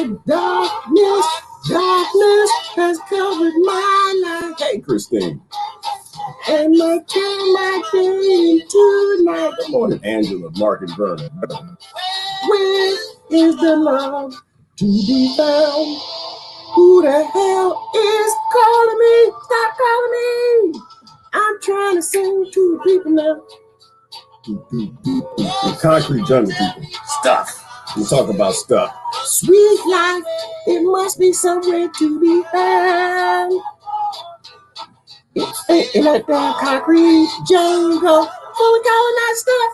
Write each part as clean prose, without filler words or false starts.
like darkness. Darkness has covered my life. Hey, Christine. And my turn my day tonight. Good morning, Angela, Mark, and Vernon. Where is the love to be found? Who the hell is calling me? Stop calling me. I'm trying to sing to the people now. The concrete jungle people. Stuff. We talk about stuff. Sweet life, it must be somewhere to be found. In that damn concrete jungle, full of colonized stuff.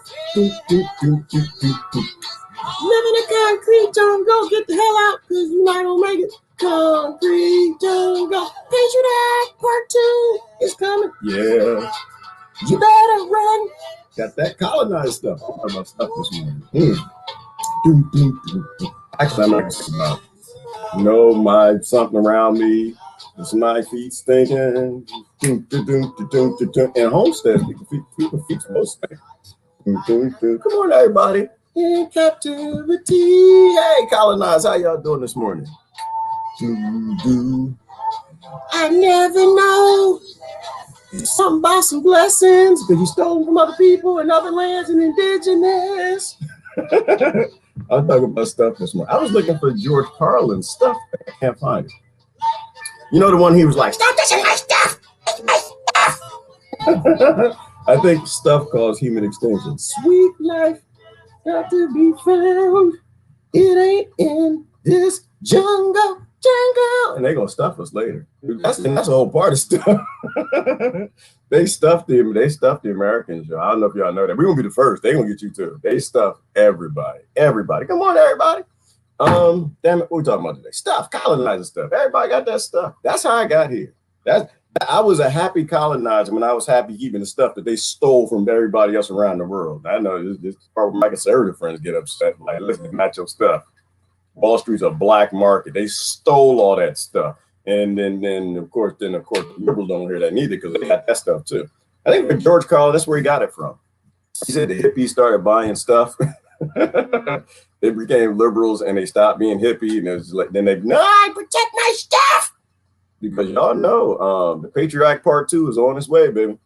Live in a concrete jungle, get the hell out, cause you're not gonna make it. Concrete jungle, Patriot Act Part 2 is coming. Yeah. You better run. Got that colonized stuff. I'm talking about stuff this morning. Actually, I'm not talking about. No, my something around me. It's my feet stinking. And homesteads, people feet homestead. Come on, everybody. In captivity. Hey, colonize, how y'all doing this morning? I never know. Something about some blessings because you stole them from other people and other lands and indigenous. I'm talking about stuff this morning. I was looking for George Carlin's stuff. I can't find it. You know the one he was like, stop touching my stuff. My stuff. I think stuff caused human extinction. Sweet life got to be found. It ain't in this jungle. And they're gonna stuff us later. That's the whole part of stuff. They stuffed the Americans, y'all. I don't know if y'all know that. We're gonna be the first. They're gonna get you too. They stuff everybody. Everybody. Come on, everybody. Damn it, what we talking about today? Stuff, colonizer stuff. Everybody got that stuff. That's how I got here. I was a happy colonizer when I was happy keeping the stuff that they stole from everybody else around the world. I know this part where my conservative friends get upset. Like, listen, not your stuff. Wall Street's a black market. They stole all that stuff. And then of course, the liberals don't hear that neither because they got that stuff too. I think with George Carlin, that's where he got it from. He said the hippies started buying stuff. They became liberals and they stopped being hippie. And it was like, then no, I protect my stuff. Because y'all know the Patriot Act Part 2 is on its way, baby.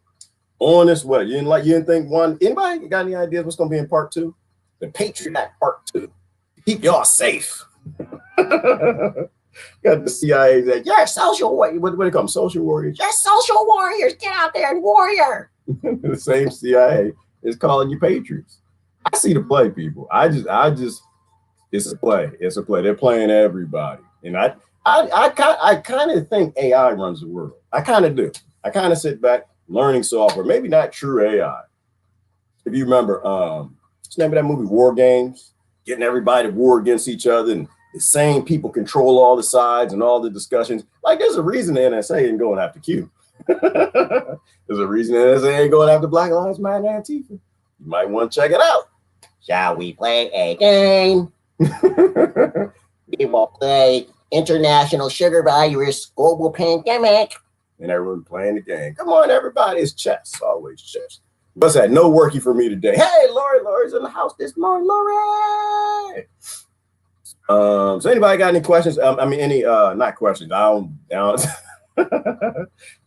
On its way. You didn't think one. Anybody got any ideas what's gonna be in Part 2? The Patriot Act Part 2. Keep y'all safe. Got the CIA that you're social warriors. What do they call them? Social warriors. You're social warriors. Get out there and warrior. The same CIA is calling you patriots. I see the play, people. I just. It's a play. It's a play. They're playing everybody, and I kind of think AI runs the world. I kind of do. I kind of sit back learning software. Maybe not true AI. If you remember, remember that movie War Games? Getting everybody to war against each other and the same people control all the sides and all the discussions. Like there's a reason the NSA ain't going after Q. There's a reason the NSA ain't going after Black Lives Matter and Antifa. You might want to check it out. Shall we play a game? We will play International Sugar Virus Global Pandemic. And everyone playing the game. Come on, everybody. It's chess. Always chess. What's that? No worky for me today. Hey, Lori's in the house this morning. Lori. So anybody got any questions? Not questions.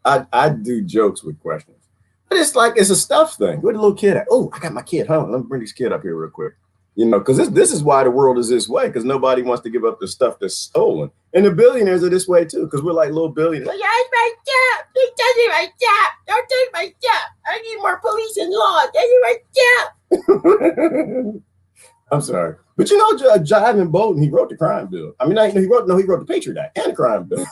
I do jokes with questions, but it's a stuff thing. Where the little kid at? Oh, I got my kid. Hold on, let me bring this kid up here real quick. Because this is why the world is this way. Because nobody wants to give up the stuff that's stolen, and the billionaires are this way too. Because we're like little billionaires. Like, yeah, it's my job. Don't take my job. Don't take my job. I need more police and law. Take my job. I'm sorry, but Ivan Bolton, he wrote the crime bill. I mean, he wrote the Patriot Act and the crime bill.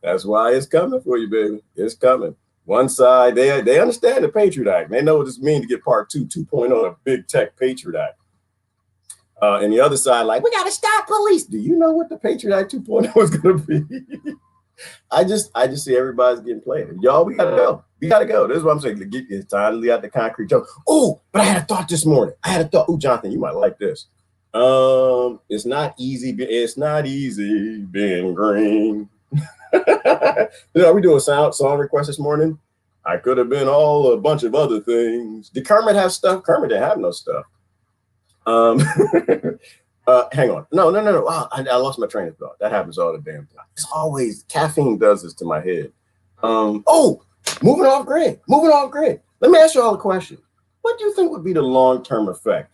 That's why it's coming for you, baby. It's coming. One side, they understand the Patriot Act. They know what this means to get Part 2.0 of Big Tech Patriot Act. And the other side, like, we got to stop police. Do you know what the Patriot Act 2.0 is going to be? I just see everybody's getting played. Y'all, we got to go. We got to go. This is what I'm saying. It's time to leave out the concrete jungle. Oh, but I had a thought this morning. Oh, Jonathan, you might like this. It's not easy. It's not easy being green. Are we doing song requests this morning? I could have been a bunch of other things. Did Kermit have stuff? Kermit didn't have no stuff. Hang on. No. Wow, I lost my train of thought. That happens all the damn time. It's always caffeine does this to my head. Moving off grid. Let me ask you all a question. What do you think would be the long-term effect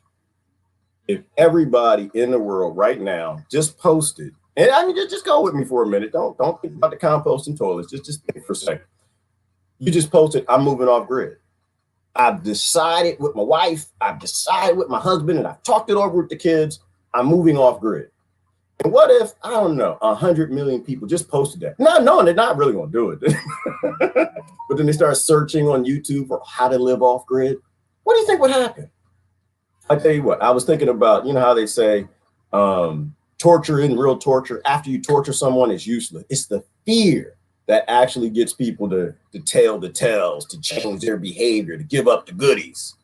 if everybody in the world right now just posted? And I mean, just go with me for a minute. Don't think about the composting toilets. Just think for a second. You just posted, I'm moving off grid. I've decided with my wife, I've decided with my husband, and I've talked it over with the kids. I'm moving off grid. And what if, I don't know, 100 million people just posted that? Not knowing they're not really going to do it. But then they start searching on YouTube for how to live off grid. What do you think would happen? I tell you what, I was thinking about, you know how they say torture isn't real torture. After you torture someone, it's useless. It's the fear that actually gets people to tell the tales, to change their behavior, to give up the goodies.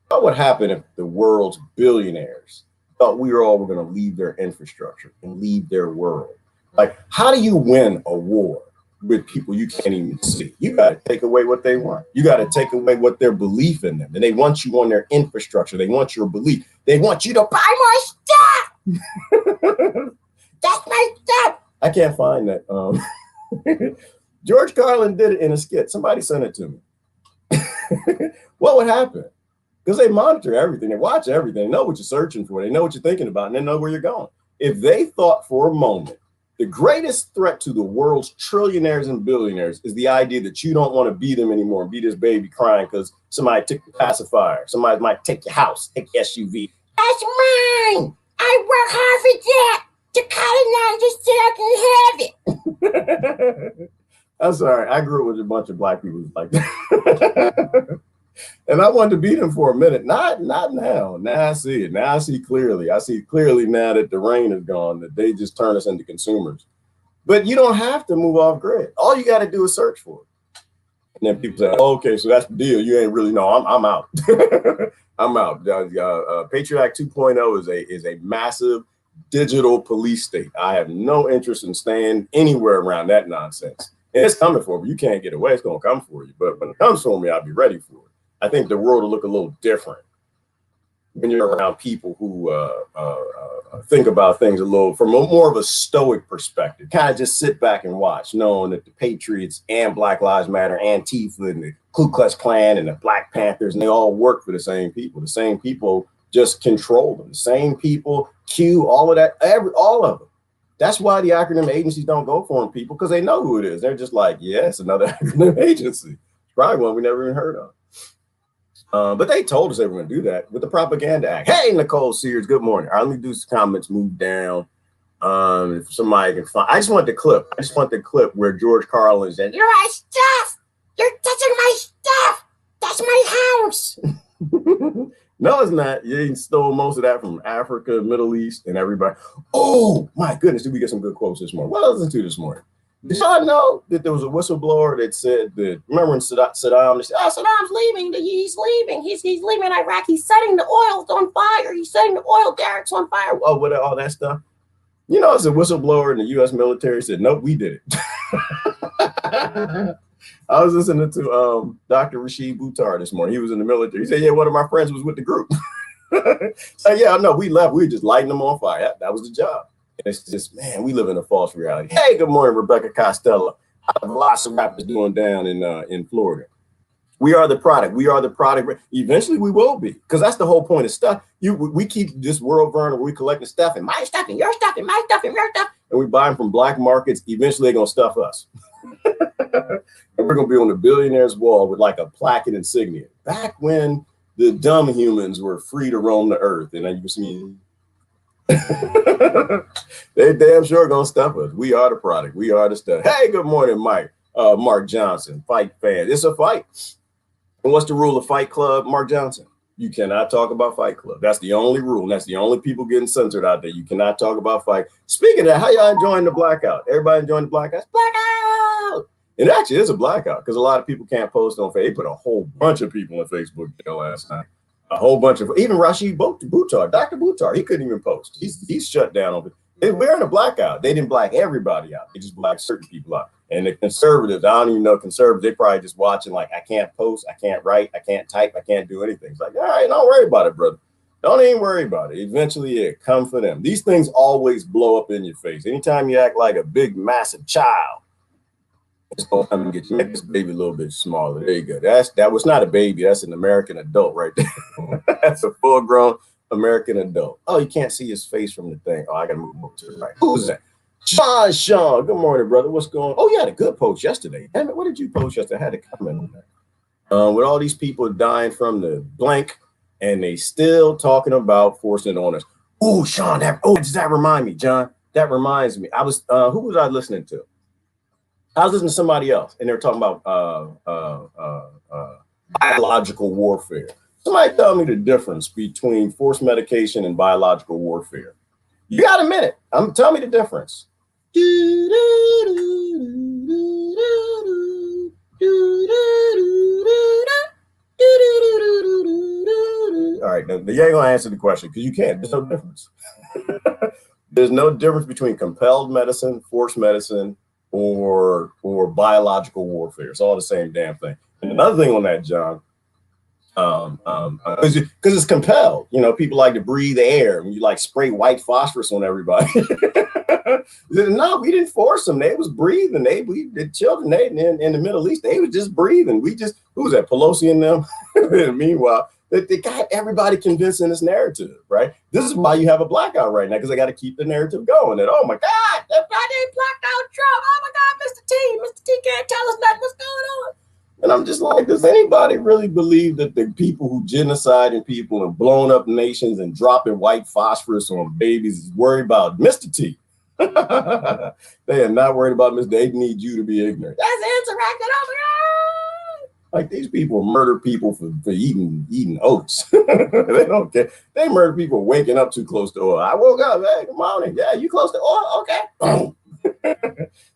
What would happen if the world's billionaires thought we were all going to leave their infrastructure and leave their world? Like, how do you win a war with people you can't even see? You got to take away what they want. You got to take away what their belief in them. And they want you on their infrastructure. They want your belief. They want you to buy more stuff. That's my stuff. I can't find that. George Carlin did it in a skit. Somebody sent it to me. What would happen? Because they monitor everything, they watch everything, they know what you're searching for, they know what you're thinking about, and they know where you're going. If they thought for a moment, the greatest threat to the world's trillionaires and billionaires is the idea that you don't want to be them anymore and be this baby crying because somebody took the pacifier, somebody might take your house, take your SUV. That's mine! I work hard for that! The colonizer still can have it! I'm sorry, I grew up with a bunch of black people like that. And I wanted to beat them for a minute. Not now. Now I see it. Now I see clearly. I see clearly now that the rain is gone, that they just turn us into consumers. But you don't have to move off grid. All you got to do is search for it. And then people say, oh, okay, so that's the deal. You ain't really, no, I'm out. I'm out. Patriot Act 2.0 is a massive digital police state. I have no interest in staying anywhere around that nonsense. And it's coming for me. You can't get away. It's going to come for you. But when it comes for me, I'll be ready for it. I think the world will look a little different when you're around people who think about things a little from more of a stoic perspective. Kind of just sit back and watch, knowing that the Patriots and Black Lives Matter, Antifa, and the Ku Klux Klan and the Black Panthers, and they all work for the same people. The same people just control them. The same people, Q, all of that, all of them. That's why the acronym agencies don't go for them, people, because they know who it is. They're just like, yeah, it's another acronym agency. Probably one we never even heard of. But they told us they were going to do that with the Propaganda Act. Hey, Nicole Sears, good morning. All right, let me do some comments, move down. If somebody can find, I just want the clip where George Carlin said, "You're my stuff. You're touching my stuff. That's my house." No, it's not. You stole most of that from Africa, Middle East, and everybody. Oh, my goodness, did we get some good quotes this morning? What did I listen to this morning? Did y'all know that there was a whistleblower that said that, remember when Saddam, they said, oh, Saddam's leaving, he's leaving, he's leaving Iraq, he's setting the oil on fire, he's setting the oil derricks on fire, oh, what, all that stuff. You know, it's a whistleblower in the U.S. military said, nope, we did it. I was listening to Dr. Rashid Buttar this morning. He was in the military. He said, yeah, one of my friends was with the group. So, yeah, no, we left. We were just lighting them on fire. That was the job. And it's just, man, we live in a false reality. Hey, good morning, Rebecca Costello. I have lots of rappers doing down in Florida. We are the product. We are the product. Eventually, we will be, because that's the whole point of stuff. We keep this world burning where we collecting stuff and my stuff and your stuff and my stuff and your stuff, and we buy them from black markets. Eventually, they're gonna stuff us, and we're gonna be on the billionaire's wall with like a plaque and insignia. Back when the dumb humans were free to roam the earth, and then you see. They damn sure gonna stuff us. We are the product. We are the stuff. Hey, good morning, Mike. Mark Johnson, fight fan. It's a fight. And what's the rule of Fight Club, Mark Johnson? You cannot talk about Fight Club. That's the only rule. And that's the only people getting censored out there. You cannot talk about fight. Speaking of that, how y'all enjoying the blackout? Everybody enjoying the blackout? Blackout! It actually is a blackout because a lot of people can't post on Facebook. They put a whole bunch of people on Facebook last night. A whole bunch of, even Rashid Buttar, Dr. Buttar, he couldn't even post. He's shut down over it. We're in a blackout. They didn't black everybody out. They just blacked certain people out. And the conservatives, I don't even know conservatives, they probably just watching like, I can't post, I can't write, I can't type, I can't do anything. It's like, all right, don't worry about it, brother. Don't even worry about it. Eventually it come for them. These things always blow up in your face. Anytime you act like a big, massive child, it's gonna come and get you. Make this baby a little bit smaller. There you go. That was not a baby. That's an American adult right there. That's a full-grown American adult. Oh, you can't see his face from the thing. Oh, I gotta move over to the right. Who's that? Sean. Good morning, brother. What's going on? Oh, you had a good post yesterday. Damn it, what did you post yesterday? I had a comment on that. With all these people dying from the blank, and they still talking about forcing it on us. Oh, Sean, does that remind me, John? That reminds me. I was who was I listening to? I was listening to somebody else, and they were talking about biological warfare. Somebody tell me the difference between forced medication and biological warfare. You got a minute? Tell me the difference. All right, now you ain't gonna answer the question because you can't. There's no difference. There's no difference between compelled medicine, forced medicine, or biological warfare. It's all the same damn thing. And another thing on that, John, because it's compelled. You know, people like to breathe air, and you like spray white phosphorus on everybody. No, we didn't force them. They was breathing. The children in the Middle East, they was just breathing. Who was that, Pelosi and them? And meanwhile, they got everybody convinced in this narrative, right? This is why you have a blackout right now, because they got to keep the narrative going. That, oh my God, they blacked out Trump. Oh my God, Mr. T can't tell us nothing. What's going on? And I'm just like, does anybody really believe that the people who genociding people and blowing up nations and dropping white phosphorus on babies is worried about Mr. T? They are not worried about Mr. They need you to be ignorant. That's insurrection. Oh my God. Like, these people murder people for eating oats. They don't care. They murder people waking up too close to oil. I woke up, hey, good morning. Yeah, you close to oil? Okay.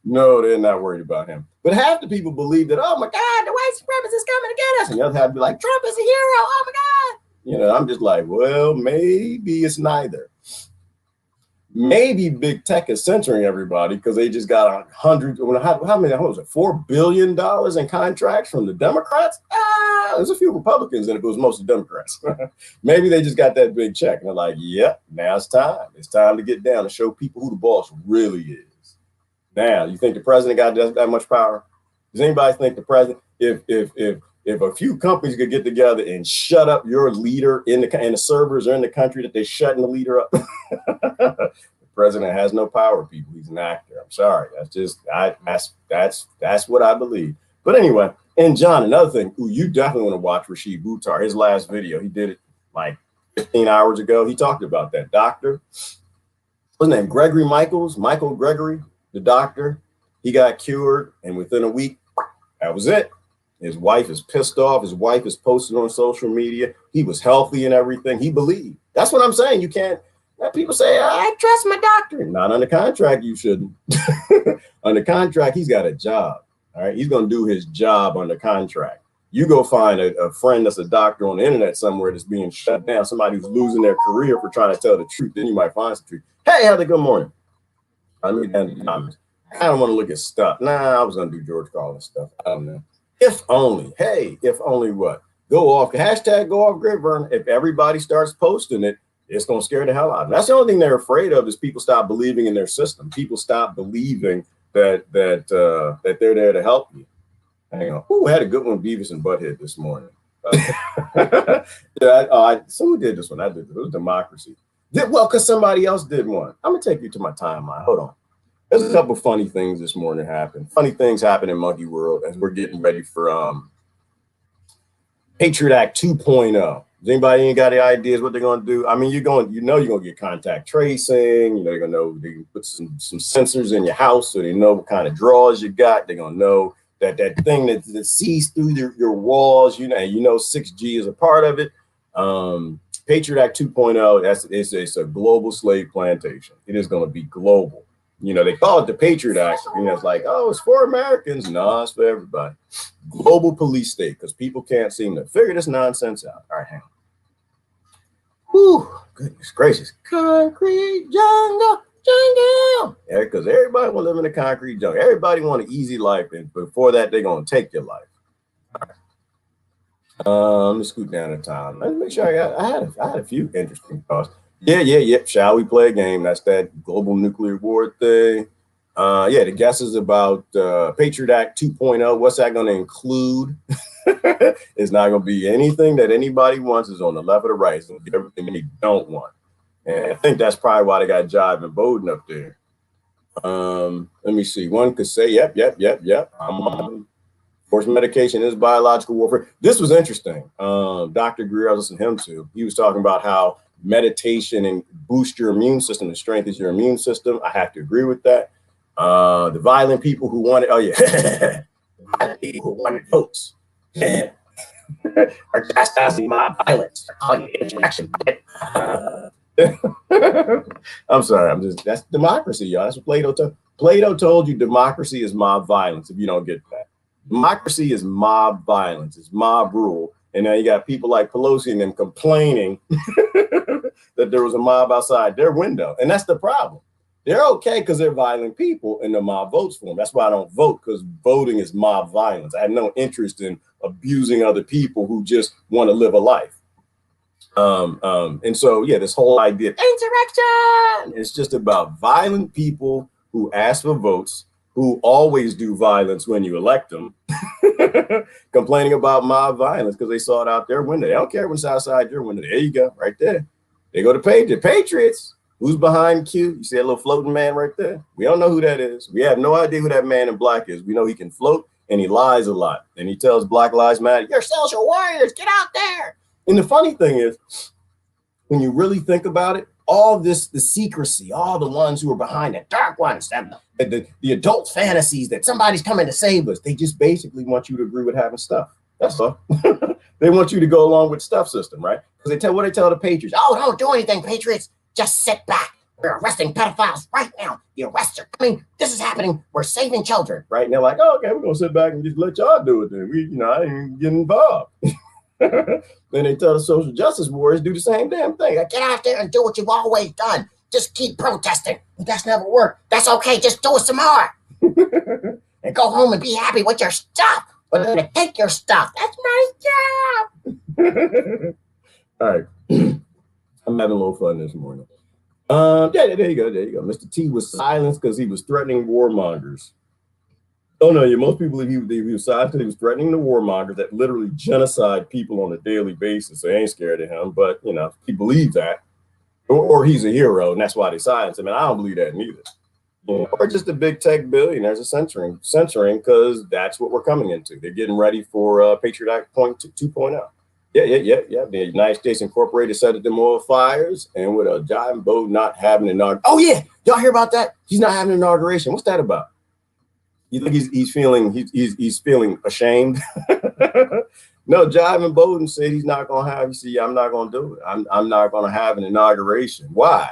No, they're not worried about him. But half the people believe that, oh my God, the white supremacists coming to get us. And the other half be like, Trump is a hero. Oh my God. You know, I'm just like, well, maybe it's neither. Maybe big tech is censoring everybody because they just got how many, what was it, $4 billion in contracts from the Democrats? There's a few Republicans in it, but it was mostly Democrats. Maybe they just got that big check. And they're like, yep, now it's time. It's time to get down and show people who the boss really is. Now, you think the president got that much power? Does anybody think the president, if a few companies could get together and shut up your leader and the servers are in the country that they're shutting the leader up? The president has no power, people. He's an actor. I'm sorry. That's what I believe. But anyway, and John, another thing, you definitely want to watch Rashid Buttar. His last video, he did it like 15 hours ago. He talked about that doctor. What's his name? Michael Gregory, the doctor. He got cured, and within a week, that was it. His wife is pissed off. His wife is posted on social media. He was healthy and everything. He believed. That's what I'm saying. You can't. People say, I trust my doctor. Not under contract, you shouldn't. Under contract, he's got a job. All right. He's going to do his job under contract. You go find a friend that's a doctor on the internet somewhere that's being shut down, somebody who's losing their career for trying to tell the truth. Then you might find some truth. Hey, Heather, good morning. I don't want to look at stuff. Nah, I was going to do George Carlin stuff. I don't know. If only. Hey, if only what? Go off. Hashtag go off grid, Vern. If everybody starts posting it, it's going to scare the hell out of them. That's the only thing they're afraid of is people stop believing in their system. People stop believing that they're there to help you. Hang on. Ooh, I had a good one, Beavis and Butthead this morning. Who did this one? I did. It was Democracy. Well, because somebody else did one. I'm going to take you to my timeline. Hold on. There's a couple funny things this morning happen. Funny things happen in Monkey World as we're getting ready for Patriot Act 2.0. Does anybody ain't got any ideas what they're going to do? I mean, you're going to get contact tracing. You know, you're going to know they can put some sensors in your house so they know what kind of drawers you got. They're going to know that thing that sees through your walls, you know 6G is a part of it. Patriot Act 2.0, it's a global slave plantation. It is going to be global. You know, they call it the Patriot Act. You know, it's like, oh, it's for Americans. No, it's for everybody. Global police state, because people can't seem to figure this nonsense out. All right, hang on. Whew, goodness gracious. Concrete jungle. Yeah, because everybody want to live in a concrete jungle. Everybody want an easy life, and before that, they're going to take your life. All right. Let me scoot down the time. Let me make sure I had a few interesting thoughts. Yeah. Shall we play a game? That's that global nuclear war thing. Yeah, the guesses about Patriot Act 2.0. What's that going to include? It's not going to be anything that anybody wants is on the left or the right. It's going to be everything they don't want. And I think that's probably why they got Jive and Bowden up there. Let me see. One could say, yep. Forced medication is biological warfare. This was interesting. Dr. Greer, I was listening to him too. He was talking about how meditation and boost your immune system and strengthens your immune system. I have to agree with that. The violent people who wanted, violent people who wanted votes. Are chastising my violence. They're calling it interaction. I'm sorry. That's democracy, y'all. That's what Plato told. Plato told you democracy is mob violence. If you don't get that, democracy is mob violence. It's mob rule. And now you got people like Pelosi and them complaining that there was a mob outside their window. And that's the problem. They're okay because they're violent people and the mob votes for them. That's why I don't vote, because voting is mob violence. I have no interest in abusing other people who just want to live a life. And so, yeah, this whole idea of insurrection, it's just about violent people who ask for votes, who always do violence when you elect them, complaining about mob violence because they saw it out their window. They don't care what's outside your window. There you go, right there. They go to Patriots. Who's behind Q? You see that little floating man right there? We don't know who that is. We have no idea who that man in black is. We know he can float and he lies a lot. And he tells Black Lives Matter, you're social warriors, get out there. And the funny thing is, when you really think about it, all this, the secrecy, all the ones who are behind it, dark ones, the adult fantasies that somebody's coming to save us, they just basically want you to agree with having stuff. That's all. They want you to go along with stuff system, right? Because they tell the Patriots, oh, don't do anything, Patriots. Just sit back. We're arresting pedophiles right now. The arrests are coming. This is happening. We're saving children, right? And they're like, oh, okay, we're going to sit back and just let y'all do it then. I ain't getting involved. Then they tell the social justice warriors do the same damn thing. Like, get out there and do what you've always done. Just keep protesting. But that's never worked. That's okay. Just do it some more. And go home and be happy with your stuff. But they're going to take your stuff. That's my job. All right. I'm having a little fun this morning. There you go. Mr. T was silenced because he was threatening warmongers. Oh no, most people believe he was silenced because he was threatening the warmongers that literally genocide people on a daily basis. They ain't scared of him, but he believes that, or he's a hero, and that's why they silenced him. And I don't believe that neither. Or just the big tech billionaires are censoring because that's what we're coming into. They're getting ready for Patriot Act 2.0. Yeah. The United States Incorporated settled them oil fires, and with a Jive Bowden not having an inauguration. Oh yeah, y'all hear about that? He's not having an inauguration. What's that about? You think he's feeling ashamed? No, Jive and Bowden said he's not gonna have. You see, I'm not gonna do it. I'm not gonna have an inauguration. Why?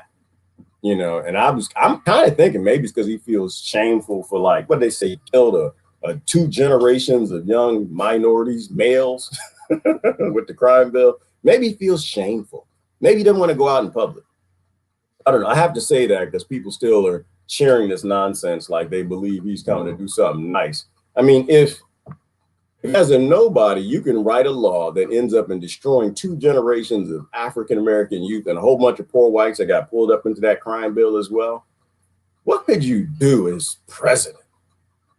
And I'm kind of thinking maybe it's because he feels shameful for what they say, he killed a 2 generations of young minorities, males. With the crime bill, maybe he feels shameful. Maybe he doesn't want to go out in public. I don't know. I have to say that because people still are cheering this nonsense like they believe he's coming to do something nice. I mean, if as a nobody, you can write a law that ends up in destroying 2 generations of African-American youth and a whole bunch of poor whites that got pulled up into that crime bill as well, what could you do as president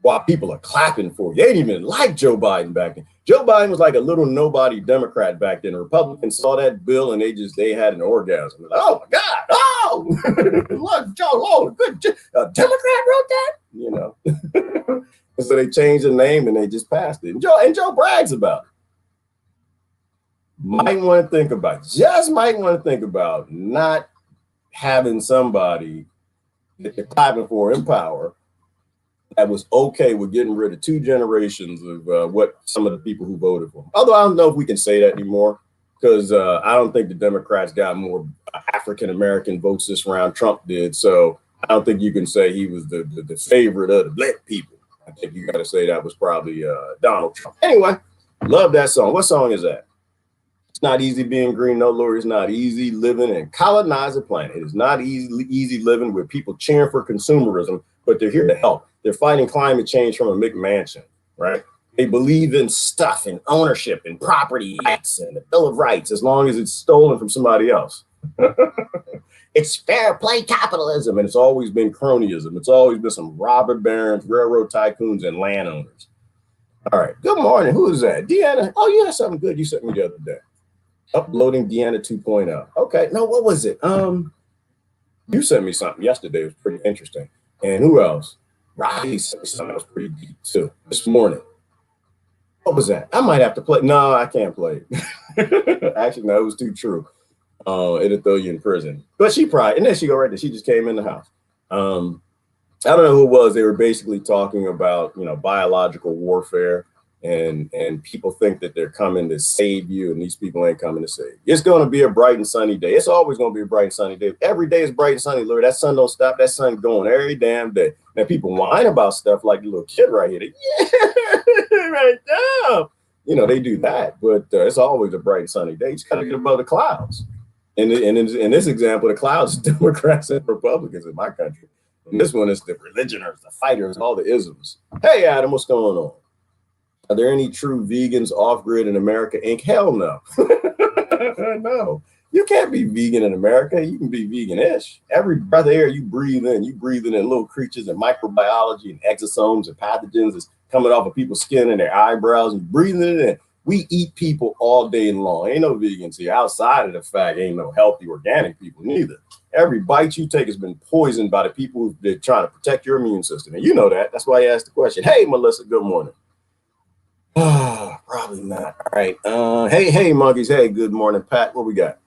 while people are clapping for you? They didn't even like Joe Biden back then. Joe Biden was like a little nobody Democrat back then. The Republicans saw that bill and they had an orgasm. Like, oh my God! Oh, look, Joe, oh, good. A Democrat wrote that, And so they changed the name and they just passed it. And Joe brags about it. Might want to think about not having somebody that you're clapping for in power that was okay with getting rid of 2 generations of what some of the people who voted for him. Although I don't know if we can say that anymore, because I don't think the Democrats got more African-American votes this round. Trump did. So I don't think you can say he was the favorite of the black people. I think you got to say that was probably Donald Trump. Anyway, love that song. What song is that? It's not easy being green. No, Lord, it's not easy living in Colonizer Planet. It is not easy living with people cheering for consumerism, but they're here to help. They're fighting climate change from a McMansion, right? They believe in stuff and ownership and property rights and the Bill of Rights as long as it's stolen from somebody else. It's fair play capitalism, and it's always been cronyism. It's always been some robber barons, railroad tycoons, and landowners. All right, good morning. Who is that? Deanna. Oh, you had something good you sent me the other day. Uploading Deanna 2.0. Okay, no, what was it? You sent me something yesterday. It was pretty interesting. And who else? Riley sent me something that was pretty deep too this morning. What was that? I might have to play. No, I can't play. Actually, no, it was too true. It'll throw you in prison. But she probably, and then she go right there. She just came in the house. I don't know who it was. They were basically talking about, biological warfare, and people think that they're coming to save you, and these people ain't coming to save you. It's going to be a bright and sunny day. It's always going to be a bright and sunny day. Every day is bright and sunny, Lord. That sun don't stop. That sun going every damn day. Now people whine about stuff like the little kid right here. Yeah, right now. They do that, but it's always a bright and sunny day. You just got to get above the clouds. And in this example, the clouds is Democrats and Republicans in my country. And this one is the religioners, the fighters, all the isms. Hey, Adam, what's going on? Are there any true vegans off-grid in America, Inc.? Hell no. No. You can't be vegan in America. You can be vegan-ish. Every breath of air you breathe in little creatures and microbiology and exosomes and pathogens that's coming off of people's skin and their eyebrows, and breathing it in. We eat people all day long. Ain't no vegans here. Outside of the fact, ain't no healthy organic people neither. Every bite you take has been poisoned by the people that are trying to protect your immune system. And you know that. That's why I asked the question. Hey, Melissa, good morning. Probably not. All right. Hey, monkeys. Hey, good morning, Pat. What we got?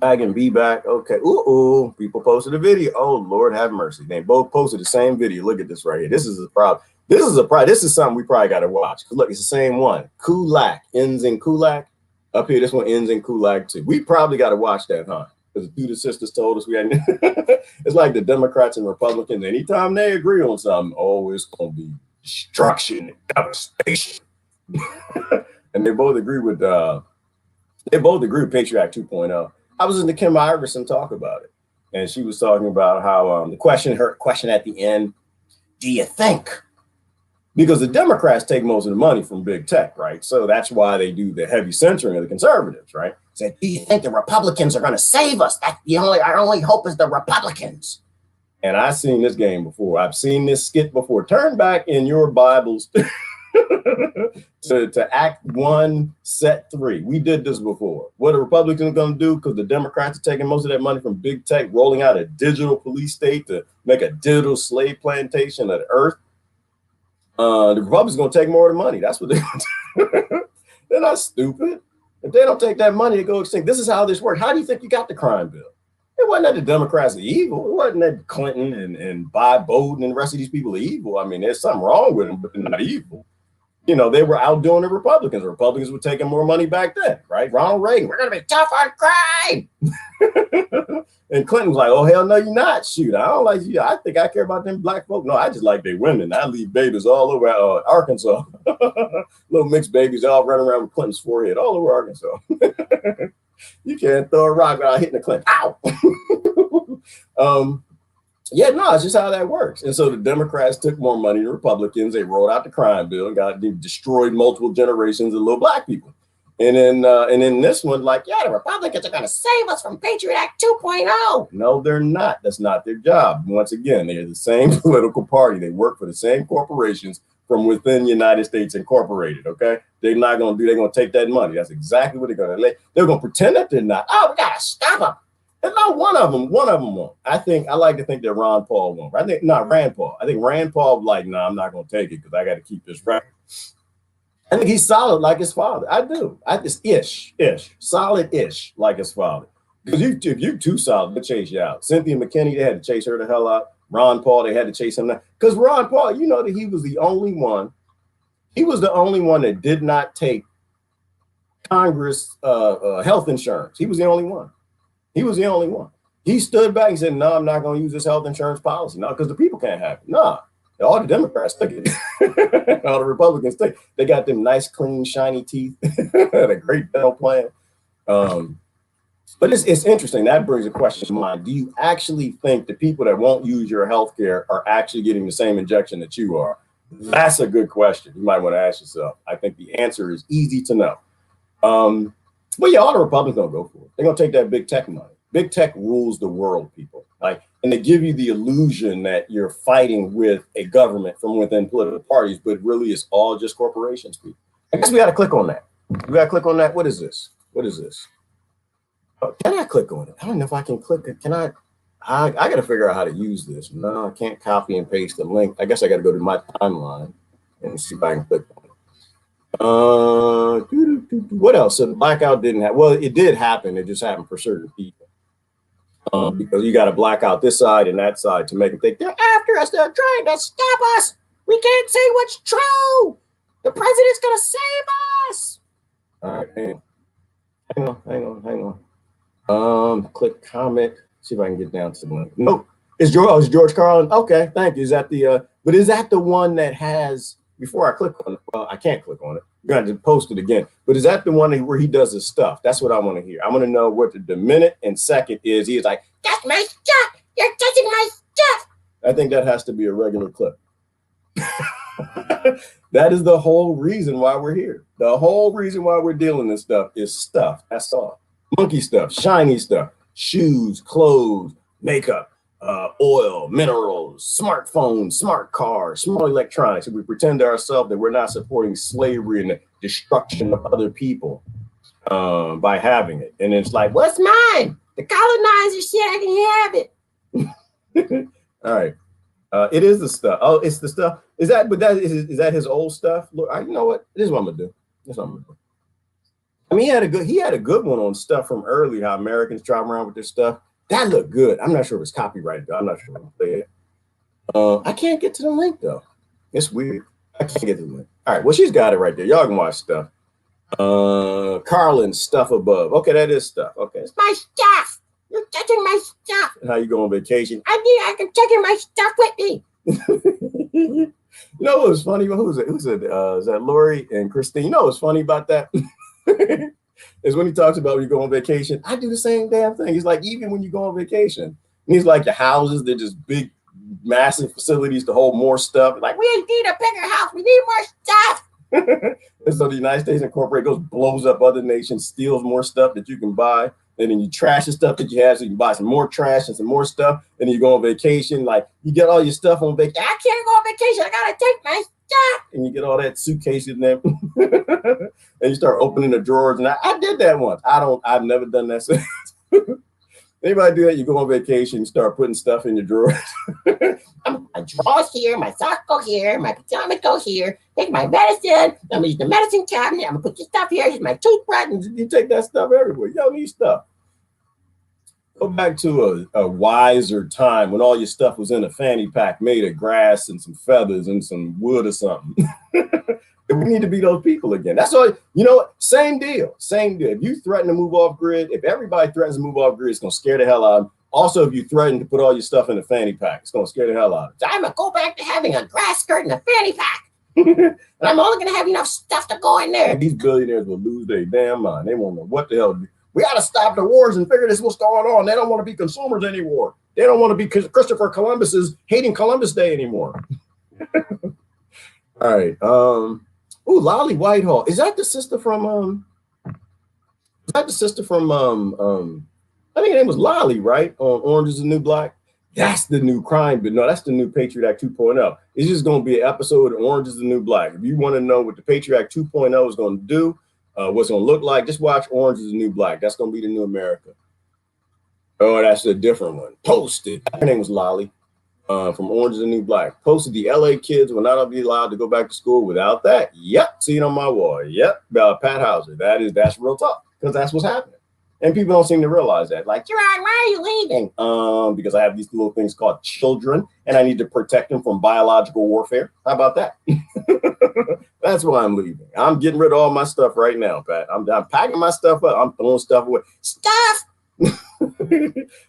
Bag and be back. Okay. Ooh, people posted a video. Oh, Lord have mercy. They both posted the same video. Look at this right here. This is a problem. This is something we probably got to watch. Look, it's the same one. Kulak ends in Kulak. Up here, this one ends in Kulak too. We probably got to watch that, huh? Because the two sisters told us we had. It's like the Democrats and Republicans. Anytime they agree on something, it's gonna be destruction and devastation. And they both agree with Patriot Act 2.0. I was in the Kim Iverson talk about it, and she was talking about how her question at the end. Do you think? Because the Democrats take most of the money from big tech, right? So that's why they do the heavy censoring of the conservatives, right? Said, do you think the Republicans are going to save us? Our only hope is the Republicans. And I've seen this game before. I've seen this skit before. Turn back in your Bibles to Act 1, Set 3. We did this before. What are Republicans going to do? Because the Democrats are taking most of that money from big tech, rolling out a digital police state to make a digital slave plantation of the earth. The Republicans going to take more of the money. That's what they're going to do. They're not stupid. If they don't take that money, they go extinct. This is how this works. How do you think you got the crime bill? It wasn't that the Democrats are evil. It wasn't that Clinton and Bob Bowden and the rest of these people are evil. I mean, there's something wrong with them, but they're not evil. They were outdoing the Republicans. The Republicans were taking more money back then, right? Ronald Reagan, we're going to be tough on crime. And Clinton was like, oh, hell no, you're not. Shoot, I don't like you. I think I care about them black folk. No, I just like their women. I leave babies all over Arkansas. Little mixed babies all running around with Clinton's forehead all over Arkansas. You can't throw a rock without hitting the Clinton. Ow! Yeah, no, it's just how that works. And so the Democrats took more money than Republicans. They rolled out the crime bill and destroyed multiple generations of little black people. And then this one, the Republicans are going to save us from Patriot Act 2.0. No, they're not. That's not their job. Once again, they're the same political party. They work for the same corporations from within the United States Incorporated. Okay, they're not going to do. They're going to take that money. That's exactly what they're going to do. They're going to pretend that they're not. Oh, we got to stop them. And not one of them won't. I like to think that Ron Paul won't. I think not Rand Paul. I think Rand Paul no, I'm not going to take it because I got to keep this record. I think he's solid like his father. I do. I just ish, solid-ish like his father. Because if you're too solid, they'll chase you out. Cynthia McKinney, they had to chase her the hell out. Ron Paul, they had to chase him down. Because Ron Paul, that he was the only one. He was the only one that did not take Congress health insurance. He was the only one. He stood back and said, no, I'm not going to use this health insurance policy. No, because the people can't have it. No. All the Democrats took it. All the Republicans took it. They got them nice, clean, shiny teeth. A great dental plan. But it's interesting. That brings a question to mind. Do you actually think the people that won't use your health care are actually getting the same injection that you are? That's a good question. You might want to ask yourself. I think the answer is easy to know. But yeah, all the Republicans don't go for it. They're gonna take that big tech money. Big tech rules the world, people. Like, and they give you the illusion that you're fighting with a government from within political parties, but really it's all just corporations, people. I guess we got to click on that. We got to click on that. What is this? What is this? Oh, can I click on it? I don't know if I can click it. Can I? I got to figure out how to use this. No, I can't copy and paste the link. I guess I got to go to my timeline and see if I can click on it. What else? So the blackout didn't happen. Well, it did happen. It just happened for certain people. Because you got to black out this side and that side to make them think they're after us. They're trying to stop us. We can't say what's true. The president's going to save us. All right, hang on. Click comment. See if I can get down to the link. Nope. It's George Carlin. Okay, thank you. Is that the, but is that the one that has, before I click on it, well, I can't click on it. I'm going to post it again. But is that the one where he does his stuff? That's what I want to hear. I want to know what the minute and second is. He is like, that's my stuff. You're touching my stuff. I think that has to be a regular clip. That is the whole reason why we're here. The whole reason why we're dealing this stuff is stuff. That's all. Monkey stuff, shiny stuff, shoes, clothes, makeup, oil, minerals, smartphones, smart cars, smart electronics. And we pretend to ourselves that we're not supporting slavery and the destruction of other people by having it. And it's like, what's mine? The colonizer shit, I can have it. All right. It is the stuff. Oh, it's the stuff. Is that his old stuff? Look, you know what? This is what I'm gonna do. This is what I'm gonna do. I mean, he had a good one on stuff from early, how Americans drive around with this stuff. That looked good. I'm not sure if it's copyrighted though. I'm not sure I'm gonna play it. I can't get to the link though. It's weird. I can't get to the link. All right, well, she's got it right there. Y'all can watch stuff. Carlin's stuff above. Okay, that is stuff. Okay, it's my stuff. You're touching my stuff. And how you go on vacation? I can take my stuff with me. You know what was funny? Who was it? Is that Lori and Christine? You know what's funny about that? Is when he talks about when you go on vacation. I do the same damn thing. He's like, even when you go on vacation, and he's like, the houses, they're just big, massive facilities to hold more stuff. Like, we need a bigger house. We need more stuff. And so the United States Incorporated goes, blows up other nations, steals more stuff that you can buy. And then you trash the stuff that you have, so you can buy some more trash and some more stuff. And then you go on vacation, like you get all your stuff on vacation. I can't go on vacation. I gotta take my stuff. And you get all that suitcase in there, and you start opening the drawers. And I did that once. I've never done that since. Anybody do that? You go on vacation, you start putting stuff in your drawers. My drawers here, my socks go here, my pajamas go here. Take my medicine. I'm gonna use the medicine cabinet. I'm gonna put your stuff here. Here's my toothbrush. And you take that stuff everywhere. You don't need stuff. Go back to a wiser time when all your stuff was in a fanny pack made of grass and some feathers and some wood or something. We need to be those people again. That's all. You know what? Same deal. If you threaten to move off grid, if everybody threatens to move off grid, it's going to scare the hell out of them. Also, if you threaten to put all your stuff in a fanny pack, it's going to scare the hell out of them. I'm going to go back to having a grass skirt and a fanny pack. And I'm only going to have enough stuff to go in there. And these billionaires will lose their damn mind. They won't know what the hell to do. We got to stop the wars and figure this what's going on. They don't want to be consumers anymore. They don't want to be Christopher Columbus's hating Columbus Day anymore. All right. Ooh, Lolly Whitehall. Is that the sister from I think her name was Lolly, right? On Orange is the New Black. That's the new crime, but no, that's the new Patriot Act 2.0. It's just going to be an episode of Orange is the New Black. If you want to know what the Patriot Act 2.0 is going to do, what's going to look like, just watch Orange is the New Black. That's going to be the new America. Oh, that's a different one. Posted. Her name was Lolly. From Orange is the New Black. Posted the LA kids will not be allowed to go back to school without that. Yep, see it on my wall. Yep, Pat Hauser. That's real talk because that's what's happening. And people don't seem to realize that. Like, Gerard, why are you leaving? Because I have these little things called children and I need to protect them from biological warfare. How about that? That's why I'm leaving. I'm getting rid of all my stuff right now, Pat. I'm packing my stuff up. I'm throwing stuff away. Stuff!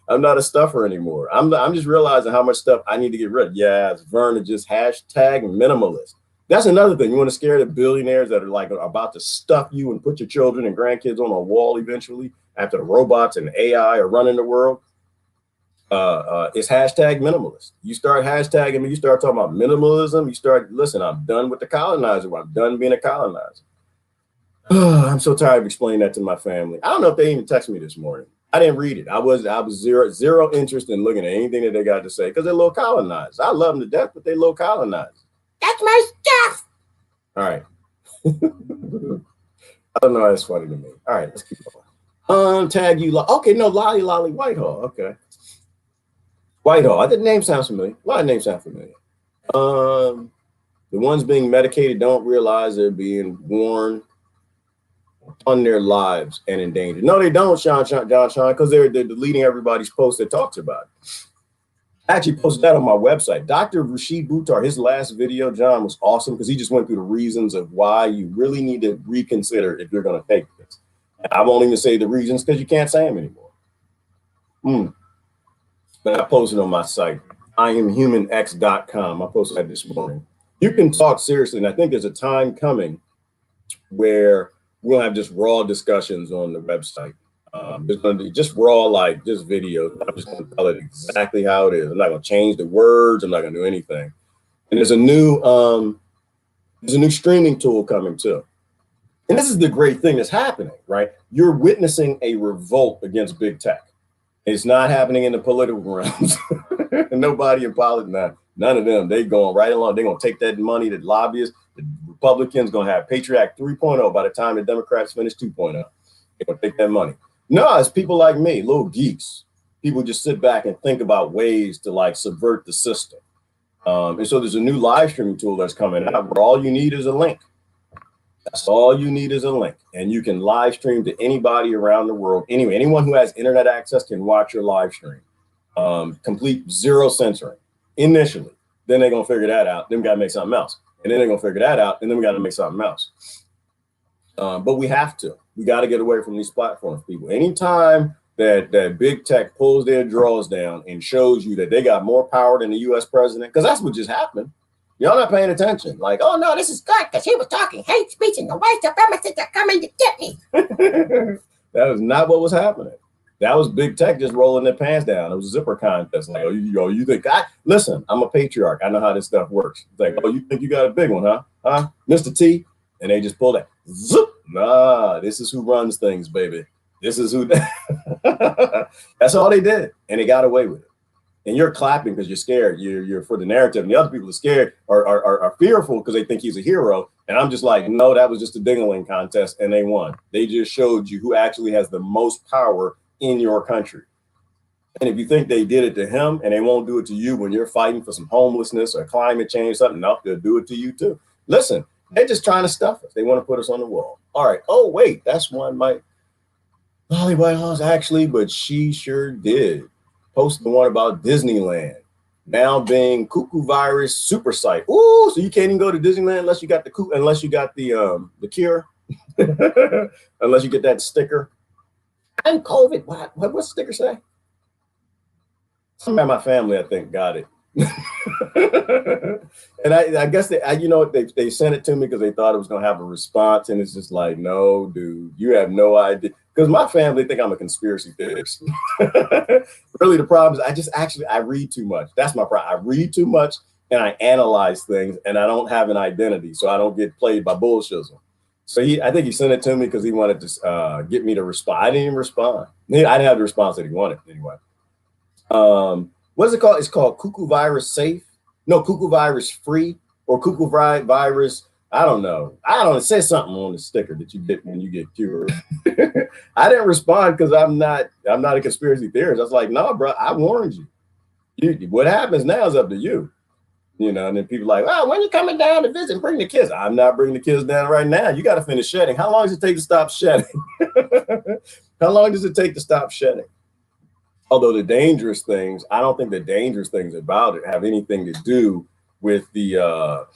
I'm not a stuffer anymore. I'm just realizing how much stuff I need to get rid of. Yeah, it's Verna just hashtag minimalist. That's another thing. You want to scare the billionaires that are like about to stuff you and put your children and grandkids on a wall eventually after the robots and AI are running the world. It's hashtag minimalist. You start hashtagging me, you start talking about minimalism, you start, listen, I'm done with the colonizer. I'm done being a colonizer. I'm so tired of explaining that to my family. I don't know if they even texted me this morning. I didn't read it. I was zero interest in looking at anything that they got to say because they're low colonized. I love them to death, but they low colonized. That's my stuff. All right. I don't know. That's funny to me. All right, let's keep going. Tag you. Okay, no, Lolly Whitehall. Okay. Whitehall. I think the name sounds familiar. A lot of names sound familiar. The ones being medicated don't realize they're being worn on their lives and in danger. No, they don't, John, because they're deleting everybody's post that talks about it. I actually posted that on my website. Dr. Rashid Buttar, his last video, John, was awesome because he just went through the reasons of why you really need to reconsider if you're going to take this. And I won't even say the reasons because you can't say them anymore. But I posted on my site, IamHumanX.com. I posted that this morning. You can talk seriously, and I think there's a time coming where we'll have just raw discussions on the website. There's going to be just raw, like just videos. I'm just going to tell it exactly how it is. I'm not going to change the words. I'm not going to do anything. And there's a new streaming tool coming too. And this is the great thing that's happening, right? You're witnessing a revolt against big tech. It's not happening in the political realms. Nobody in politics, none of them. They going right along. They're going to take that money that lobbyists, the Republicans going to have Patriot Act 3.0 by the time the Democrats finish 2.0. They're going to take that money. No, it's people like me, little geeks. People just sit back and think about ways to like subvert the system. And so there's a new live streaming tool that's coming out where all you need is a link. That's all you need is a link. And you can live stream to anybody around the world. Anyway, anyone who has internet access can watch your live stream. Complete zero censoring initially. Then they're going to figure that out. Then we got to make something else. And then they're going to figure that out. And then we got to make something else. But we have to. We got to get away from these platforms, people. Anytime that big tech pulls their drawers down and shows you that they got more power than the U.S. president, because that's what just happened. Y'all not paying attention. Like, oh, no, this is good because he was talking hate speech and the white supremacists are coming to get me. That was not what was happening. That was big tech just rolling their pants down. It was a zipper contest. Like, oh, you think, listen, I'm a patriarch. I know how this stuff works. It's like, oh, you think you got a big one, huh? Huh? Mr. T? And they just pull that. Zoop. Nah, this is who runs things, baby. This is who. That's all they did. And they got away with it. And you're clapping because you're scared. You're for the narrative. And the other people are scared are fearful because they think he's a hero. And I'm just like, no, that was just a ding-a-ling contest and they won. They just showed you who actually has the most power in your country. And if you think they did it to him and they won't do it to you when you're fighting for some homelessness or climate change, something else, they'll do it to you too. Listen, they're just trying to stuff us. They want to put us on the wall. All right. Oh, wait, that's one my Lolly Whitehall's actually, but she sure did. Post the one about Disneyland now being cuckoo virus super site. Ooh, so you can't even go to Disneyland unless you got the cure, unless you get that sticker. I'm COVID. What's the sticker say? Somebody in my family, I think, got it. And I guess they sent it to me because they thought it was going to have a response. And it's just like, no, dude, you have no idea. Because my family think I'm a conspiracy theorist. Really, the problem is I read too much. That's my problem. I read too much and I analyze things and I don't have an identity. So I don't get played by bullshism. So I think he sent it to me because he wanted to get me to respond. I didn't even respond. I didn't have the response that he wanted anyway. What is it called? It's called Cuckoo Virus Safe. No, Cuckoo Virus Free or Cuckoo Virus. I don't know. It says something on the sticker that you get when you get cured. I didn't respond because I'm not a conspiracy theorist. I was like, no, bro, I warned you. What happens now is up to you. And then people are like, oh, when you coming down to visit, bring the kids. I'm not bringing the kids down right now. You got to finish shedding. How long does it take to stop shedding? How long does it take to stop shedding? Although the dangerous things, I don't think the dangerous things about it have anything to do with the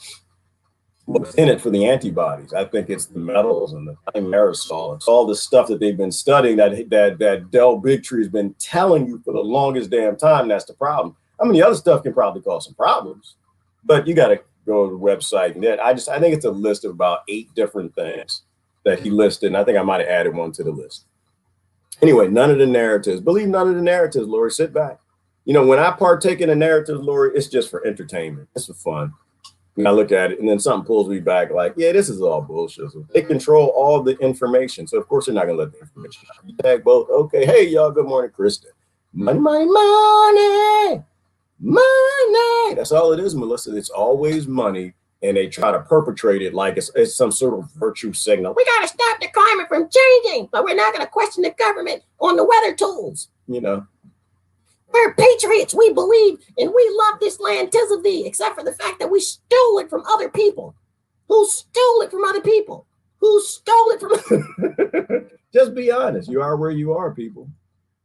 what's in it for the antibodies. I think it's the metals and the thimerosal. It's all the stuff that they've been studying that Del Bigtree has been telling you for the longest damn time. That's the problem. I mean, the other stuff can probably cause some problems, but you got to go to the website. And I think it's a list of about 8 different things that he listed. And I think I might have added one to the list. Anyway, none of the narratives. Believe none of the narratives, Lori. Sit back. You know, when I partake in a narrative, Lori, it's just for entertainment. It's for fun. And I look at it and then something pulls me back like, yeah, this is all bullshit. They control all the information. So of course they're not gonna let the information out. You tag both, okay, hey y'all, good morning, Kristen. Money, money, money, money. That's all it is, Melissa. It's always money. And they try to perpetrate it like it's some sort of virtue signal. We gotta stop the climate from changing, but we're not gonna question the government on the weather tools. You know. We're patriots. We believe and we love this land tis of thee, except for the fact that we stole it from other people. Who stole it from other people? Who stole it from Just be honest. You are where you are, people.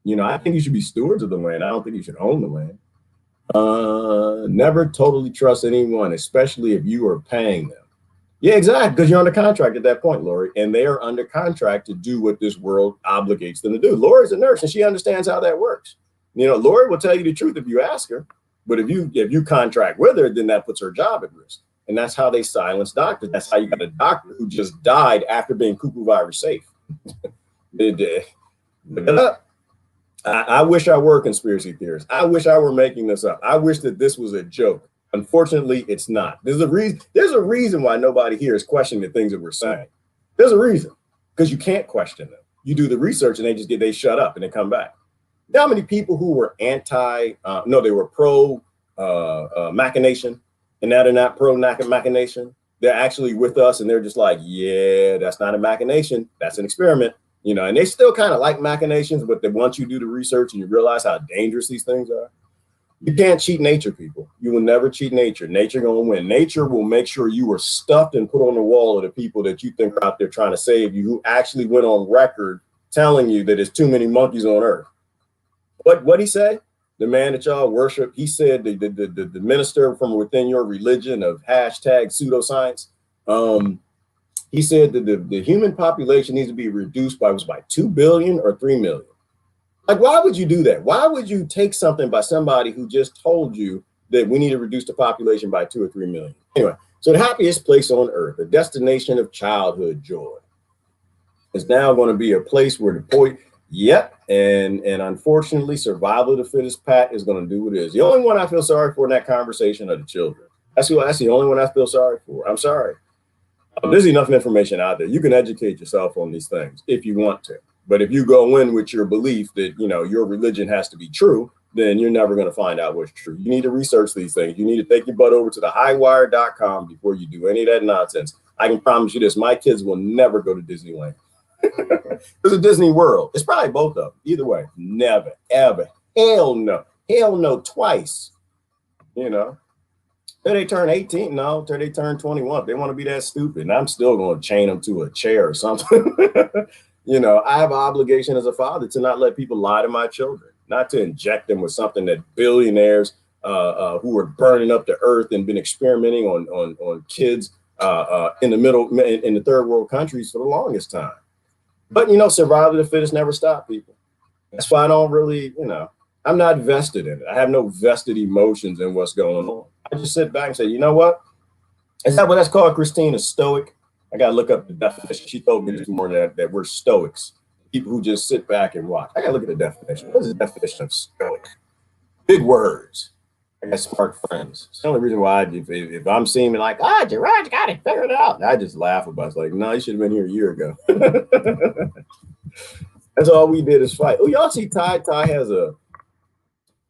You know, I think you should be stewards of the land. I don't think you should own the land. Never totally trust anyone, especially if you are paying them. Yeah, exactly. Because you're under contract at that point, Lori, and they are under contract to do what this world obligates them to do. Lori's a nurse and she understands how that works. You know, Lori will tell you the truth if you ask her, but if you contract with her, then that puts her job at risk. And that's how they silence doctors. That's how you got a doctor who just died after being cuckoo virus safe. I wish I were conspiracy theorists. I wish I were making this up. I wish that this was a joke. Unfortunately, it's not. There's a reason why nobody here is questioning the things that we're saying. There's a reason, because you can't question them. You do the research and they shut up and they come back. You know how many people who were they were pro machination, and now they're not pro machination. They're actually with us and they're just like, yeah, that's not a machination. That's an experiment. You know, and they still kind of like machinations, but then once you do the research and you realize how dangerous these things are, you can't cheat nature, people. You will never cheat nature. Nature gonna win. Nature will make sure you are stuffed and put on the wall of the people that you think are out there trying to save you, who actually went on record telling you that there's too many monkeys on Earth. What'd he say? The man that y'all worship, he said the minister from within your religion of hashtag pseudoscience, he said that the human population needs to be reduced by 2 billion or 3 million. Like, why would you do that? Why would you take something by somebody who just told you that we need to reduce the population by 2 or 3 million? Anyway, so the happiest place on earth, the destination of childhood joy, is now going to be a place where and unfortunately, survival of the fittest Pat is going to do what it is. The only one I feel sorry for in that conversation are the children. That's the only one I feel sorry for. I'm sorry. There's enough information out there. You can educate yourself on these things if you want to. But if you go in with your belief that, you know, your religion has to be true, then you're never going to find out what's true. You need to research these things. You need to take your butt over to thehighwire.com before you do any of that nonsense. I can promise you this. My kids will never go to Disneyland. There's a Disney World. It's probably both of them. Either way, never, ever. Hell no. Hell no twice. You know, till they turn 18, no, till they turn 21. If they want to be that stupid, and I'm still going to chain them to a chair or something. You know, I have an obligation as a father to not let people lie to my children, not to inject them with something that billionaires who are burning up the earth and been experimenting on kids in the third world countries for the longest time. But, you know, survival of the fittest never stop, people. That's why I don't really, you know, I'm not vested in it. I have no vested emotions in what's going on. I just sit back and say, you know what? Is that what that's called, Christine? A stoic? I got to look up the definition. She told me this morning that we're stoics, people who just sit back and watch. I got to look at the definition. What is the definition of stoic? Big words. I got smart friends. It's the only reason why if I'm seeing me like, Gerard, you got it figured it out. I just laugh about it. It's like, no, you should have been here a year ago. That's all we did is fight. Oh, y'all see Ty has a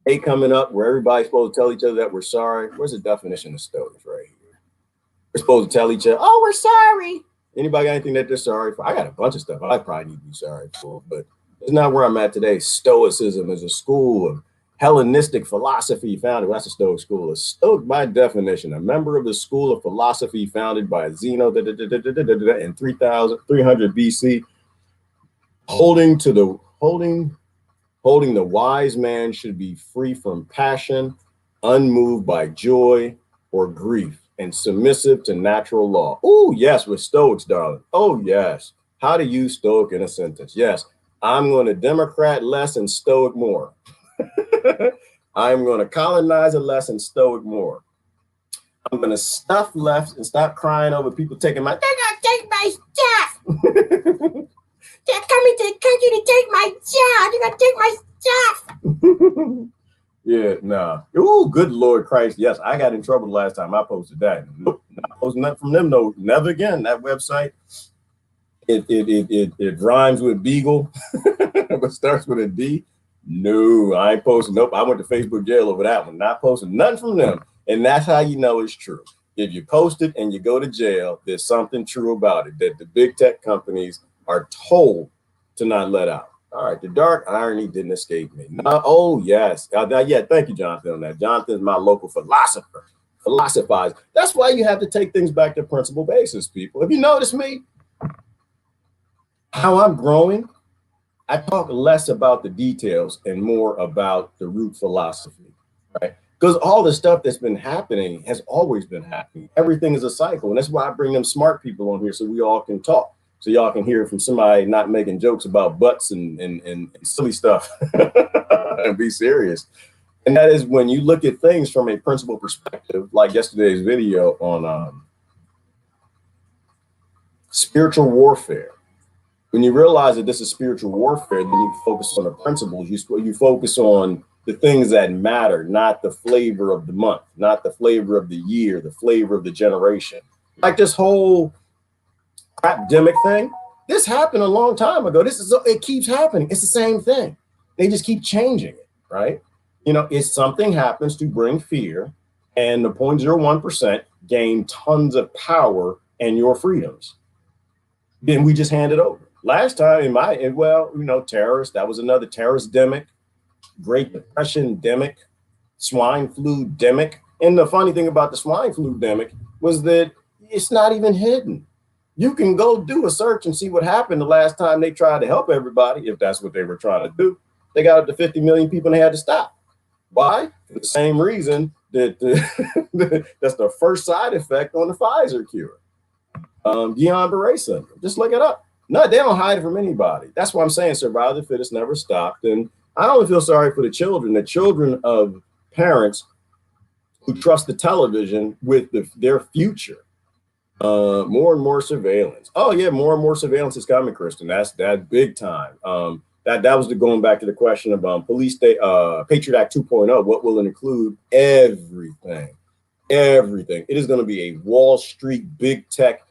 day coming up where everybody's supposed to tell each other that we're sorry. Where's the definition of stoics right here? We're supposed to tell each other, oh, we're sorry. Anybody got anything that they're sorry for? I got a bunch of stuff I probably need to be sorry for, but it's not where I'm at today. Stoicism is a school of Hellenistic philosophy founded. That's a Stoic school. A Stoic, by definition, a member of the school of philosophy founded by Zeno in 300 BC, holding the wise man should be free from passion, unmoved by joy or grief, and submissive to natural law. Oh, yes, we're Stoics, darling. Oh, yes. How to use Stoic in a sentence. Yes, I'm going to Democrat less and Stoic more. I'm going to colonizer less and Stoic more. I'm going to stuff left and stop crying over people taking my, they're going to take my stuff. They're coming to the country to take my job. They're going to take my stuff. Yeah, nah. Ooh, good Lord Christ. Yes, I got in trouble the last time I posted that. Nope, not posting that from them. No, never again. That website, it rhymes with Beagle, but starts with a D. No, I ain't posting. Nope, I went to Facebook jail over that one. Not posting nothing from them. And that's how you know it's true. If you post it and you go to jail, there's something true about it that the big tech companies are told to not let out. All right, the dark irony didn't escape me. No, oh, yes. Yeah, thank you, Jonathan, on that. Jonathan's my local philosopher. Philosophize. That's why you have to take things back to principle basis, people. If you notice me, how I'm growing, I talk less about the details and more about the root philosophy, right? Because all the stuff that's been happening has always been happening. Everything is a cycle. And that's why I bring them smart people on here so we all can talk. So y'all can hear from somebody not making jokes about butts and silly stuff and be serious. And that is when you look at things from a principle perspective, like yesterday's video on spiritual warfare. When you realize that this is spiritual warfare, then you focus on the principles. You focus on the things that matter, not the flavor of the month, not the flavor of the year, the flavor of the generation. Like this whole crapdemic thing, this happened a long time ago. It keeps happening. It's the same thing. They just keep changing it, right? You know, if something happens to bring fear, and the 0.01% gain tons of power and your freedoms, then we just hand it over. Last time, terrorists, that was another terrorist demic, Great Depression demic, swine flu demic. And the funny thing about the swine flu demic was that it's not even hidden. You can go do a search and see what happened the last time they tried to help everybody, if that's what they were trying to do. They got up to 50 million people and they had to stop. Why? For the same reason that that's the first side effect on the Pfizer cure. Guillain-Barré syndrome. Just look it up. No, they don't hide it from anybody. That's why I'm saying survival of the fittest never stopped. And I only feel sorry for the children of parents who trust the television with their future. More and more surveillance. Oh yeah, more and more surveillance is coming, Kristen. That's big time. That was going back to the question of police state Patriot Act 2.0. What will it include? Everything. Everything. It is going to be a Wall Street big tech,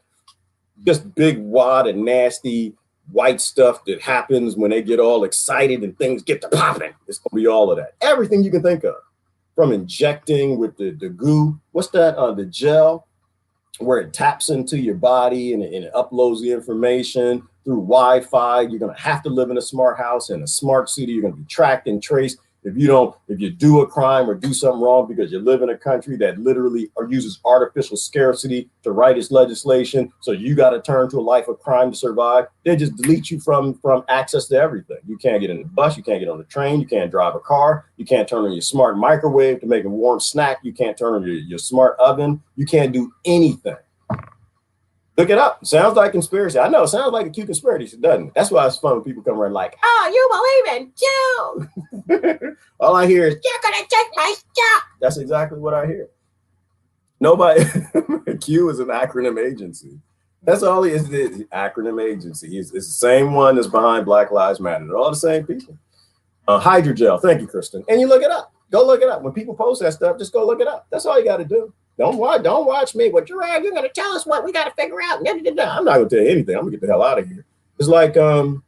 just big wad of nasty white stuff that happens when they get all excited and things get to popping. It's going to be all of that. Everything you can think of, from injecting with the goo. What's that? The gel, where it taps into your body and it uploads the information through Wi-Fi. You're going to have to live in a smart house and a smart city. You're going to be tracked and traced. If you do a crime or do something wrong because you live in a country that literally uses artificial scarcity to write its legislation, so you got to turn to a life of crime to survive, they just delete you from access to everything. You can't get in the bus, you can't get on the train, you can't drive a car, you can't turn on your smart microwave to make a warm snack, you can't turn on your smart oven, you can't do anything. Look it up. Sounds like conspiracy. I know it sounds like a cute conspiracy, doesn't it? That's why it's fun when people come around like, oh, you believe in Q. All I hear is, you're going to take my stuff. That's exactly what I hear. Nobody, Q is an acronym agency. That's all he is, the acronym agency. It's the same one that's behind Black Lives Matter. They're all the same people. Hydrogel. Thank you, Kristen. And you look it up. Go look it up. When people post that stuff, just go look it up. That's all you got to do. Don't watch me. What you're going to tell us what we got to figure out. I'm not going to tell you anything. I'm going to get the hell out of here. It's like, who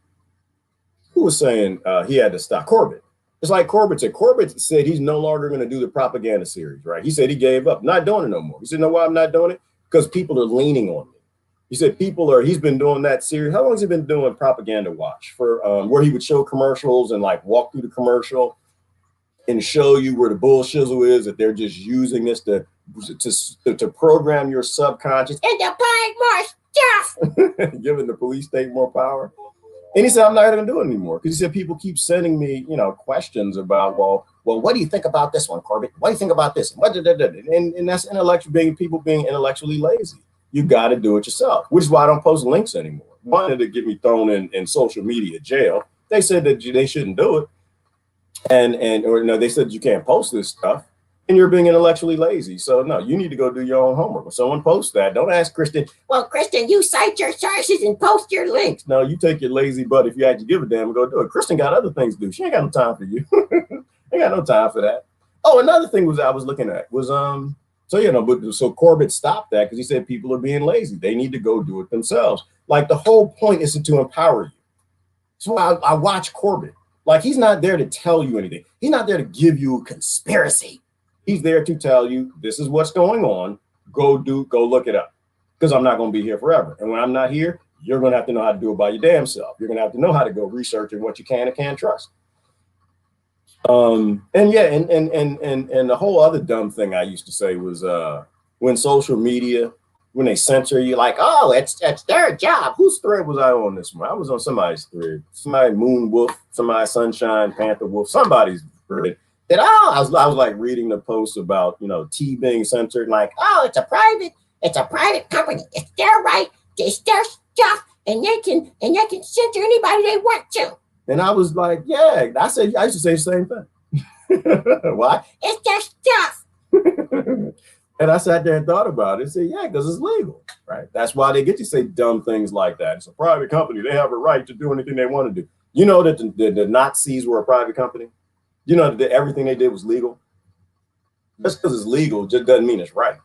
was saying he had to stop? Corbett. It's like Corbett said he's no longer going to do the propaganda series, right? He said he gave up, not doing it no more. He said, know why I'm not doing it? Because people are leaning on me. He said he's been doing that series. How long has he been doing Propaganda Watch? For where he would show commercials and like walk through the commercial and show you where the bullshizzle is, that they're just using this to program your subconscious into buying more stuff, giving the police state more power. And he said, I'm not going to do it anymore. Because he said, people keep sending me, questions about, well, what do you think about this one, Corbett? What do you think about this? And that's people being intellectually lazy. You got to do it yourself, which is why I don't post links anymore. Wanted to get me thrown in social media jail. They said that they shouldn't do it. They said you can't post this stuff. And you're being intellectually lazy. So no, you need to go do your own homework. When someone posts that, don't ask Kristen, well, Kristen, you cite your sources and post your links. No, you take your lazy butt, if you actually give a damn, and go do it. Kristen got other things to do. She ain't got no time for you. Ain't got no time for that. Oh, another thing was I was looking at was so you know, but so Corbett stopped that because he said people are being lazy. They need to go do it themselves. Like the whole point is to empower you. So I watch Corbett. Like he's not there to tell you anything. He's not there to give you a conspiracy. He's there to tell you this is what's going on. Go look it up. Because I'm not going to be here forever. And when I'm not here, you're going to have to know how to do it by your damn self. You're going to have to know how to go researching what you can and can't trust. And yeah, and the whole other dumb thing I used to say was when social media, when they censor you, like, oh, it's their job. Whose thread was I on this one? I was on somebody's thread. Somebody Moon Wolf, somebody Sunshine Panther Wolf, somebody's thread. That I was like reading the posts about, you know, tea being censored, like, oh, it's a private company. It's their right, it's their stuff, and they can censor anybody they want to. And I was like, yeah, I used to say the same thing. Why? It's their stuff. And I sat there and thought about it and said, yeah, because it's legal, right? That's why they get to say dumb things like that. It's a private company. They have a right to do anything they want to do. You know that the Nazis were a private company? You know that everything they did was legal? Just because it's legal just doesn't mean it's right.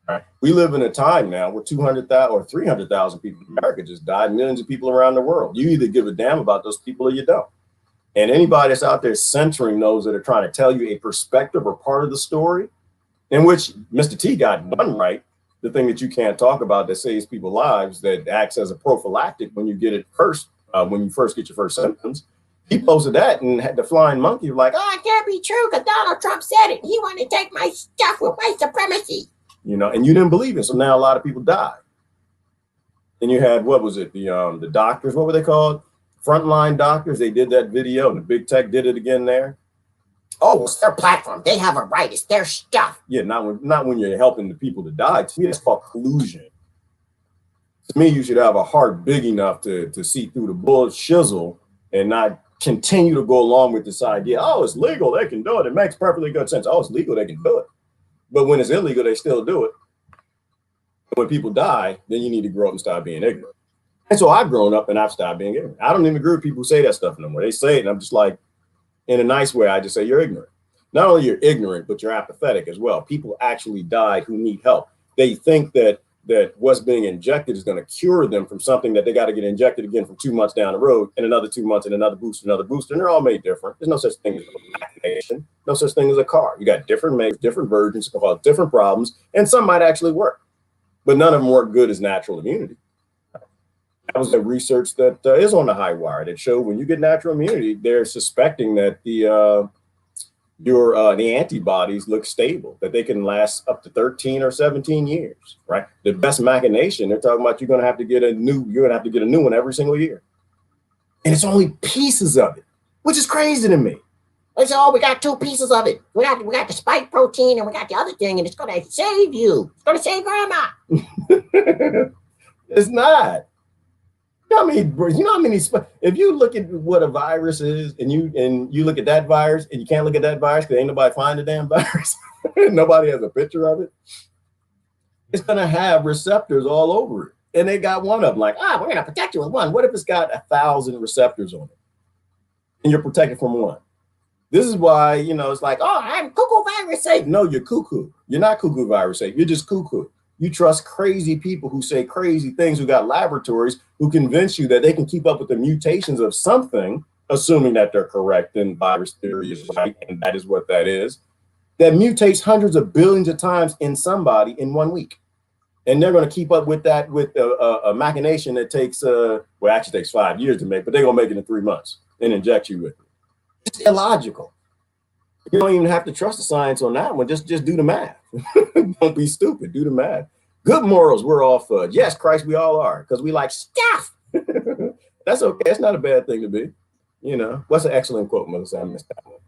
Right. We live in a time now where 200,000 or 300,000 people in America just died, millions of people around the world. You either give a damn about those people or you don't. And anybody that's out there censoring those that are trying to tell you a perspective or part of the story, in which Mr. T got one right, the thing that you can't talk about that saves people's lives, that acts as a prophylactic when you get it first, when you first get your first symptoms. He posted that and had the flying monkey like, oh, it can't be true because Donald Trump said it. He wanted to take my stuff with white supremacy. You know, and you didn't believe it. So now a lot of people died. And you had, what was it? The doctors, what were they called? Frontline doctors. They did that video and the big tech did it again there. Oh, it's their platform. They have a right. It's their stuff. Yeah, not when you're helping the people to die. To me, it's called collusion. To me, you should have a heart big enough to see through the bull shizzle and not continue to go along with this idea. Oh, it's legal. They can do it. It makes perfectly good sense. Oh, it's legal. They can do it. But when it's illegal, they still do it. When people die, then you need to grow up and stop being ignorant. And so I've grown up and I've stopped being ignorant. I don't even agree with people who say that stuff no more. They say it and I'm just like, in a nice way, I just say you're ignorant. Not only you're ignorant, but you're apathetic as well. People actually die who need help. They think that what's being injected is going to cure them from something that they got to get injected again from 2 months down the road and another 2 months and another booster. And they're all made different. There's no such thing as a vaccination, no such thing as a car. You got different makes, different versions, cause different problems, and some might actually work, but none of them work good as natural immunity. That was the research that is on the high wire that showed when you get natural immunity, they're suspecting that the antibodies look stable, that they can last up to 13 or 17 years, right? The best machination, they're talking about you're gonna have to get a new one every single year. And it's only pieces of it, which is crazy to me. They say, oh, we got 2 pieces of it. We got the spike protein and we got the other thing, and it's gonna save you. It's gonna save grandma. It's not. You know how many, if you look at what a virus is and you look at that virus and you can't look at that virus because ain't nobody find the damn virus. Nobody has a picture of it. It's going to have receptors all over it. And they got one of them like, we're going to protect you with one. What if it's got 1,000 receptors on it and you're protected from one? This is why, you know, it's like, oh, I'm cuckoo virus safe. No, you're cuckoo. You're not cuckoo virus safe. You're just cuckoo. You trust crazy people who say crazy things, who got laboratories, who convince you that they can keep up with the mutations of something, assuming that they're correct and virus theory is right, and that is what that is, that mutates hundreds of billions of times in somebody in 1 week. And they're going to keep up with that with a machination that takes, actually takes 5 years to make, but they're going to make it in 3 months and inject you with it. It's illogical. You don't even have to trust the science on that one. Just do the math. Don't be stupid. Do the math. Good morals, we're all fudge. Yes, Christ, we all are, because we like stuff. That's okay. It's not a bad thing to be. You know, what's an excellent quote, Melissa? I missed that one.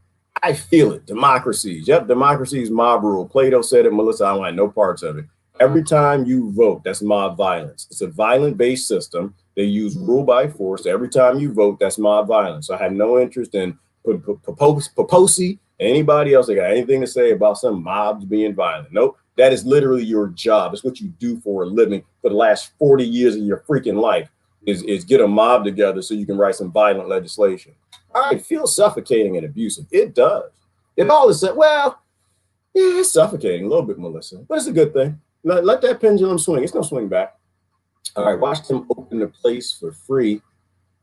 I feel it. Democracies. Yep, democracy is mob rule. Plato said it, Melissa. I don't like no parts of it. Every time you vote, that's mob violence. It's a violent-based system. They use rule by force. Every time you vote, that's mob violence. So I have no interest in Poposi, anybody else that got anything to say about some mobs being violent. Nope, that is literally your job. It's what you do for a living for the last 40 years of your freaking life is get a mob together so you can write some violent legislation. All right, it feels suffocating and abusive. It does. It all is said, well, yeah, it's suffocating a little bit, Melissa, but it's a good thing. Let that pendulum swing. It's gonna swing back. All right, watch them open the place for free.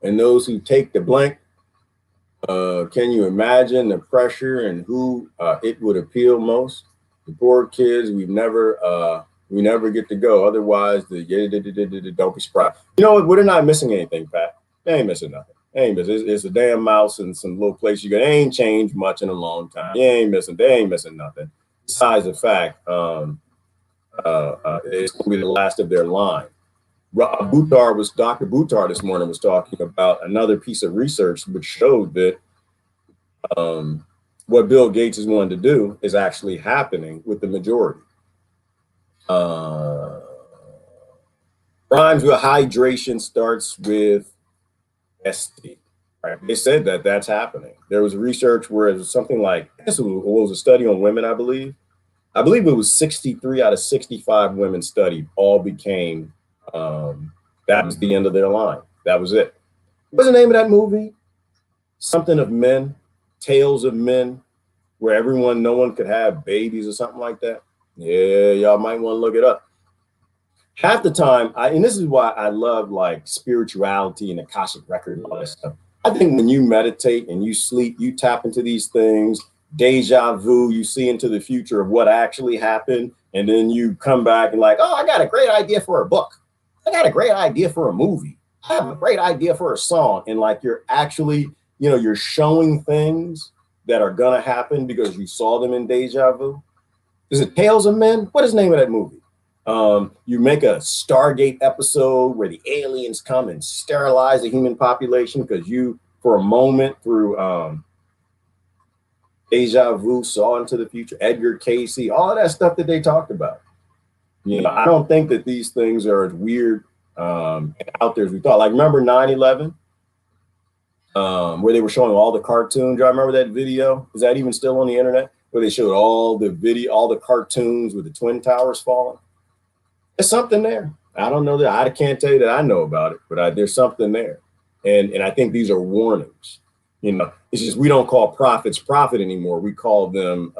And those who take the blank, can you imagine the pressure and who it would appeal most? The poor kids we never get to go. Otherwise, don't be surprised. You know what? We're not missing anything, Pat. They ain't missing nothing. They ain't missing. It's a damn mouse and some little place you go. They ain't changed much in a long time. They ain't missing nothing. Besides the fact, it's gonna be the last of their line. Dr. Buttar this morning was talking about another piece of research which showed that what Bill Gates is wanting to do is actually happening with the majority. Rhymes with hydration starts with ST. Right? They said that that's happening. There was research where it was something like, I guess it was a study on women, I believe. I believe it was 63 out of 65 women studied all became, that was the end of their line. That was it. What's the name of that movie? Something of Men, Tales of Men, where no one could have babies or something like that. Yeah, y'all might want to look it up. Half the time, and this is why I love like spirituality and Akashic record and all that stuff. I think when you meditate and you sleep, you tap into these things, deja vu, you see into the future of what actually happened. And then you come back and like, oh, I got a great idea for a book. I got a great idea for a movie. I have a great idea for a song. And like, you're actually, you're showing things that are going to happen because you saw them in deja vu. Is it Tales of Men? What is the name of that movie? You make a Stargate episode where the aliens come and sterilize the human population because you, for a moment through deja vu, saw into the future, Edgar Casey, all of that stuff that they talked about. I don't think that these things are as weird out there as we thought. Like, remember 9/11? Where they were showing all the cartoons. Y'all remember that video? Is that even still on the internet? Where they showed all the cartoons with the Twin Towers falling. There's something there. I don't know that. I can't tell you that I know about it, but there's something there. And I think these are warnings. It's just we don't call prophets prophet anymore. We call them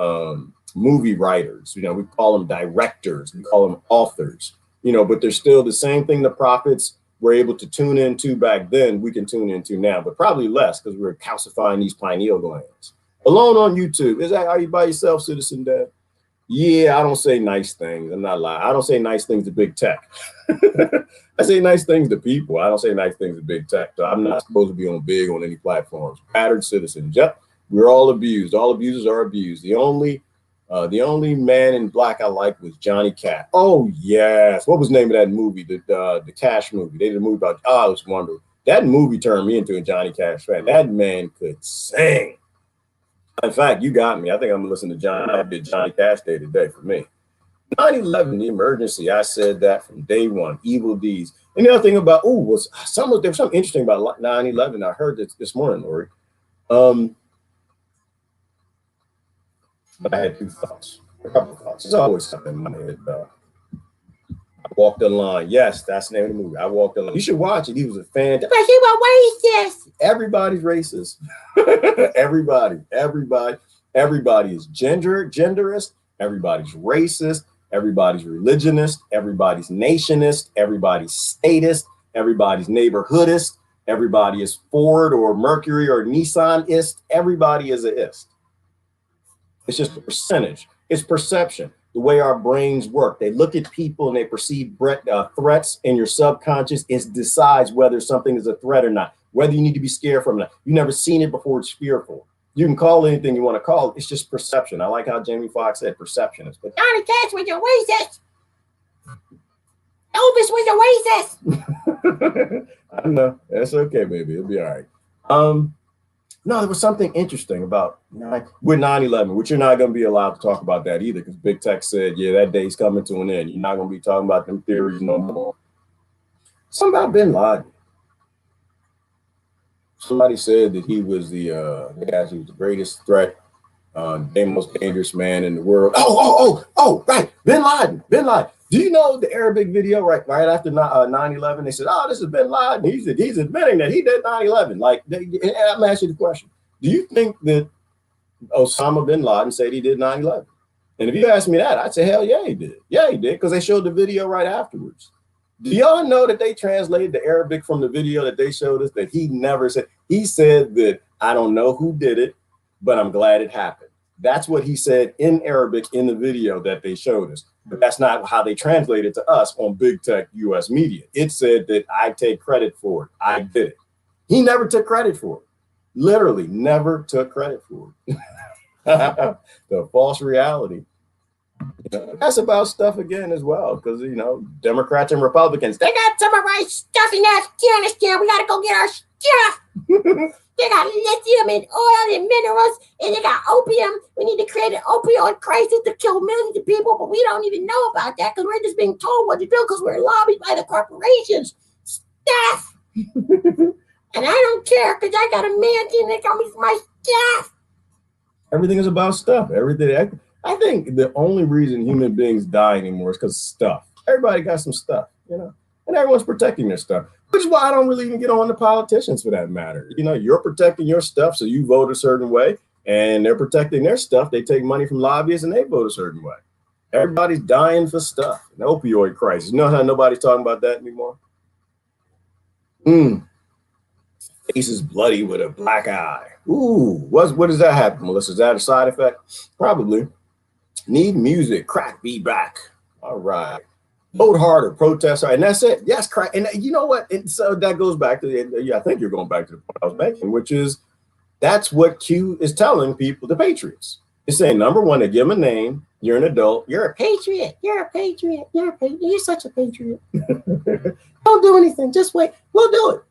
movie writers. We call them directors. We call them authors. But they're still the same thing the prophets were able to tune into back then. We can tune into now, but probably less because we're calcifying these pineal glands. Alone on YouTube. Is that how you by yourself, Citizen Dad? Yeah, I don't say nice things. I'm not lying. I don't say nice things to big tech. I say nice things to people. I don't say nice things to big tech. So I'm not supposed to be on any platforms. Battered citizens. Yep, we're all abused. All abusers are abused. The only man in black I liked was Johnny Cash. Oh yes, what was the name of that movie? The Cash movie. They did a movie about. Oh, it was wonderful. That movie turned me into a Johnny Cash fan. That man could sing. In fact, you got me. I think I'm gonna listen to Johnny Cash Day today for me. 9/11, the emergency. I said that from day one. Evil deeds. And the other thing about there was something interesting about 9/11. I heard this morning, Lori. But I had a couple of thoughts. There's always something in my head. I walked the line. Yes, that's the name of the movie. I walked the line. You should watch it. He was a fan. But he was racist. Everybody's racist. Everybody is genderist. Everybody's racist. Everybody's religionist. Everybody's nationist. Everybody's statist. Everybody's neighborhoodist. Everybody is Ford or Mercury or Nissan-ist. Everybody is a ist. It's just a percentage. It's perception. The way our brains work. They look at people and they perceive threats in your subconscious. It decides whether something is a threat or not, whether you need to be scared from it. You've never seen it before. It's fearful. You can call anything you want to call it. It's just perception. I like how Jamie Foxx said perception is. But Johnny Cash was a racist. Elvis was a racist. I know. That's okay, baby. It'll be all right. No, there was something interesting about with 9/11, which you're not going to be allowed to talk about that either, because big tech said, yeah, that day's coming to an end. You're not going to be talking about them theories no more. Something about bin Laden. Somebody said that he was he was the greatest threat, the most dangerous man in the world. Right. Bin Laden. Do you know the Arabic video right after 9/11? They said, oh, this is bin Laden. He's admitting that he did 9/11. Like, I'm asking you the question. Do you think that Osama bin Laden said he did 9/11. And if you ask me that, I'd say, hell yeah, he did. Yeah, he did, because they showed the video right afterwards. Do y'all know that they translated the Arabic from the video that they showed us that he never said? He said that, I don't know who did it, but I'm glad it happened. That's what he said in Arabic in the video that they showed us. But that's not how they translated to us on big tech US media. It said that I take credit for it. I did it. He never took credit for it. Literally never took credit for it. The false reality. That's about stuff again as well, because Democrats and Republicans, they got some of our stuff in Afghanistan. We gotta go get our stuff. They got lithium and oil and minerals, and they got opium. We need to create an opioid crisis to kill millions of people, but we don't even know about that because we're just being told what to do because we're lobbied by the corporations. Stuff. And I don't care because I got a mansion that got me my stuff. Everything is about stuff. Everything. I think the only reason human beings die anymore is because stuff. Everybody got some stuff, and everyone's protecting their stuff, which is why I don't really even get on the politicians for that matter. You're protecting your stuff, so you vote a certain way, and they're protecting their stuff. They take money from lobbyists and they vote a certain way. Everybody's dying for stuff. An opioid crisis. You know how nobody's talking about that anymore? Face is bloody with a black eye. Ooh, what does that happen, Melissa? Is that a side effect? Probably. Need music, crack be back. All right. Vote harder, protest harder, and that's it. Yes, crack. And you know what? And so that goes back to I think you're going back to the point I was making, which is that's what Q is telling people, the patriots. It's saying, number one, they give them a name. You're an adult. You're a patriot. You're a patriot. You're a patriot. You're such a patriot. Don't do anything. Just wait. We'll do it.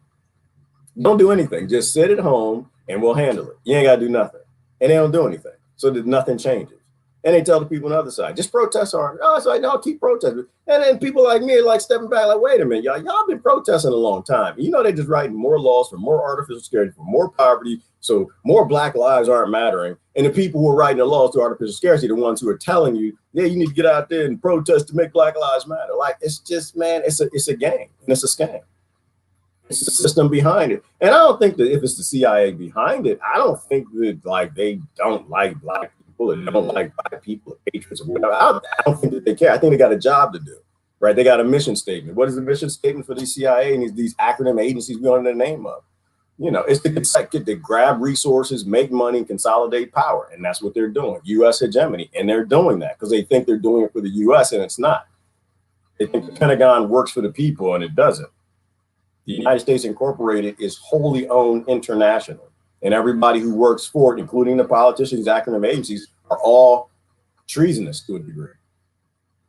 Don't do anything. Just sit at home and we'll handle it. You ain't got to do nothing. And they don't do anything. So that nothing changes. And they tell the people on the other side, just protest hard. Oh, it's like, no, keep protesting. And then people like me are like stepping back, like, wait a minute, y'all been protesting a long time. They're just writing more laws for more artificial scarcity, for more poverty, so more black lives aren't mattering. And the people who are writing the laws to artificial scarcity, the ones who are telling you, yeah, you need to get out there and protest to make black lives matter. Like, it's just, man, it's a game and it's a scam. It's the system behind it. And I don't think that if it's the CIA behind it, I don't think that like they don't like black people and don't like black people or patriots or whatever. I don't think that they care. I think they got a job to do, right? They got a mission statement. What is the mission statement for the CIA and these acronym agencies we don't know the name of? It's like to grab resources, make money, and consolidate power. And that's what they're doing. U.S. hegemony. And they're doing that because they think they're doing it for the U.S. and it's not. They think the Pentagon works for the people and it doesn't. The United States Incorporated is wholly owned international, and everybody who works for it, including the politicians, acronym agencies, are all treasonous to a degree.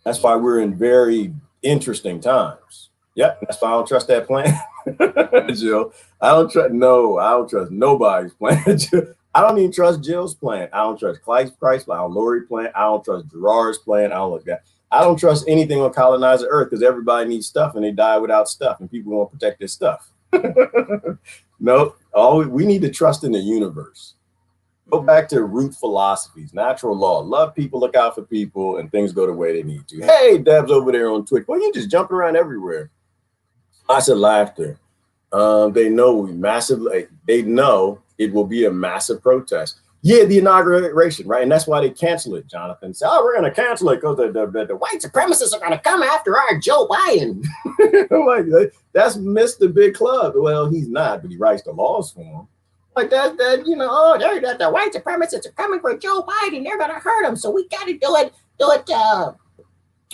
That's why we're in very interesting times. Yep, that's why I don't trust that plan, Jill. I don't trust nobody's plan. I don't even trust Jill's plan. I don't trust Christ's plan. I don't Lori's plan. I don't trust Gerard's plan. I don't look at. I don't trust anything on Colonizer Earth because everybody needs stuff and they die without stuff and people won't protect their stuff. No, we need to trust in the universe. Go back to root philosophies, natural law, love people, look out for people, and things go the way they need to. Hey, Deb's over there on Twitch. Well, you just jumping around everywhere. Lots of laughter. They know they know it will be a massive protest. Yeah, the inauguration, right? And that's why they cancel it, Jonathan. Say, we're going to cancel it because the white supremacists are going to come after our Joe Biden. Like, that's Mr. Big Club. Well, he's not, but he writes the laws for him. Like that, the white supremacists are coming for Joe Biden. They're going to hurt him. So we got to do it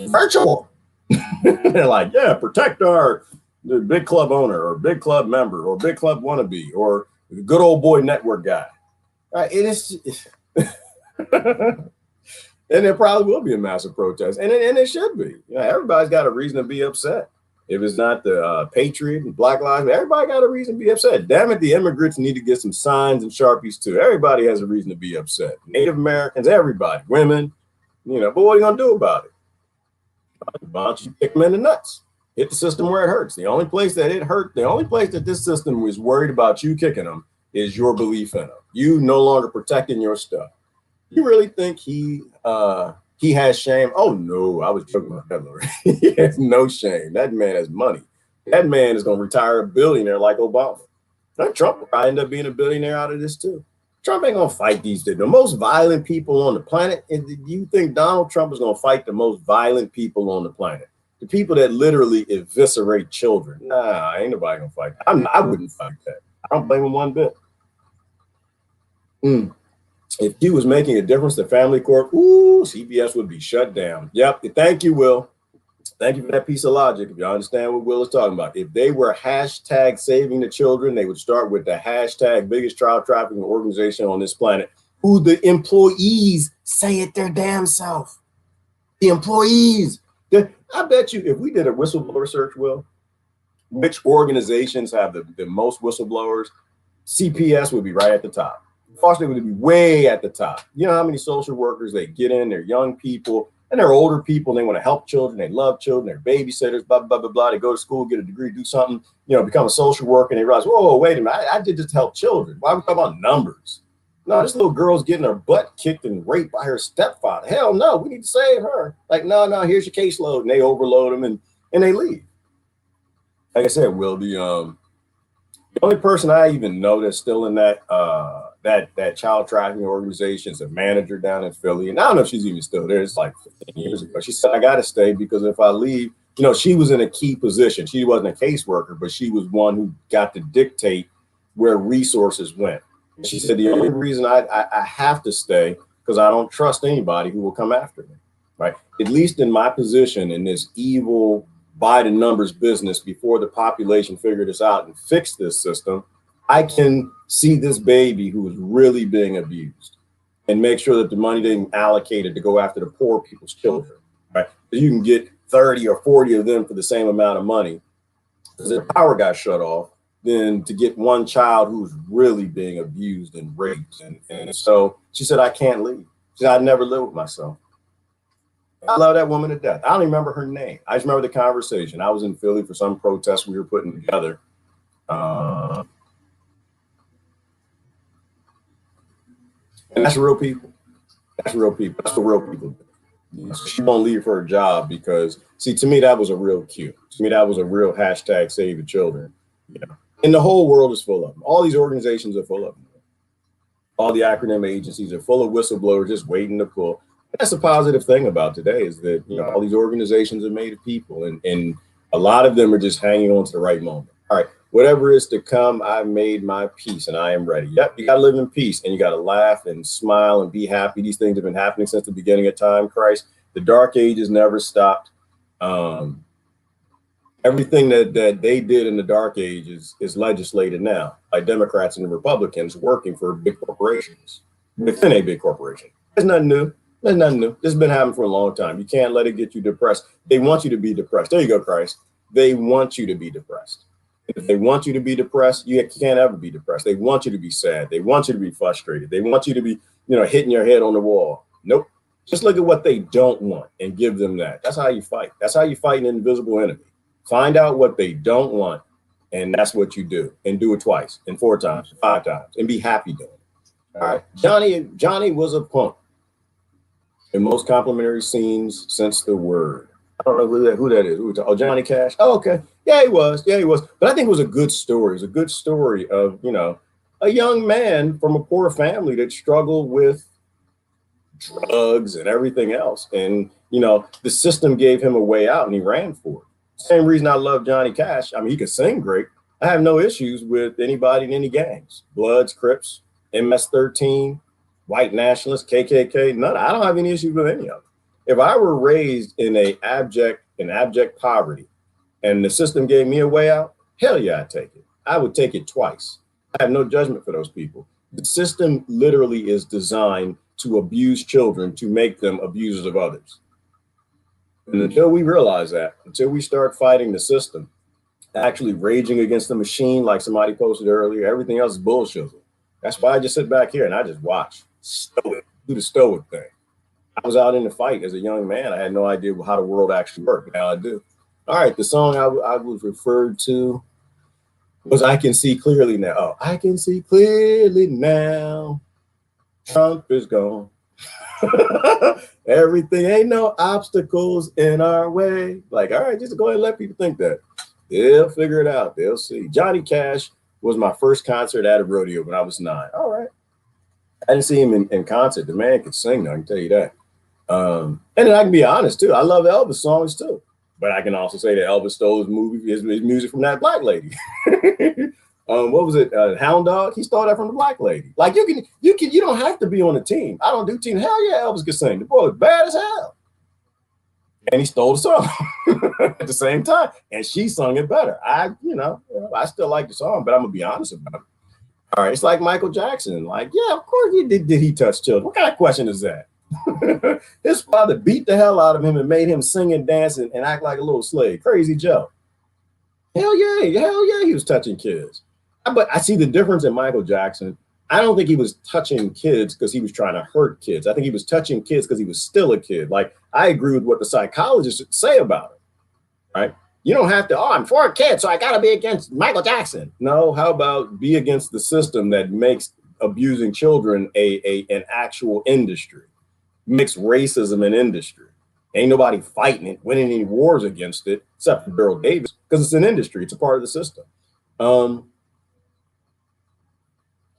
virtual. They're like, yeah, protect the Big Club owner or Big Club member or Big Club wannabe or the good old boy network guy. Right, it is, and there probably will be a massive protest, and it should be. Everybody's got a reason to be upset. If it's not the Patriot and Black Lives, everybody got a reason to be upset. Damn it, the immigrants need to get some signs and Sharpies too. Everybody has a reason to be upset. Native Americans, everybody, women, But what are you gonna do about it? Why don't you kick them in the nuts? Hit the system where it hurts. The only place that it hurt, the only place that this system was worried about you kicking them is your belief in them. You no longer protecting your stuff. You really think he has shame? Oh no, I was joking about that, Lord. He has no shame. That man has money. That man is going to retire a billionaire like Obama. Now, Trump will probably end up being a billionaire out of this too. Trump ain't gonna fight these the most violent people on the planet. And do you think Donald Trump is gonna fight the most violent people on the planet? The people that literally eviscerate children. Nah, ain't nobody gonna fight that. I wouldn't fight that. I don't blame him one bit. If he was making a difference to family court, ooh, CBS would be shut down. Yep. Thank you, Will. Thank you for that piece of logic. If you understand what Will is talking about, if they were hashtag saving the children, they would start with the hashtag biggest child trafficking organization on this planet, who the employees say it their damn self. The employees. I bet you if we did a whistleblower search, Will, which organizations have the most whistleblowers, CPS would be right at the top. Foster would be way at the top. You know how many social workers they get in, they're young people, and they're older people. They want to help children. They love children. They're babysitters, blah, blah, blah, blah. They go to school, get a degree, do something, become a social worker. And they realize, whoa, wait a minute. I did this to help children. Why are we talking about numbers? No, this little girl's getting her butt kicked and raped by her stepfather. Hell no, we need to save her. Like, no, here's your caseload. And they overload them and they leave. Like I said, Will, the only person I even know that's still in that child trafficking organization is a manager down in Philly. And I don't know if she's even still there. It's like 15 years ago. She said, I got to stay because if I leave, she was in a key position. She wasn't a caseworker, but she was one who got to dictate where resources went. And she said, the only reason I have to stay because I don't trust anybody who will come after me. Right. At least in my position in this evil by the numbers business, before the population figure this out and fix this system, I can see this baby who is really being abused and make sure that the money didn't allocated to go after the poor people's children, right? So you can get 30 or 40 of them for the same amount of money because their power got shut off than to get one child who's really being abused and raped. And so she said, I can't leave. She said, I'd never live with myself. I love that woman to death. I don't even remember her name. I just remember the conversation. I was in Philly for some protest we were putting together. And that's real people. That's real people. That's what real people do. She won't leave her job because, see, to me, that was a real cue. To me, that was a real hashtag save the children. And the whole world is full of them. All these organizations are full of them. All the acronym agencies are full of whistleblowers just waiting to pull. That's a positive thing about today is that, all these organizations are made of people and a lot of them are just hanging on to the right moment. All right, whatever is to come, I've made my peace and I am ready. Yep, you got to live in peace and you got to laugh and smile and be happy. These things have been happening since the beginning of time, Christ. The dark ages never stopped. Everything that they did in the dark ages is legislated now by Democrats and the Republicans working for big corporations within a big corporation. There's nothing new. There's nothing new. This has been happening for a long time. You can't let it get you depressed. They want you to be depressed. There you go, Christ. They want you to be depressed. If they want you to be depressed, you can't ever be depressed. They want you to be sad. They want you to be frustrated. They want you to be, hitting your head on the wall. Nope. Just look at what they don't want and give them that. That's how you fight. That's how you fight an invisible enemy. Find out what they don't want, and that's what you do. And do it twice, and 4 times, 5 times, and be happy doing it. All right. Johnny was a punk. In most complimentary scenes since the word. I don't know who that is. Oh, Johnny Cash. Oh, okay. Yeah, he was. But I think it was a good story. It was a good story of, a young man from a poor family that struggled with drugs and everything else. And, the system gave him a way out and he ran for it. Same reason I love Johnny Cash. I mean, he could sing great. I have no issues with anybody in any gangs. Bloods, Crips, MS-13, white nationalists, KKK, none. I don't have any issues with any of them. If I were raised in abject poverty and the system gave me a way out, hell yeah, I'd take it. I would take it twice. I have no judgment for those people. The system literally is designed to abuse children to make them abusers of others. And until we realize that, until we start fighting the system, actually raging against the machine, like somebody posted earlier, everything else is bullshit. That's why I just sit back here and I just watch. Stoic, do the stoic thing. I was out in the fight as a young man. I had no idea how the world actually worked. Now I do. All right, the song I was referred to was I Can See Clearly Now. Oh, I can see clearly now. Trump is gone. Everything, ain't no obstacles in our way. Like, all right, just go ahead and let people think that. They'll figure it out. They'll see. Johnny Cash was my first concert at a rodeo when I was 9. All right. I didn't see him in concert. The man could sing, though, I can tell you that. And then I can be honest too. I love Elvis songs too, but I can also say that Elvis stole his music from that black lady. What was it? Hound Dog. He stole that from the black lady. Like you don't have to be on the team. I don't do team. Hell yeah, Elvis could sing. The boy was bad as hell, and he stole the song at the same time, and she sung it better. I still like the song, but I'm gonna be honest about it. All right, it's like Michael Jackson. Like, yeah, of course he did. Did he touch children? What kind of question is that? His father beat the hell out of him and made him sing and dance and act like a little slave. Crazy Joe. Hell yeah, he was touching kids. But I see the difference in Michael Jackson. I don't think he was touching kids because he was trying to hurt kids. I think he was touching kids because he was still a kid. Like, I agree with what the psychologists say about it, right? You don't have to, I'm for a kid, so I got to be against Michael Jackson. No, how about be against the system that makes abusing children an actual industry? Mixed racism in industry. Ain't nobody fighting it, winning any wars against it, except for Daryl Davis, because it's an industry. It's a part of the system. No,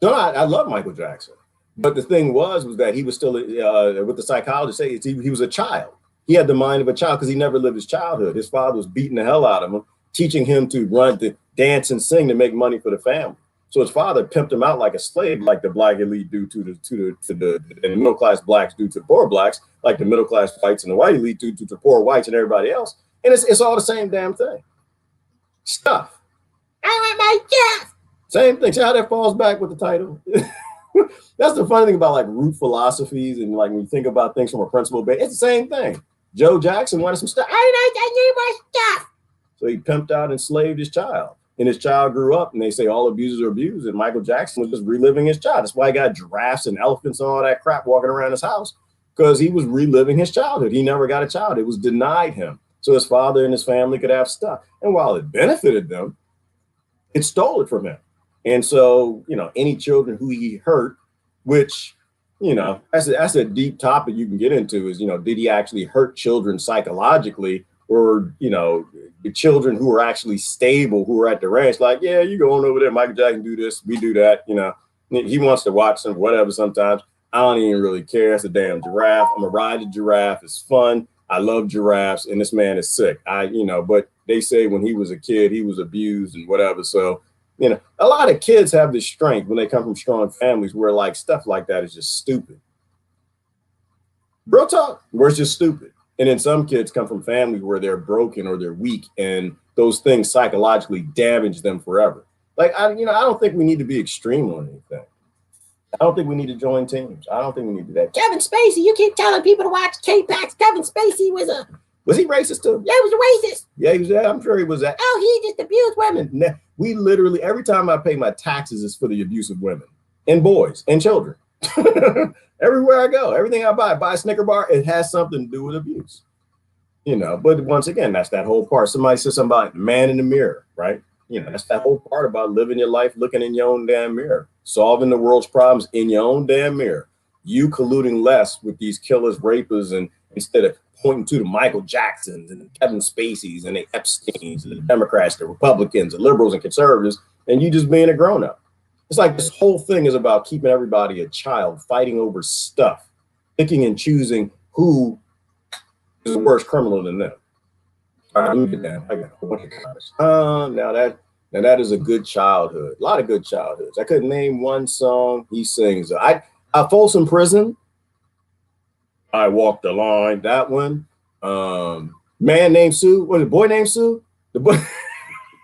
I love Michael Jackson. But the thing was that he was still, what the psychologists say, he was a child. He had the mind of a child because he never lived his childhood. His father was beating the hell out of him, teaching him to run, to dance and sing to make money for the family. So his father pimped him out like a slave, like the black elite do to the middle class blacks do to poor blacks, like the middle class whites and the white elite do to the poor whites and everybody else. And it's all the same damn thing. Stuff. I want my stuff. Same thing. See how that falls back with the title? That's the funny thing about like root philosophies and like when you think about things from a principle base, it's the same thing. Joe Jackson wanted some stuff. I need my stuff. So he pimped out and enslaved his child. And his child grew up, and they say all abusers are abused, and Michael Jackson was just reliving his child. That's why he got giraffes and elephants and all that crap walking around his house, because he was reliving his childhood. He never got a child. It was denied him. So his father and his family could have stuff. And while it benefited them, it stole it from him. And so, any children who he hurt, which, that's a deep topic you can get into is, did he actually hurt children psychologically? Or, the children who are actually stable, who are at the ranch, like, yeah, you go on over there, Michael Jackson do this, we do that, he wants to watch some whatever sometimes. I don't even really care. It's a damn giraffe. I'm gonna ride the giraffe. It's fun. I love giraffes, and this man is sick. But they say when he was a kid, he was abused and whatever. So, a lot of kids have this strength when they come from strong families where like stuff like that is just stupid. Real talk, where it's just stupid. And then some kids come from families where they're broken or they're weak, and those things psychologically damage them forever. Like, I don't think we need to be extreme on anything. I don't think we need to join teams. I don't think we need to do that. Kevin Spacey, you keep telling people to watch K-Pax. Kevin Spacey was he racist too? Yeah, he was a racist. Yeah, he was. I'm sure he was that. Oh, he just abused women. We literally, every time I pay my taxes is for the abuse of women and boys and children. Everywhere I go, everything I buy a Snicker bar, it has something to do with abuse. But once again, that's that whole part. Somebody said something about man in the mirror, right? That's that whole part about living your life, looking in your own damn mirror, solving the world's problems in your own damn mirror. You colluding less with these killers, rapers, and instead of pointing to the Michael Jacksons and the Kevin Spaceys and the Epsteins and the Democrats, the Republicans, the liberals and conservatives, and you just being a grown-up. It's like this whole thing is about keeping everybody a child, fighting over stuff, picking and choosing who is a worse criminal than them. All right, look at that. I got a whole bunch of comments. Now that is a good childhood. A lot of good childhoods. I couldn't name one song he sings. Folsom Prison. I Walked the Line. That one. Man Named Sue. Was it Boy Named Sue? The boy.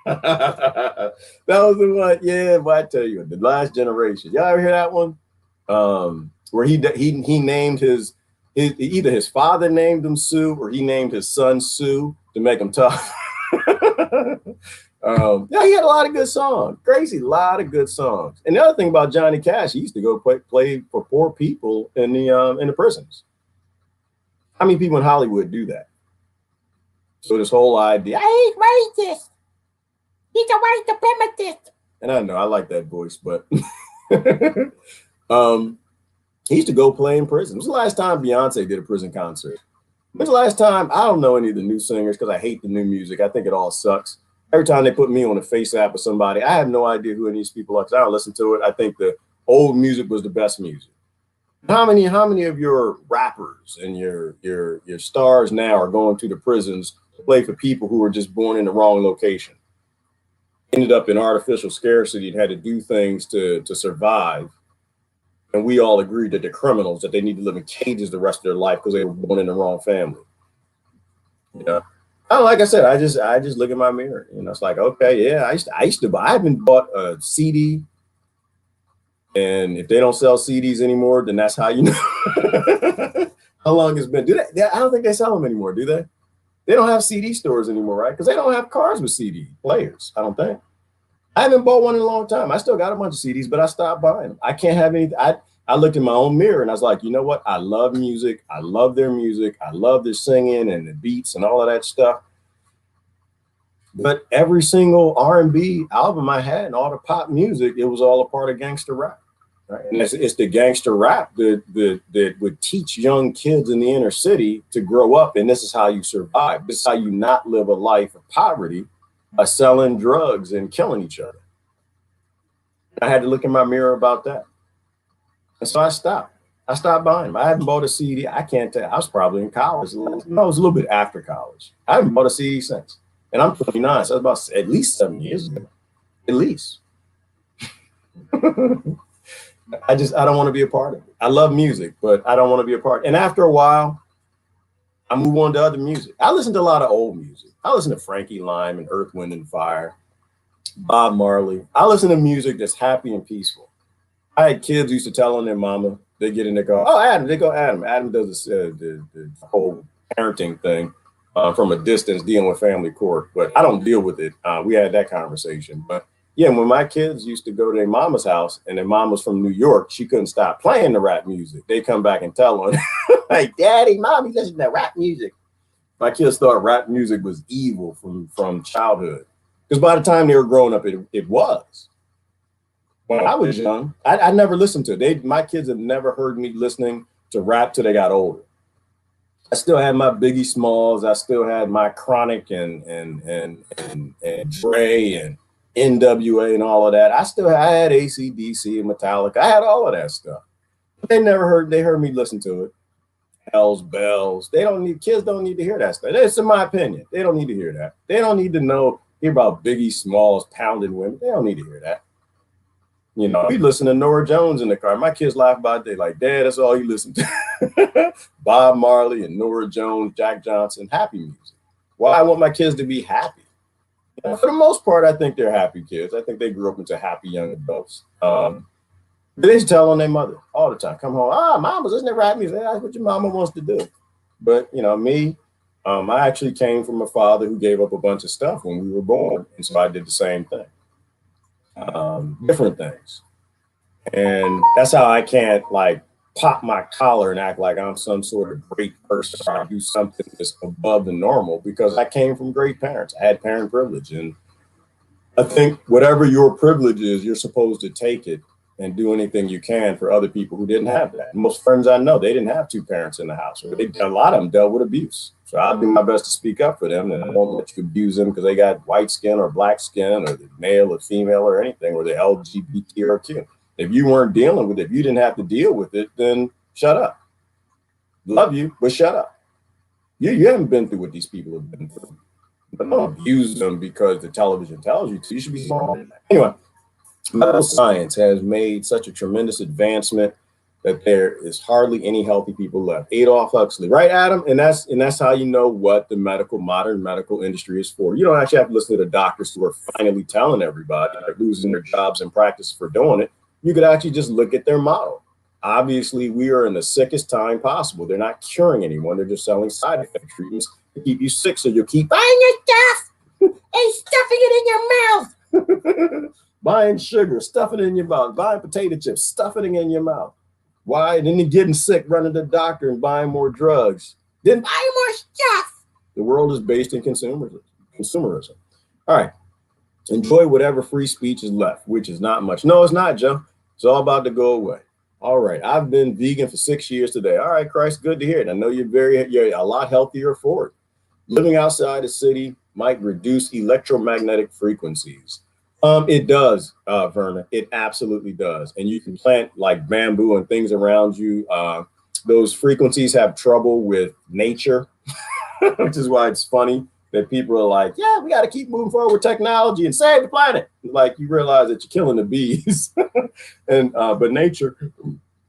That was the one. Yeah, but I tell you, The Last Generation. Y'all ever hear that one? Where he named his either his father named him Sue or he named his son Sue to make him tough. Yeah, he had a lot of good songs. Crazy, a lot of good songs. And the other thing about Johnny Cash, he used to go play for poor people in the prisons. How many people in Hollywood do that? So this whole idea, he's racist. He's a white supremacist. And I know I like that voice, but he used to go play in prison. When's the last time Beyonce did a prison concert? When's the last time? I don't know any of the new singers because I hate the new music. I think it all sucks. Every time they put me on a face app with somebody, I have no idea who any of these people are because I don't listen to it. I think the old music was the best music. How many of your rappers and your stars now are going to the prisons to play for people who were just born in the wrong location? Ended up in artificial scarcity and had to do things to survive. And we all agreed that they're criminals, that they need to live in cages the rest of their life because they were born in the wrong family. You know, like I said, I just look in my mirror. You know, it's like, okay, yeah, I used to buy. I haven't bought a CD, and if they don't sell CDs anymore, then that's how you know how long it's been. Do they? I don't think they sell them anymore, do they? They don't have CD stores anymore, right? Because they don't have cars with CD players. I don't think. I haven't bought one in a long time. I still got a bunch of CDs, but I stopped buying them. I can't have any. I looked in my own mirror and I was like, you know what? I love music. I love their music. I love their singing and the beats and all of that stuff. But every single R&B album I had and all the pop music, it was all a part of gangster rap. Right? And it's the gangster rap that would teach young kids in the inner city to grow up. And this is how you survive. This is how you not live a life of poverty by selling drugs and killing each other. I had to look in my mirror about that. And so I stopped. I stopped buying them. I haven't bought a CD. I can't tell. I was probably in college. No, it was a little bit after college. I haven't bought a CD since. And I'm 29, so that's about at least 7 years ago. At least. I don't want to be a part of it. I love music, but I don't want to be a part. And after a while, I move on to other music. I listen to a lot of old music. I listen to Frankie Lyme and Earth, Wind and Fire, Bob Marley. I listen to music that's happy and peaceful. I had kids who used to tell on their mama, they get in their car, oh, Adam, they go Adam. Adam does this, the whole parenting thing from a distance, dealing with family court, but I don't deal with it. We had that conversation. But yeah, when my kids used to go to their mama's house and their mom was from New York, she couldn't stop playing the rap music. They come back and tell her, like, Daddy, Mommy, listen to rap music. My kids thought rap music was evil from childhood. Because by the time they were growing up, it was. When I was young, I never listened to it. My kids have never heard me listening to rap till they got older. I still had my Biggie Smalls. I still had my Chronic and Dre and NWA and all of that. I had AC/DC and Metallica. I had all of that stuff. They heard me listen to it. Hells Bells. Kids don't need to hear that stuff. That's in my opinion. They don't need to hear that. They don't need to hear about Biggie Smalls pounding women. They don't need to hear that. You know, we listen to Norah Jones in the car. My kids laugh about it. They like, Dad, that's all you listen to. Bob Marley and Norah Jones, Jack Johnson, happy music. Well, I want my kids to be happy. You know, for the most part, I think they're happy kids. I think they grew up into happy young adults. They just tell on their mother all the time. Come home, mama's listening to rap music. That's what your mama wants to do. But, you know, me, I actually came from a father who gave up a bunch of stuff when we were born. And so I did the same thing. Different things. And that's how I can't like pop my collar and act like I'm some sort of great person or I do something that's above the normal, because I came from great parents. I had parent privilege. And I think whatever your privilege is, you're supposed to take it and do anything you can for other people who didn't have that. Most friends I know, they didn't have two parents in the house. Or a lot of them dealt with abuse. So I'll do my best to speak up for them, and I won't let you abuse them because they got white skin or black skin, or the male or female or anything, or the LGBT or Q. If you weren't dealing with it, if you didn't have to deal with it, then shut up. Love you, but shut up. You haven't been through what these people have been through. But don't abuse them because the television tells you to. You should be smart. Anyway, medical science has made such a tremendous advancement that there is hardly any healthy people left. Adolf Huxley, right, Adam? And that's how you know what the modern medical industry is for. You don't actually have to listen to the doctors who are finally telling everybody they're losing their jobs in practice for doing it. You could actually just look at their model. Obviously, we are in the sickest time possible. They're not curing anyone. They're just selling side effect treatments to keep you sick, so you'll keep buying your stuff and stuffing it in your mouth. Buying sugar, stuffing it in your mouth. Buying potato chips, stuffing it in your mouth. Why? Then you're getting sick, running to the doctor and buying more drugs. Then buy more stuff. The world is based in consumerism. All right. Enjoy whatever free speech is left, which is not much. No, it's not, Joe. It's all about to go away. All right. I've been vegan for 6 years today. All right, Christ, good to hear it. I know you're a lot healthier for it. Living outside the city might reduce electromagnetic frequencies. It does, Verna. It absolutely does. And you can plant like bamboo and things around you. Those frequencies have trouble with nature, which is why it's funny that people are like, yeah, we got to keep moving forward with technology and save the planet. Like you realize that you're killing the bees. And but nature,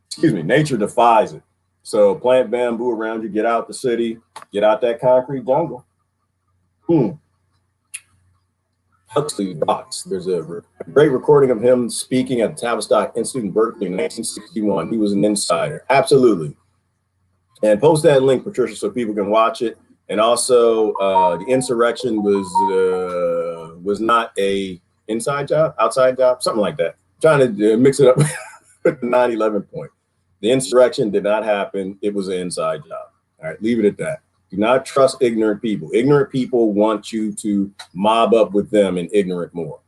excuse me, nature defies it. So plant bamboo around you, get out the city, get out that concrete jungle. Hmm. Huxley rocks. There's a great recording of him speaking at the Tavistock Institute in Berkeley in 1961. He was an insider. Absolutely. And post that link, Patricia, so people can watch it. And also, the insurrection was not a inside job, outside job, something like that. I'm trying to mix it up with the 9/11 point. The insurrection did not happen. It was an inside job. All right, leave it at that. Do not trust ignorant people. Ignorant people want you to mob up with them and ignorant more.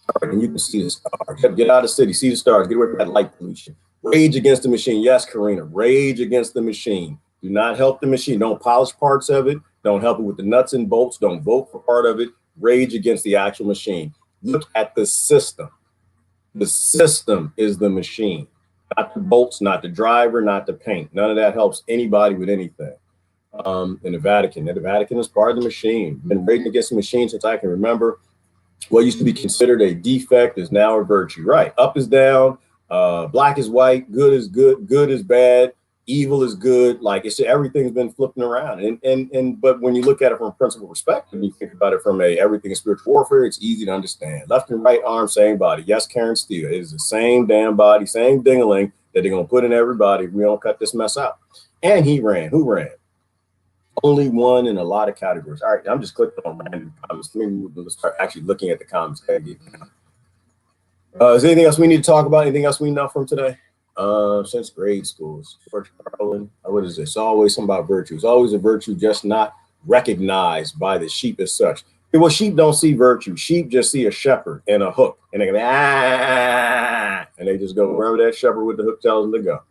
All right, and you can see the stars. Get out of the city, see the stars, get away from that light pollution. Rage against the machine. Yes, Karina, rage against the machine. Do not help the machine. Don't polish parts of it. Don't help it with the nuts and bolts. Don't vote for part of it. Rage against the actual machine. Look at the system. The system is the machine, not the bolts, not the driver, not the paint. None of that helps anybody with anything. In the Vatican is part of the machine. Been raging against the machine since I can remember. What used to be considered a defect is now a virtue. Right? Up is down. Black is white. Good is good. Good is bad. Evil is good. Like it's everything's been flipping around. But when you look at it from a principle perspective, you think about it from a everything is spiritual warfare. It's easy to understand. Left and right arm, same body. Yes, Karen Steele. It is the same damn body, same dingaling that they're gonna put in everybody if we don't cut this mess out. And he ran. Who ran? Only one in a lot of categories. All right, I'm just clicking on random comments. Let's start actually looking at the comments. Is there anything else we need to talk about? Anything else we know from today? Since grade schools, George Carlin. What is this? Always something about virtue. It's always a virtue, just not recognized by the sheep as such. Well, sheep don't see virtue. Sheep just see a shepherd and a hook, and they go and they just go wherever that shepherd with the hook tells them to go.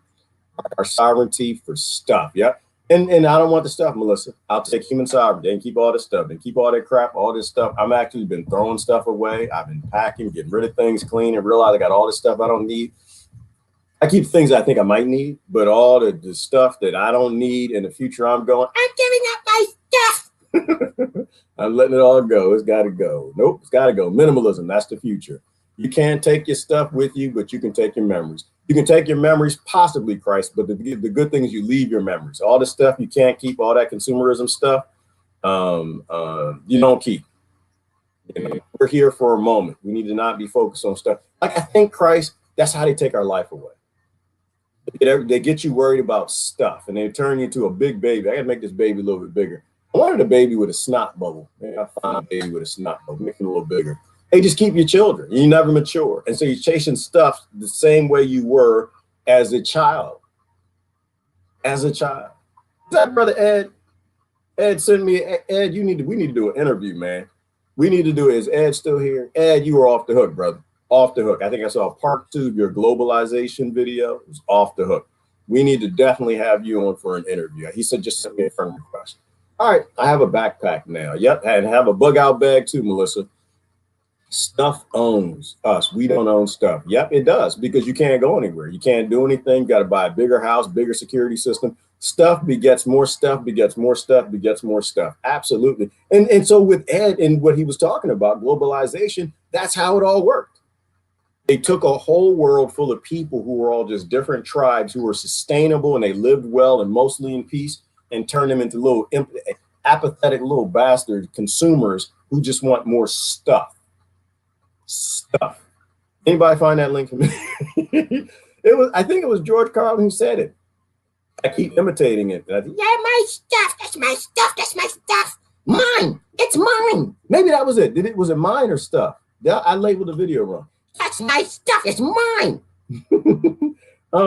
Our sovereignty for stuff. Yep. And I don't want the stuff, Melissa. I'll take human sovereignty and keep all this stuff and keep all that crap, all this stuff. I'm actually been throwing stuff away. I've been packing, getting rid of things, clean, and realize I got all this stuff I don't need. I keep things I think I might need, but all the stuff that I don't need in the future, I'm giving up my stuff. I'm letting it all go. It's got to go. Nope, it's got to go. Minimalism, that's the future. You can't take your stuff with you, but you can take your memories. You can take your memories, possibly, Christ, but the good thing is you leave your memories. All the stuff you can't keep, all that consumerism stuff, you don't keep. You know, we're here for a moment. We need to not be focused on stuff. Like I think, Christ, that's how they take our life away. They get you worried about stuff, and they turn you into a big baby. I got to make this baby a little bit bigger. I wanted a baby with a snot bubble. Maybe I'll find a baby with a snot bubble, make it a little bigger. They just keep you children. You never mature. And so you're chasing stuff the same way you were as a child. As a child. Is that brother Ed? Ed, send me, Ed, we need to do an interview, man. We need to do it. Is Ed still here? Ed, you were off the hook, brother. Off the hook. I think I saw part 2 of your globalization video. It was off the hook. We need to definitely have you on for an interview. He said, just send me a friend request. All right. I have a backpack now. Yep. And have a bug out bag too, Melissa. Stuff owns us. We don't own stuff. Yep, it does, because you can't go anywhere. You can't do anything. You got to buy a bigger house, bigger security system. Stuff begets more stuff, begets more stuff, begets more stuff. Absolutely. And so with Ed and what he was talking about, globalization, that's how it all worked. They took a whole world full of people who were all just different tribes who were sustainable and they lived well and mostly in peace, and turned them into little apathetic little bastard consumers who just want more stuff. Stuff. Anybody find that link for me? I think it was George Carlin who said it. I keep imitating it. Yeah, my stuff. That's my stuff. That's my stuff. Mine. It's mine. Maybe that was it. Was it mine or stuff? I labeled the video wrong. That's my stuff. It's mine.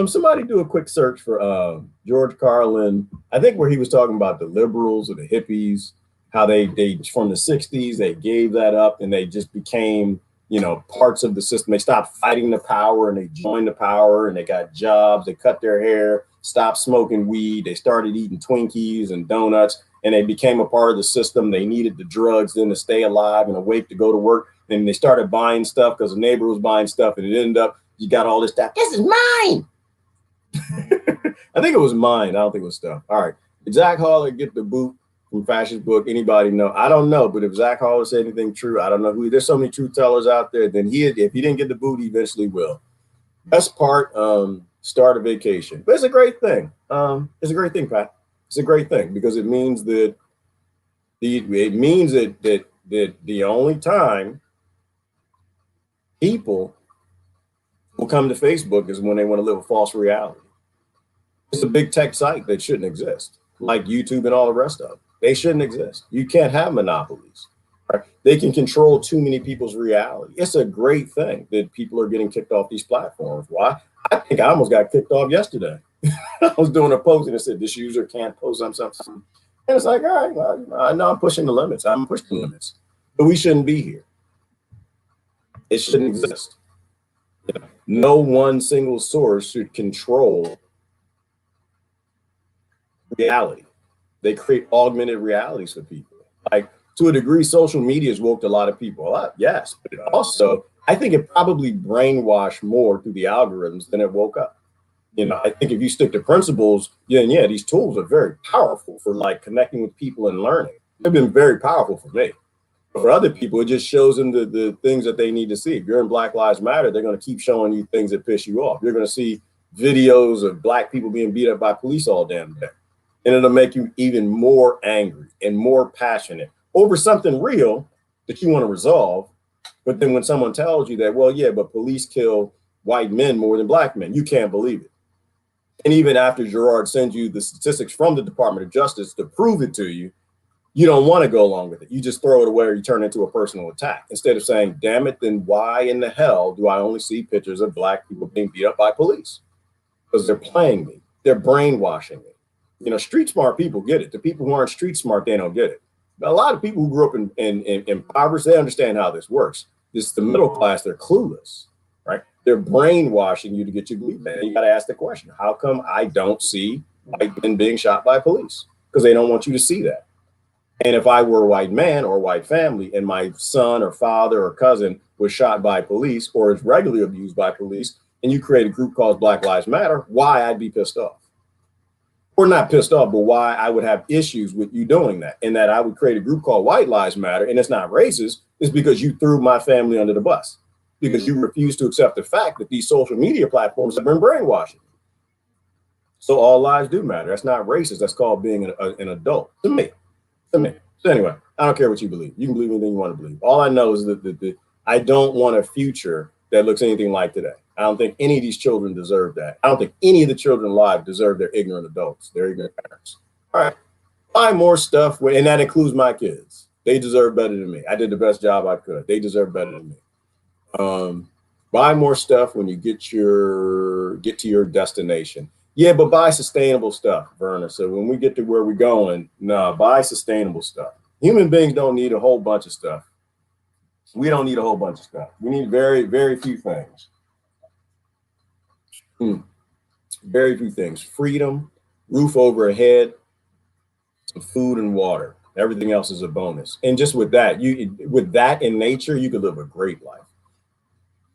Somebody do a quick search for George Carlin. I think where he was talking about the liberals or the hippies, how they from the 60s, they gave that up and they just became, parts of the system. They stopped fighting the power and they joined the power and they got jobs. They cut their hair, stopped smoking weed. They started eating Twinkies and donuts. and they became a part of the system. They needed the drugs then to stay alive and awake to go to work. Then they started buying stuff because the neighbor was buying stuff, and it ended up, you got all this stuff. This is mine. I think it was mine. I don't think it was stuff. All right. Did Zach Haller get the boot from Fascist Book? Anybody know? I don't know, but if Zach Haller said anything true, I don't know who. There's so many truth tellers out there. Then if he didn't get the boot, he eventually will. Best part, start a vacation. But it's a great thing. It's a great thing, Pat. It's a great thing because it means that the only time people will come to Facebook is when they want to live a false reality. It's a big tech site that shouldn't exist, like YouTube and all the rest of them. They shouldn't exist. You can't have monopolies. Right? They can control too many people's reality. It's a great thing that people are getting kicked off these platforms. Why? I think I almost got kicked off yesterday. I was doing a post and it said this user can't post on something. And it's like, all right, well, I know I'm pushing the limits. I'm pushing the limits. But we shouldn't be here. It shouldn't exist. No one single source should control reality. They create augmented realities for people. Like, to a degree, social media has woke a lot of people up. Yes, but also, I think it probably brainwashed more through the algorithms than it woke up. I think if you stick to principles, yeah, these tools are very powerful for like connecting with people and learning. They've been very powerful for me. But for other people, it just shows them the things that they need to see. If you're in Black Lives Matter, they're going to keep showing you things that piss you off. You're going to see videos of Black people being beat up by police all damn day. And it'll make you even more angry and more passionate over something real that you want to resolve. But then when someone tells you that, well, yeah, but police kill white men more than Black men, you can't believe it. And even after Gerard sends you the statistics from the Department of Justice to prove it to you, you don't want to go along with it. You just throw it away or you turn it into a personal attack. Instead of saying, damn it, then why in the hell do I only see pictures of Black people being beat up by police? Because they're playing me. They're brainwashing me. Street smart people get it. The people who aren't street smart, they don't get it. But a lot of people who grew up in impoverished, they understand how this works. This is the middle class, they're clueless, right? They're brainwashing you to get you to believe that. You got to ask the question, how come I don't see white men being shot by police? Because they don't want you to see that. And if I were a white man or a white family and my son or father or cousin was shot by police or is regularly abused by police, and you create a group called Black Lives Matter, why I'd be pissed off. Or not pissed off, but why I would have issues with you doing that. And that I would create a group called White Lives Matter, and it's not racist, is because you threw my family under the bus. Because you refuse to accept the fact that these social media platforms have been brainwashing. So all lives do matter. That's not racist. That's called being an adult. To me. So anyway, I don't care what you believe. You can believe anything you want to believe. All I know is that I don't want a future that looks anything like today. I don't think any of these children deserve that. I don't think any of the children alive deserve their ignorant adults, their ignorant parents. All right, buy more stuff, and that includes my kids. They deserve better than me. I did the best job I could. They deserve better than me. Buy more stuff when you get to your destination. Yeah, but buy sustainable stuff, Verna. So when we get to where we're going, buy sustainable stuff. Human beings don't need a whole bunch of stuff. We don't need a whole bunch of stuff. We need very, very few things. Very few things. Freedom, roof over a head, some food and water. Everything else is a bonus. And just with that, in nature, you could live a great life.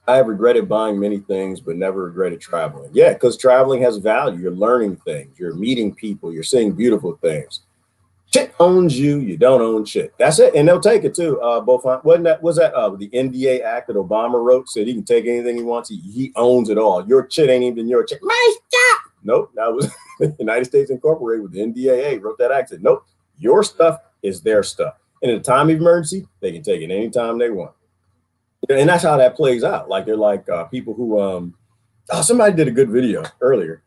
I have regretted buying many things, but never regretted traveling. Yeah, because traveling has value. You're learning things. You're meeting people. You're seeing beautiful things. Shit owns you. You don't own shit. That's it. And they'll take it too. Was that the NDA Act that Obama wrote? Said he can take anything he wants. He owns it all. Your shit ain't even your shit. My stuff. Nope. That was United States Incorporated with the NDAA wrote that act. Said, nope. Your stuff is their stuff. And in a time of emergency, they can take it anytime they want. And that's how that plays out. Like they're like people who somebody did a good video earlier.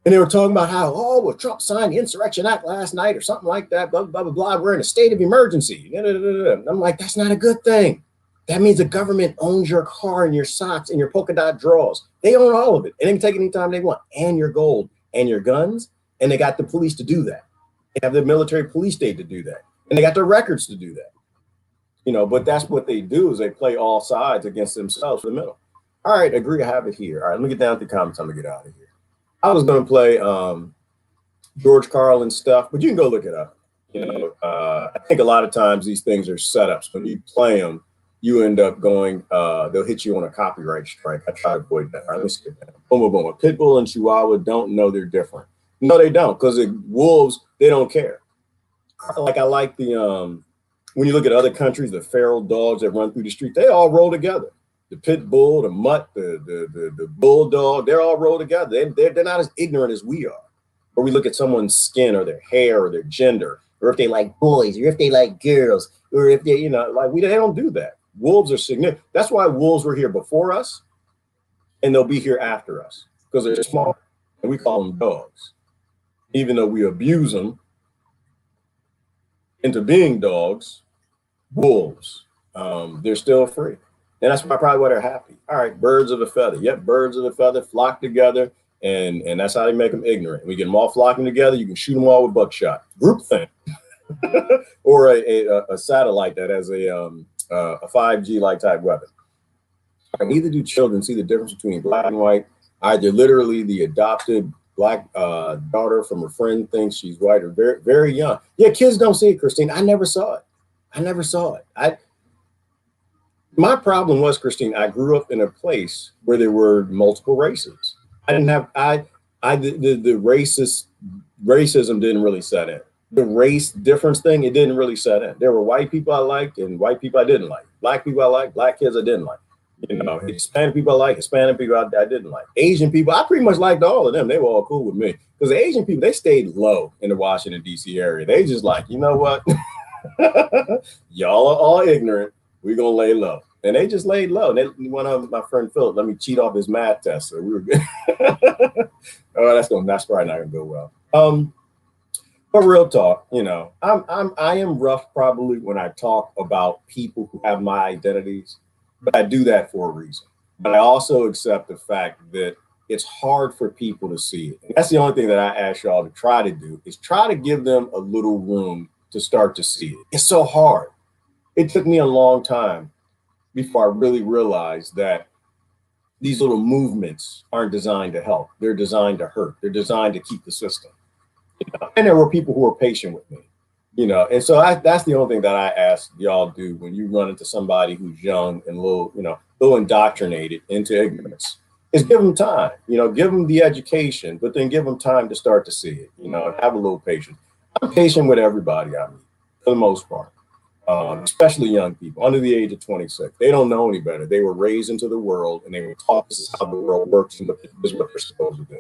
And they were talking about how, Trump signed the Insurrection Act last night or something like that, blah, blah, blah, blah. We're in a state of emergency. I'm like, that's not a good thing. That means the government owns your car and your socks and your polka dot drawers. They own all of it. And they can take it anytime they want. And your gold and your guns. And they got the police to do that. They have the military police state to do that. And they got the records to do that. But that's what they do is they play all sides against themselves in the middle. All right, agree, I have it here. All right, let me get down to the comments. I'm going to get out of here. I was going to play George Carlin stuff, but you can go look it up. I think a lot of times these things are setups. When you play them, you end up going, they'll hit you on a copyright strike. I try to avoid that. All right, let's get that. Boom, boom, boom. A pit bull and Chihuahua don't know they're different. No, they don't, because wolves, they don't care. Like I like the, when you look at other countries, the feral dogs that run through the street, they all roll together. The pit bull, the mutt, the bulldog, they're all rolled together. They're not as ignorant as we are. Or we look at someone's skin or their hair or their gender, or if they like boys or if they like girls, or if they, like they don't do that. Wolves are significant. That's why wolves were here before us and they'll be here after us, because they're small and we call them dogs. Even though we abuse them into being dogs, wolves, they're still free. And that's probably why they're happy. All right, birds of a feather. Yep, birds of a feather flock together, and that's how they make them ignorant. We get them all flocking together. You can shoot them all with buckshot. Group thing. Or a satellite that has a 5G like type weapon. Neither do children see the difference between black and white. Either literally the adopted black daughter from a friend thinks she's white, or very, very young. Yeah, kids don't see it, Christine. I never saw it. I never saw it. My problem was, Christine, I grew up in a place where there were multiple races. I didn't have, the racism didn't really set in. The race difference thing, it didn't really set in. There were white people I liked and white people I didn't like. Black people I liked, black kids I didn't like. Hispanic people I liked, Hispanic people I didn't like. Asian people, I pretty much liked all of them. They were all cool with me. Because the Asian people, they stayed low in the Washington, D.C. area. They just like, you know what? Y'all are all ignorant. We're going to lay low. And they just laid low. One of my friend Philip let me cheat off his math test. So we were good. Oh, that's probably not going to go well. But real talk, I am rough probably when I talk about people who have my identities, but I do that for a reason. But I also accept the fact that it's hard for people to see it. And that's the only thing that I ask y'all to try to do, is try to give them a little room to start to see it. It's so hard. It took me a long time before I really realized that these little movements aren't designed to help. They're designed to hurt. They're designed to keep the system. And there were people who were patient with me, and so that's the only thing that I ask y'all do when you run into somebody who's young and a little indoctrinated into ignorance, is give them time, give them the education, but then give them time to start to see it, and have a little patience. I'm patient with everybody I meet, for the most part, especially young people under the age of 26. They don't know any better. They were raised into the world and they were taught this is how the world works and this is what they're supposed to do.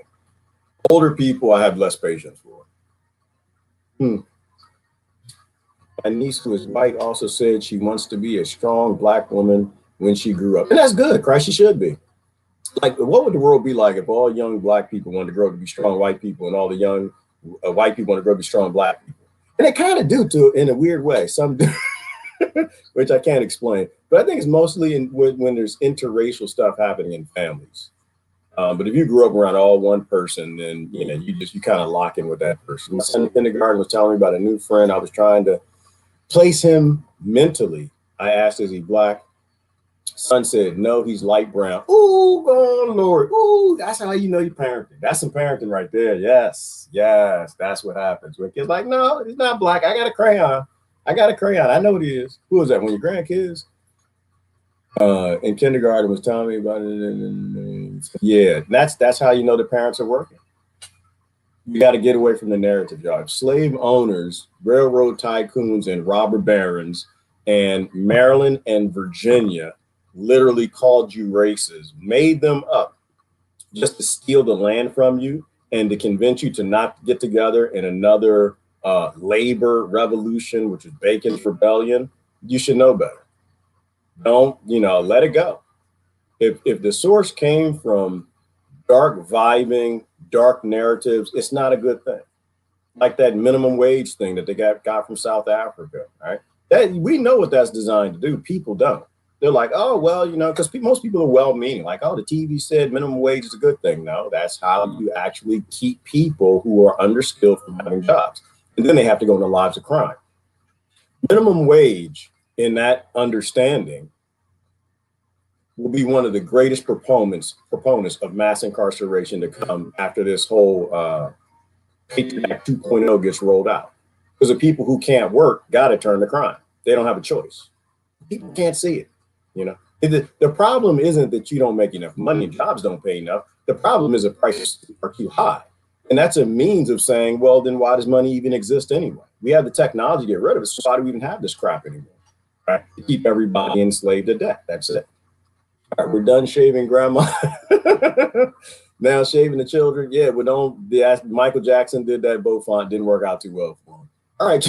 Older people, I have less patience for. My niece, who is white, also said she wants to be a strong black woman when she grew up. And that's good, Christ, she should be. Like, what would the world be like if all young black people wanted to grow up to be strong white people and all the young white people want to grow up to be strong black people? And they kind of do, too, in a weird way. Some do, which I can't explain. But I think it's mostly when there's interracial stuff happening in families. But if you grew up around all one person, then you kind of lock in with that person. My son in kindergarten was telling me about a new friend. I was trying to place him mentally. I asked, is he black? Son said, no, he's light brown. Ooh, oh Lord. Ooh, that's how you know you're parenting. That's some parenting right there. Yes, that's what happens. When kids like, no, he's not black. I got a crayon. I know what he is. Who is that? When your grandkids? In kindergarten was telling me about it. Yeah, that's how you know the parents are working. You got to get away from the narrative, y'all. Slave owners, railroad tycoons, and robber barons, and Maryland and Virginia literally called you racist, made them up just to steal the land from you and to convince you to not get together in another labor revolution, which is Bacon's rebellion. You should know better. Don't, let it go. If the source came from dark vibing, dark narratives, it's not a good thing. Like that minimum wage thing that they got from South Africa, right? We know what that's designed to do. People don't. They're like, oh, well, because most people are well-meaning. Like, oh, the TV said minimum wage is a good thing. No, that's how you actually keep people who are underskilled from having jobs. And then they have to go into lives of crime. Minimum wage, in that understanding, will be one of the greatest proponents of mass incarceration to come after this whole Patriot Act 2.0 gets rolled out. Because the people who can't work got to turn to crime. They don't have a choice. People can't see it. You know, the problem isn't that you don't make enough money and jobs don't pay enough. The problem is the prices are too high. And that's a means of saying, well, then why does money even exist anyway? We have the technology to get rid of it. So why do we even have this crap anymore? Right? To keep everybody enslaved to debt. That's it. All right, we're done shaving grandma. Now shaving the children. Yeah, we don't. Yeah, Michael Jackson did that bow font. Didn't work out too well for him. All right,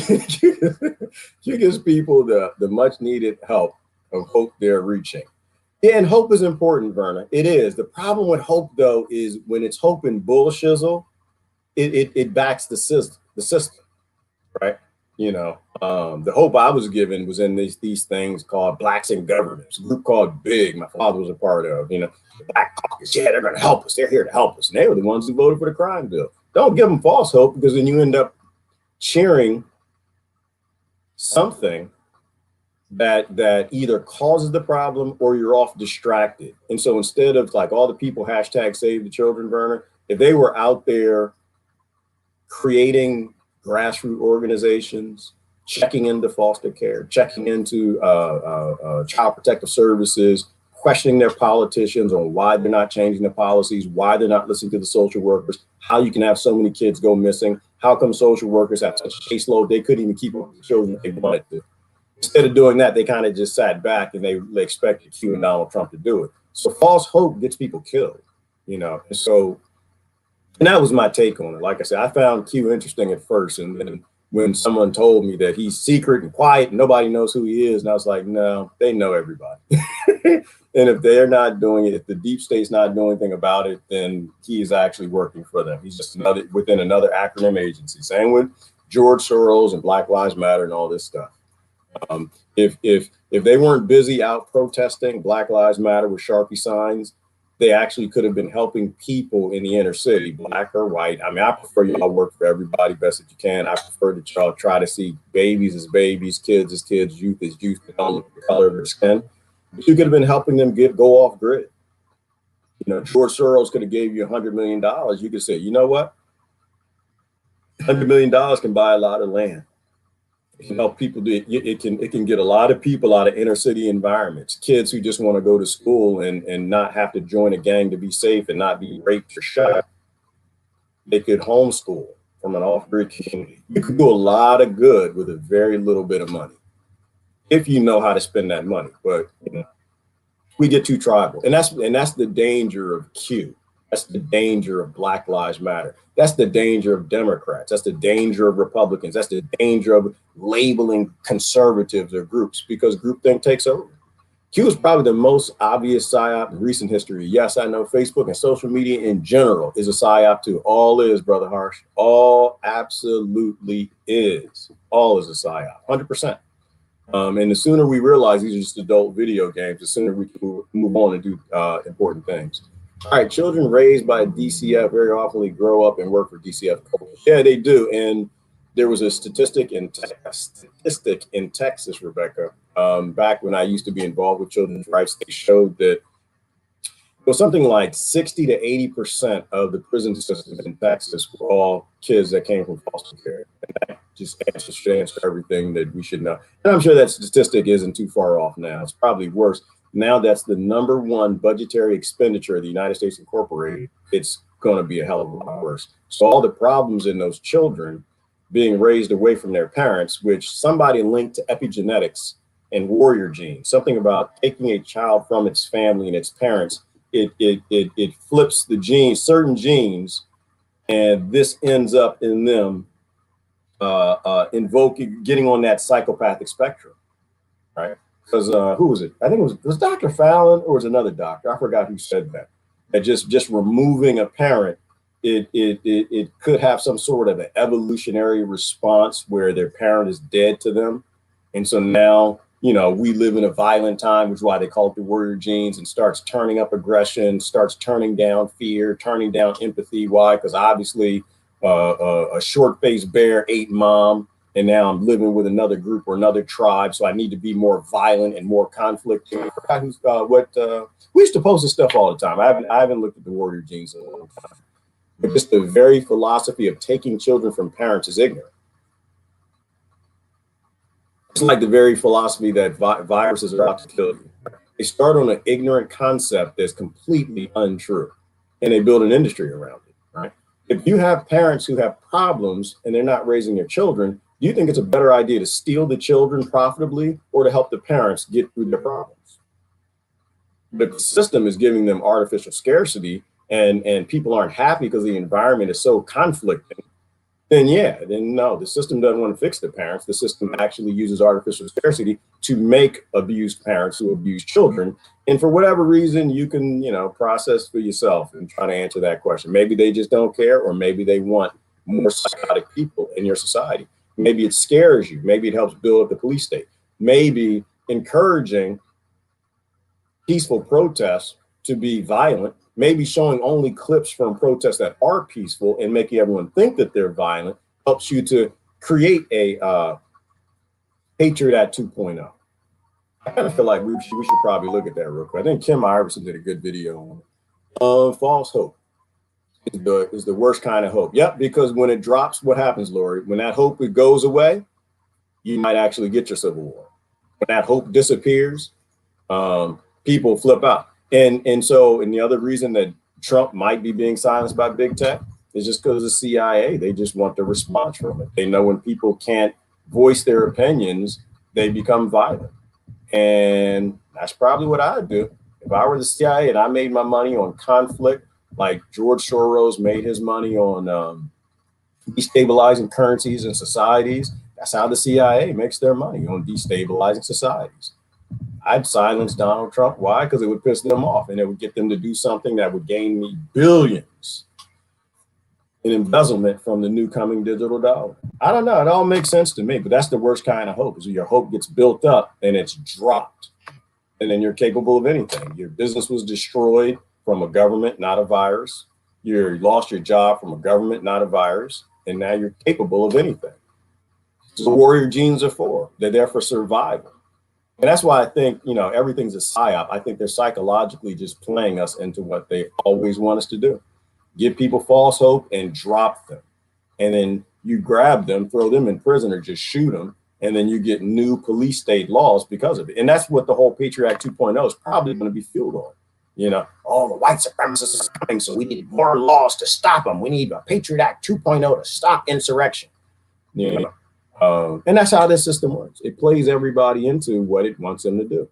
Q gives people the much needed help of hope they're reaching. Yeah, and hope is important, Verna. It is. The problem with hope, though, is when it's hope and bullshizzle, it backs the system, right? You know, the hope I was given was in these things called Blacks in Government, a group called Big. My father was a part of. You know, the Black Caucus. Yeah, they're going to help us. They're here to help us. And they were the ones who voted for the crime bill. Don't give them false hope, because then you end up cheering something that either causes the problem or you're off distracted. And so instead of like all the people hashtag save the children, Werner, if they were out there creating grassroots organizations, checking into foster care, checking into child protective services, questioning their politicians on why they're not changing the policies, why they're not listening to the social workers, how you can have so many kids go missing, how come social workers have such a caseload they couldn't even keep up with the children they wanted to. Instead of doing that, they kind of just sat back and they expected Q and Donald Trump to do it. So false hope gets people killed, you know. And that was my take on it. Like I said, I found Q interesting at first, and then when someone told me that he's secret and quiet and nobody knows who he is, and I was like, no, they know everybody. And if they're not doing it, if the deep state's not doing anything about it, then he is actually working for them. He's just within another acronym agency. Same with George Soros and Black Lives Matter and all this stuff. If they weren't busy out protesting Black Lives Matter with Sharpie signs, they actually could have been helping people in the inner city, black or white. I mean, I prefer y'all work for everybody best that you can. I prefer that y'all try to see babies as babies, kids as kids, youth as youth, the color of their skin. But you could have been helping them go off grid. You know, George Soros could have gave you $100 million. You could say, you know what? $100 million can buy a lot of land. It can help people do it. It can get a lot of people out of inner city environments, kids who just want to go to school and not have to join a gang to be safe and not be raped or shot. They could homeschool from an off-grid community. You could do a lot of good with a very little bit of money if you know how to spend that money. But you know, we get too tribal, and that's the danger of Q. That's the danger of Black Lives Matter. That's the danger of Democrats. That's the danger of Republicans. That's the danger of labeling conservatives or groups, because groupthink takes over. Q is probably the most obvious psyop in recent history. Yes, I know Facebook and social media in general is a psyop too. All is, Brother Harsh. All absolutely is. All is a psyop, 100%. And the sooner we realize these are just adult video games, the sooner we can move on and do important things. All right, children raised by DCF very often grow up and work for DCF. Yeah, they do. And there was a statistic in Texas, Rebecca, back when I used to be involved with children's rights. They showed that it was something like 60 to 80% of the prison systems in Texas were all kids that came from foster care. And that just answers everything that we should know. And I'm sure that statistic isn't too far off now. It's probably worse. Now that's the #1 budgetary expenditure of the United States Incorporated. It's going to be a hell of a lot worse. So all the problems in those children being raised away from their parents, which somebody linked to epigenetics and warrior genes, something about taking a child from its family and its parents, it flips the genes, certain genes, and this ends up in them getting on that psychopathic spectrum, right? Because who was it? I think it was Dr. Fallon, or was another doctor? I forgot who said that. That just removing a parent, it could have some sort of an evolutionary response where their parent is dead to them, and so now we live in a violent time, which is why they call it the warrior genes, and starts turning up aggression, starts turning down fear, turning down empathy. Why? Because obviously a short-faced bear ate mom. And now I'm living with another group or another tribe, so I need to be more violent and more conflict. We used to post this stuff all the time. I haven't looked at the warrior genes in a long time. But just the very philosophy of taking children from parents is ignorant. It's like the very philosophy that viruses are out to kill you. They start on an ignorant concept that's completely untrue, and they build an industry around it, right? If you have parents who have problems and they're not raising their children, do you think it's a better idea to steal the children profitably or to help the parents get through their problems? The system is giving them artificial scarcity, and people aren't happy because the environment is so conflicting. Then yeah, then no, the system doesn't want to fix the parents. The system actually uses artificial scarcity to make abused parents who abuse children. And for whatever reason, you can, process for yourself and try to answer that question. Maybe they just don't care, or maybe they want more psychotic people in your society. Maybe it scares you. Maybe it helps build up the police state. Maybe encouraging peaceful protests to be violent, maybe showing only clips from protests that are peaceful and making everyone think that they're violent helps you to create a Patriot Act 2.0. I kind of feel like we should probably look at that real quick. I think Kim Iverson did a good video on false hope is the worst kind of hope. Yep, because when it drops, what happens, Lori? When that hope goes away, you might actually get your civil war. When that hope disappears, people flip out. And the other reason that Trump might be being silenced by big tech is just because of the CIA. They just want the response from it. They know when people can't voice their opinions, they become violent. And that's probably what I'd do. If I were the CIA and I made my money on conflict, like George Soros made his money on destabilizing currencies and societies, that's how the CIA makes their money, on destabilizing societies. I'd silence Donald Trump. Why? Because it would piss them off, and it would get them to do something that would gain me billions in embezzlement from the new coming digital dollar. I don't know. It all makes sense to me, but that's the worst kind of hope, is your hope gets built up and it's dropped, and then you're capable of anything. Your business was destroyed from a government, not a virus. You lost your job from a government, not a virus, and now you're capable of anything. So warrior genes are for. They're there for survival. And that's why I think, everything's a psyop. I think they're psychologically just playing us into what they always want us to do. Give people false hope and drop them. And then you grab them, throw them in prison, or just shoot them. And then you get new police state laws because of it. And that's what the whole Patriot Act 2.0 is probably going to be fueled on. The white supremacists are coming, so we need more laws to stop them. We need a Patriot Act 2.0 to stop insurrection. And that's how this system works. It plays everybody into what it wants them to do.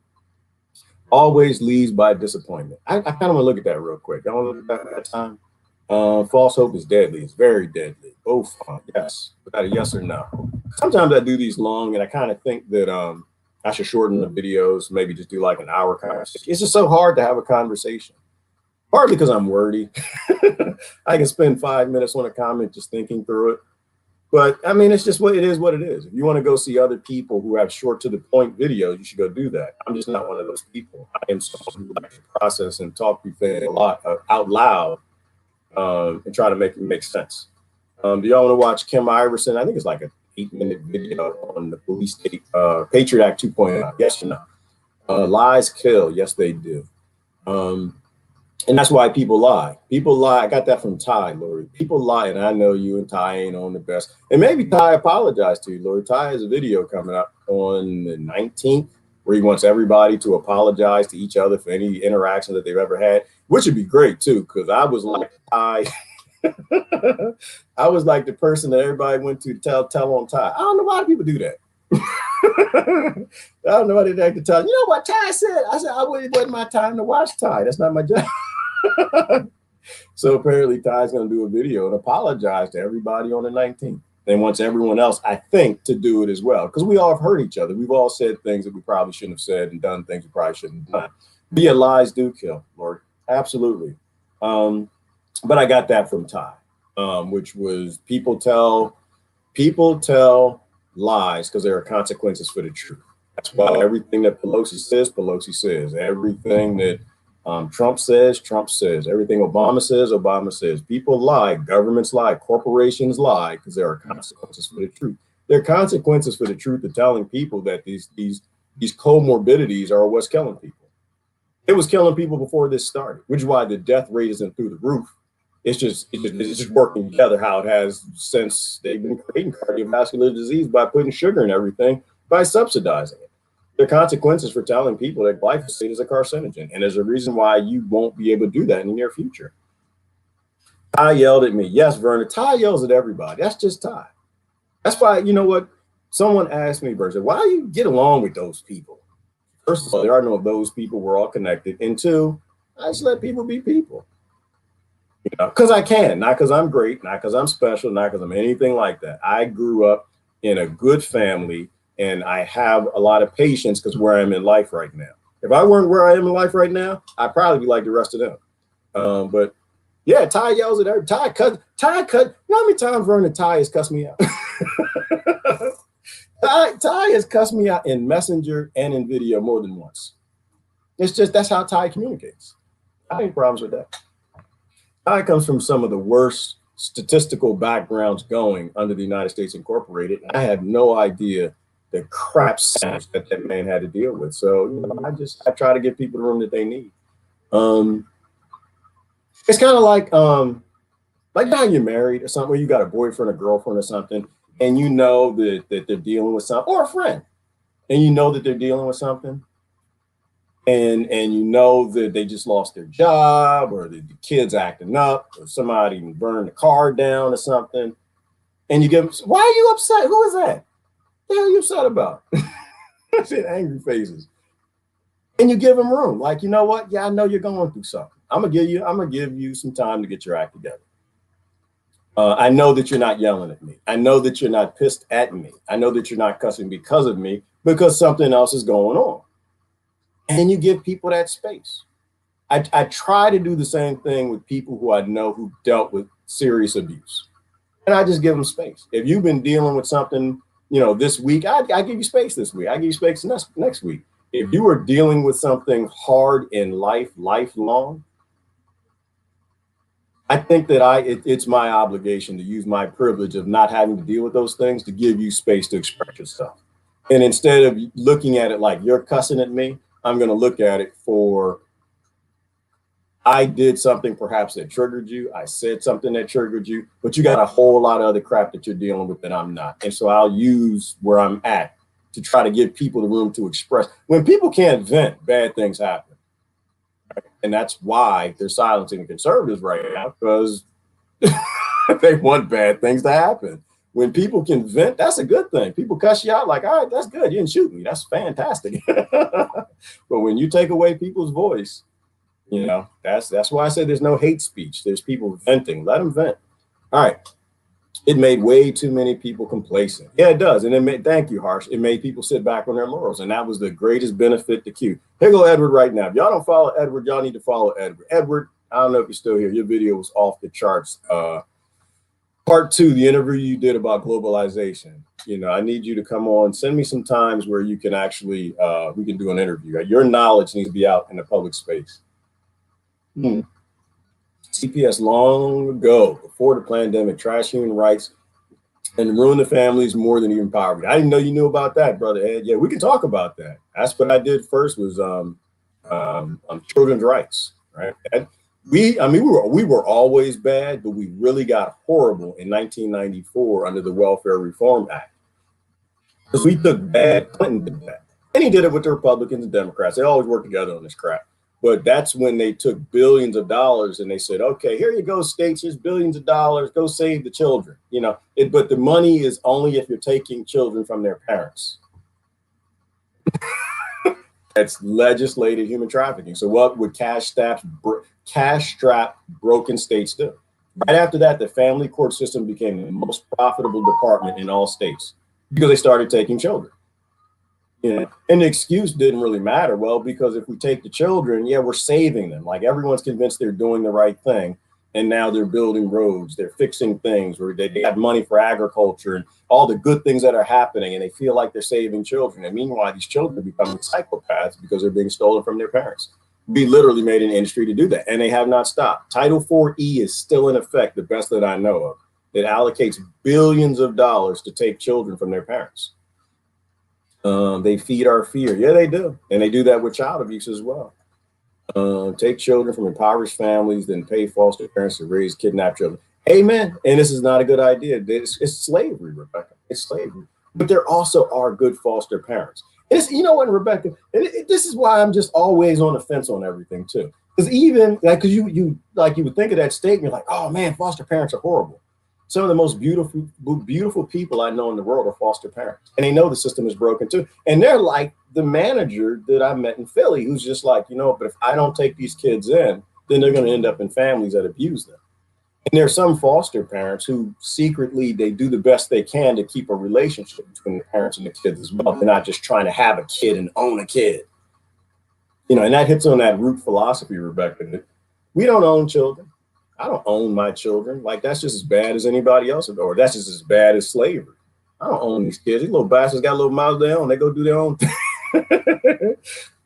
Always leads by disappointment. I kind of want to look at that real quick. I want to look at that time. False hope is deadly. It's very deadly. Both, yes. Without a yes or no. Sometimes I do these long, and I kind of think that I should shorten the videos, maybe just do like an hour conversation. It's just so hard to have a conversation. Partly because I'm wordy. I can spend 5 minutes on a comment just thinking through it. But I mean, it's just what it is. If you want to go see other people who have short to the point videos, you should go do that. I'm just not one of those people. I am someone who likes to process and talk through things a lot out loud and try to make it make sense. Do y'all want to watch Kim Iverson? I think it's like an 8-minute video on the police state, Patriot Act 2.0. Yes or no? Lies kill. Yes, they do. And that's why people lie. People lie. I got that from Ty, Lori. People lie, and I know you and Ty ain't on the best. And maybe Ty apologized to you, Lori. Ty has a video coming up on the 19th where he wants everybody to apologize to each other for any interaction that they've ever had, which would be great, too, because I was like Ty. I was like the person that everybody went to tell on Ty. I don't know why people do that. I don't know why they like to tell. You know what Ty said? I said, it wasn't my time to watch Ty. That's not my job. So apparently Ty's going to do a video and apologize to everybody on the 19th. And wants everyone else, I think, to do it as well. Because we all have hurt each other. We've all said things that we probably shouldn't have said and done things we probably shouldn't have done. But yeah, lies do kill, Lord. Absolutely. But I got that from Ty, which was people tell lies because there are consequences for the truth. That's why everything that Pelosi says. Everything that Trump says. Everything Obama says. People lie. Governments lie. Corporations lie because there are consequences for the truth. There are consequences for the truth of telling people that these comorbidities are what's killing people. It was killing people before this started, which is why the death rate isn't through the roof. It's just working together how it has since they've been creating cardiovascular disease by putting sugar in everything by subsidizing it. There are consequences for telling people that glyphosate is a carcinogen, and there's a reason why you won't be able to do that in the near future. Ty yelled at me. Yes, Verna, Ty yells at everybody. That's just Ty. That's why, you know what? Someone asked me, Bertha, why do you get along with those people? First of all, there are no those people. We're all connected. And two, I just let people be people. You know, because I can, not because I'm great, not because I'm special, not because I'm anything like that. I grew up in a good family, and I have a lot of patience because where I'm in life right now. If I weren't where I am in life right now, I'd probably be like the rest of them. But yeah, Ty yells at every Ty cut. You know how many times Vernon Ty has cussed me out? Ty has cussed me out in Messenger and in video more than once. It's just that's how Ty communicates. I ain't problems with that. Ty comes from some of the worst statistical backgrounds going under the United States Incorporated. I have no idea the crap sandwich that man had to deal with. So you know, I try to give people the room that they need. It's kind of like now you're married or something, or you got a boyfriend or girlfriend or something, and you know that they're dealing with something, or a friend, and you know that they're dealing with something, and you know that they just lost their job, or the kid's acting up, or somebody burned the car down or something, and you give them, why are you upset? Who is that? What the hell are you upset about? I said angry faces. And you give them room. Like, you know what? Yeah, I know you're going through something. I'm gonna give you some time to get your act together. I know that you're not yelling at me. I know that you're not pissed at me. I know that you're not cussing because of me, because something else is going on. And you give people that space. I try to do the same thing with people who I know who dealt with serious abuse. And I just give them space. If you've been dealing with something, you know, this week, I give you space this week. I give you space next week. If you are dealing with something hard in life, lifelong, I think that it's my obligation to use my privilege of not having to deal with those things to give you space to express yourself. And instead of looking at it like you're cussing at me, I'm going to look at it for, I did something perhaps that triggered you. I said something that triggered you, but you got a whole lot of other crap that you're dealing with that I'm not. And so I'll use where I'm at to try to give people the room to express. When people can't vent, bad things happen. And that's why they're silencing the conservatives right now, because they want bad things to happen. When people can vent, that's a good thing. People cuss you out like, all right, that's good. You didn't shoot me. That's fantastic. But when you take away people's voice, you know, that's why I say there's no hate speech. There's people venting. Let them vent. All right. It made way too many people complacent. Yeah, it does. And it made, thank you, Harsh. It made people sit back on their laurels. And that was the greatest benefit to Q. Here go Edward right now. If y'all don't follow Edward, y'all need to follow Edward. Edward, I don't know if you're still here. Your video was off the charts. Part 2, the interview you did about globalization. You know, I need you to come on. Send me some times where you can actually, we can do an interview. Your knowledge needs to be out in the public space. CPS long ago, before the pandemic, trashed human rights and ruined the families more than even poverty. I didn't know you knew about that, brother Ed. Yeah, we can talk about that. That's what I did first was children's rights, right? We were always bad, but we really got horrible in 1994 under the Welfare Reform Act. Because we took bad, Clinton did that. And he did it with the Republicans and Democrats. They always work together on this crap. But that's when they took billions of dollars and they said, okay, here you go, states, here's billions of dollars, go save the children. You know, but the money is only if you're taking children from their parents. That's legislated human trafficking. So what would cash-strapped broken states do? Right after that, the family court system became the most profitable department in all states because they started taking children. Yeah. And the excuse didn't really matter. Well, because if we take the children, yeah, we're saving them. Like everyone's convinced they're doing the right thing. And now they're building roads, they're fixing things, where they have money for agriculture and all the good things that are happening. And they feel like they're saving children. And meanwhile, these children are becoming psychopaths because they're being stolen from their parents. We literally made an industry to do that. And they have not stopped. Title 4E is still in effect, the best that I know of. It allocates billions of dollars to take children from their parents. They feed our fear. Yeah, they do. And they do that with child abuse as well. Take children from impoverished families, then pay foster parents to raise kidnapped children. Amen. And this is not a good idea. It's slavery, Rebecca. It's slavery. but there also are good foster parents. It's, you know what, Rebecca, this is why I'm just always on the fence on everything too. Because even like, because you would think of that statement, you're like, oh man, foster parents are horrible. Some of the most beautiful people I know in the world are foster parents, and they know the system is broken too. And they're like the manager that I met in Philly, who's just like, you know, but if I don't take these kids in, then they're going to end up in families that abuse them. And there's some foster parents who secretly they do the best they can to keep a relationship between the parents and the kids as well. They're not just trying to have a kid and own a kid, you know. And that hits on that root philosophy, Rebecca. That we don't own children. I don't own my children. Like, that's just as bad as anybody else, or that's just as bad as slavery. I don't own these kids. These little bastards got little mouths of their own. They go do their own thing.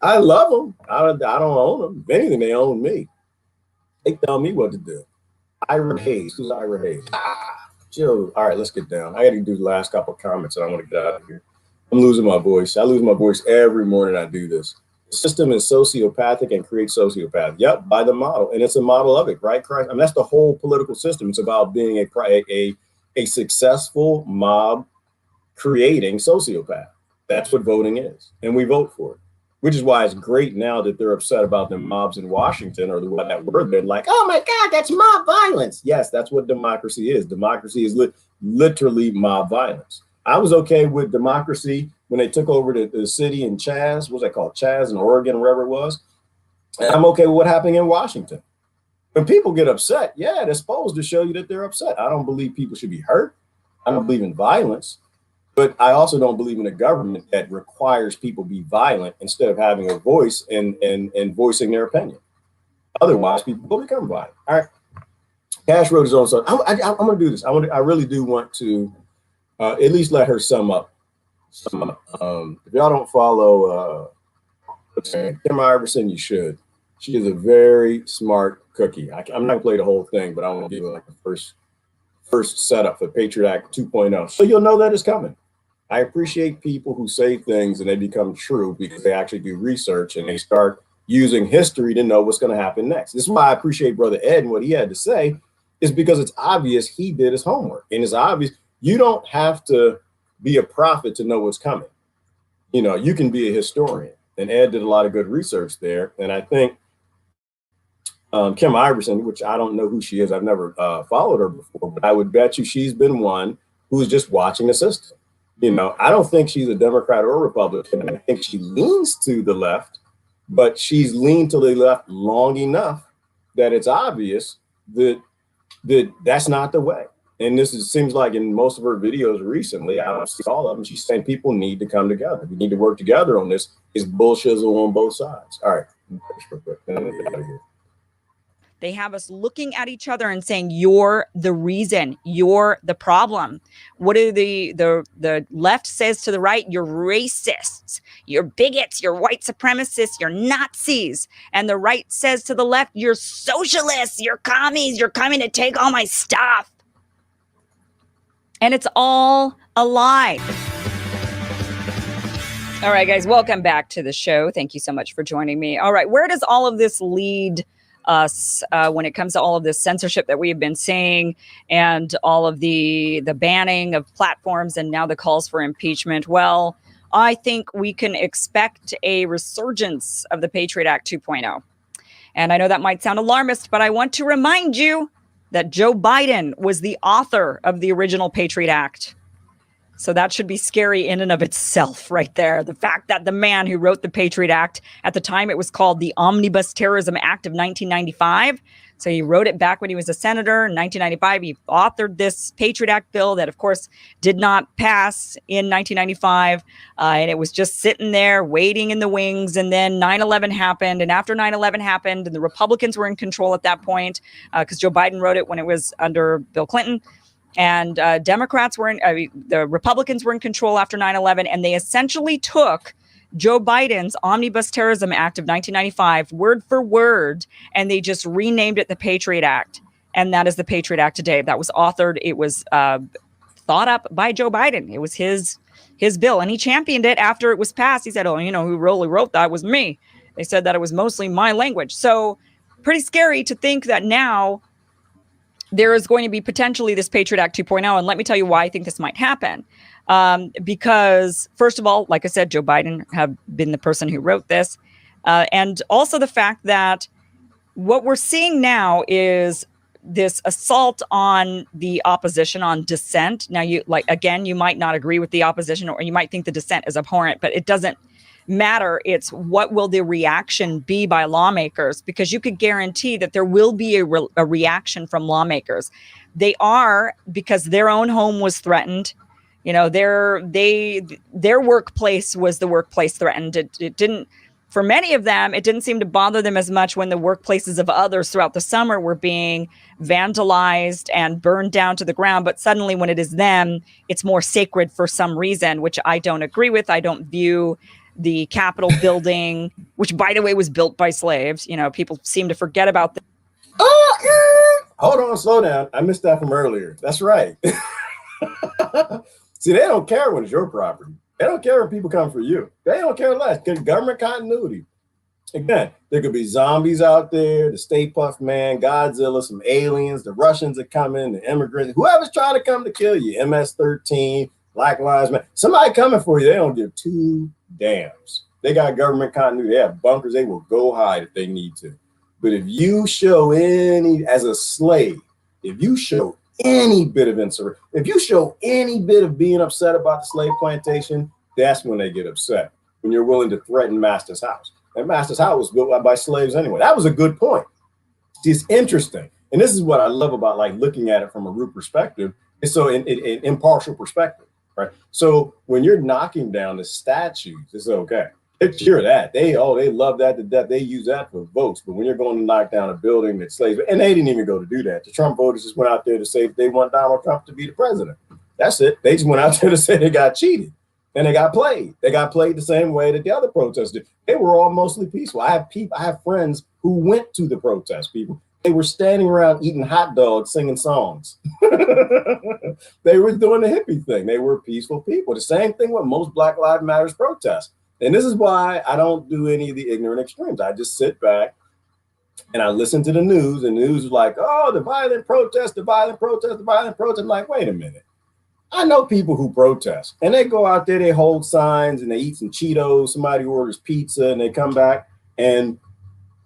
I love them. I don't own them. If anything, they own me. They tell me what to do. Ira Hayes. Who's Ira Hayes? Jill. All right, let's get down. I got to do the last couple of comments and I want to get out of here. I'm losing my voice. I lose my voice every morning I do this. The system is sociopathic and creates sociopaths. Yep, by the model. And it's a model of it, right? Christ. I mean, that's the whole political system. It's about being a successful mob creating sociopath. That's what voting is. And we vote for it, which is why it's great now that they're upset about the mobs in Washington, or that word. They're like, oh my God, that's mob violence. Yes, that's what democracy is. Democracy is literally mob violence. I was okay with democracy when they took over the city in Chaz, what's that called? Chaz in Oregon, or wherever it was. And I'm okay with what happened in Washington. When people get upset, yeah, they're supposed to show you that they're upset. I don't believe people should be hurt. I don't believe in violence, but I also don't believe in a government that requires people be violent instead of having a voice and voicing their opinion. Otherwise, people will become violent. All right. Cash wrote his own song. I'm going to do this. I really do want to at least let her sum up. If y'all don't follow Kim Iverson, you should. She is a very smart cookie. I'm not gonna play the whole thing, but I want to give you like the first setup for Patriot Act 2.0, so you'll know that it's coming. I appreciate people who say things and they become true because they actually do research and they start using history to know what's going to happen next. This is why I appreciate Brother Ed and what he had to say, is because it's obvious he did his homework, and it's obvious you don't have to be a prophet to know what's coming. You know, you can be a historian, and Ed did a lot of good research there. And I think Kim Iverson, which I don't know who she is, I've never followed her before, but I would bet you she's been one who's just watching the system. You know, I don't think she's a Democrat or a Republican. I think she leans to the left, but she's leaned to the left long enough that it's obvious that that's not the way. And seems like in most of her videos recently, I don't see all of them, she's saying people need to come together. We need to work together on this. It's bullshit on both sides. All right. They have us looking at each other and saying, you're the reason, you're the problem. What do the left says to the right? You're racists, you're bigots, you're white supremacists, you're Nazis. And the right says to the left, you're socialists, you're commies, you're coming to take all my stuff. And it's all a lie. All right, guys, welcome back to the show. Thank you so much for joining me. All right, where does all of this lead us when it comes to all of this censorship that we have been seeing and all of the banning of platforms and now the calls for impeachment? Well, I think we can expect a resurgence of the Patriot Act 2.0. And I know that might sound alarmist, but I want to remind you that Joe Biden was the author of the original Patriot Act. So that should be scary in and of itself right there. The fact that the man who wrote the Patriot Act, at the time it was called the Omnibus Terrorism Act of 1995. So he wrote it back when he was a senator in 1995. He authored this Patriot Act bill that, of course, did not pass in 1995. And it was just sitting there waiting in the wings. And then 9/11 happened. And after 9/11 happened, and the Republicans were in control at that point, because Joe Biden wrote it when it was under Bill Clinton. And the Republicans were in control after 9/11, and they essentially took Joe Biden's Omnibus Terrorism Act of 1995 word for word, and they just renamed it the Patriot Act. And that is the Patriot Act today. That was authored. It was thought up by Joe Biden. It was his bill, and he championed it after it was passed. He said, oh, you know, who really wrote that was me. They said that it was mostly my language. So pretty scary to think that now there is going to be potentially this Patriot Act 2.0. And let me tell you why I think this might happen. Because first of all, like I said, Joe Biden have been the person who wrote this. And also the fact that what we're seeing now is this assault on the opposition, on dissent. Now, you might not agree with the opposition, or you might think the dissent is abhorrent, but it doesn't matter. It's what will the reaction be by lawmakers, because you could guarantee that there will be a reaction from lawmakers. They are, because their own home was threatened. Their workplace was the workplace threatened. It didn't. For many of them, it didn't seem to bother them as much when the workplaces of others throughout the summer were being vandalized and burned down to the ground. But suddenly when it is them, it's more sacred for some reason, which I don't agree with. I don't view the Capitol building, which, by the way, was built by slaves. People seem to forget about that. Hold on, slow down. I missed that from earlier. That's right. See, they don't care when it's your property. They don't care when people come for you. They don't care less. Government continuity. Again, there could be zombies out there, the Stay Puft Man, Godzilla, some aliens, the Russians are coming, the immigrants, whoever's trying to come to kill you, MS-13, Black Lives Matter, somebody coming for you, they don't give two damns. They got government continuity. They have bunkers. They will go hide if they need to. But if you show as a slave, if you show any bit of insurrection, if you show any bit of being upset about the slave plantation, that's when they get upset, when you're willing to threaten master's house. And master's house was built by slaves anyway. That was a good point. It's interesting. And this is what I love about looking at it from a root perspective. It's so an impartial perspective, right? So when you're knocking down the statues, it's okay. They cheer that. They love that to death. They use that for votes. But when you're going to knock down a building that slaves, and they didn't even go to do that. The Trump voters just went out there to say they want Donald Trump to be the president. That's it. They just went out there to say they got cheated and they got played. They got played the same way that the other protesters did. They were all mostly peaceful. I have friends who went to the protest, people. They were standing around eating hot dogs, singing songs. They were doing the hippie thing. They were peaceful people. The same thing with most Black Lives Matter protests. And this is why I don't do any of the ignorant extremes. I just sit back and I listen to the news, and the news is like, oh, the violent protest, the violent protest, the violent protest. I'm like, wait a minute. I know people who protest, and they go out there, they hold signs and they eat some Cheetos. Somebody orders pizza and they come back,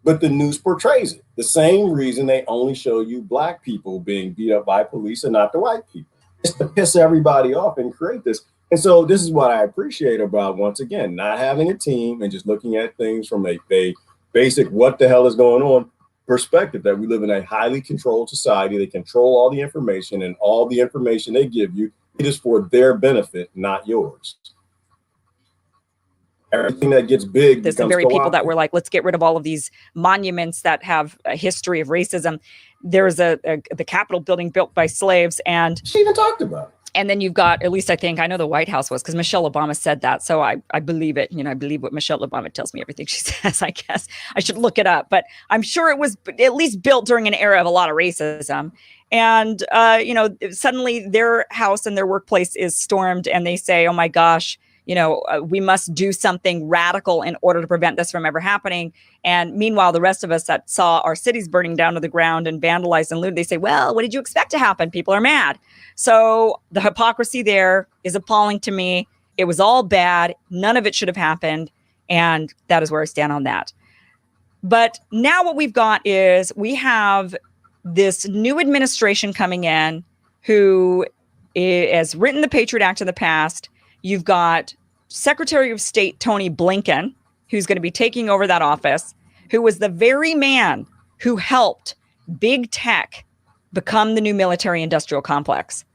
but the news portrays it. The same reason they only show you Black people being beat up by police and not the white people. It's to piss everybody off and create this. And so this is what I appreciate about, once again, not having a team and just looking at things from a basic what the hell is going on perspective, that we live in a highly controlled society. They control all the information, and all the information they give you, it is for their benefit, not yours. Everything that gets big becomes the very people that were like, let's get rid of all of these monuments that have a history of racism. There's the Capitol building built by slaves, and she even talked about it. And then you've got, at least I think, I know the White House was, because Michelle Obama said that. So I believe it. I believe what Michelle Obama tells me, everything she says, I guess. I should look it up. But I'm sure it was at least built during an era of a lot of racism. And, suddenly their house and their workplace is stormed, and they say, oh, my gosh, we must do something radical in order to prevent this from ever happening. And meanwhile, the rest of us that saw our cities burning down to the ground and vandalized and looted, they say, well, what did you expect to happen? People are mad. So the hypocrisy there is appalling to me. It was all bad. None of it should have happened. And that is where I stand on that. But now what we've got is we have this new administration coming in who has written the Patriot Act in the past. You've got Secretary of State Tony Blinken, who's going to be taking over that office, who was the very man who helped big tech become the new military-industrial complex.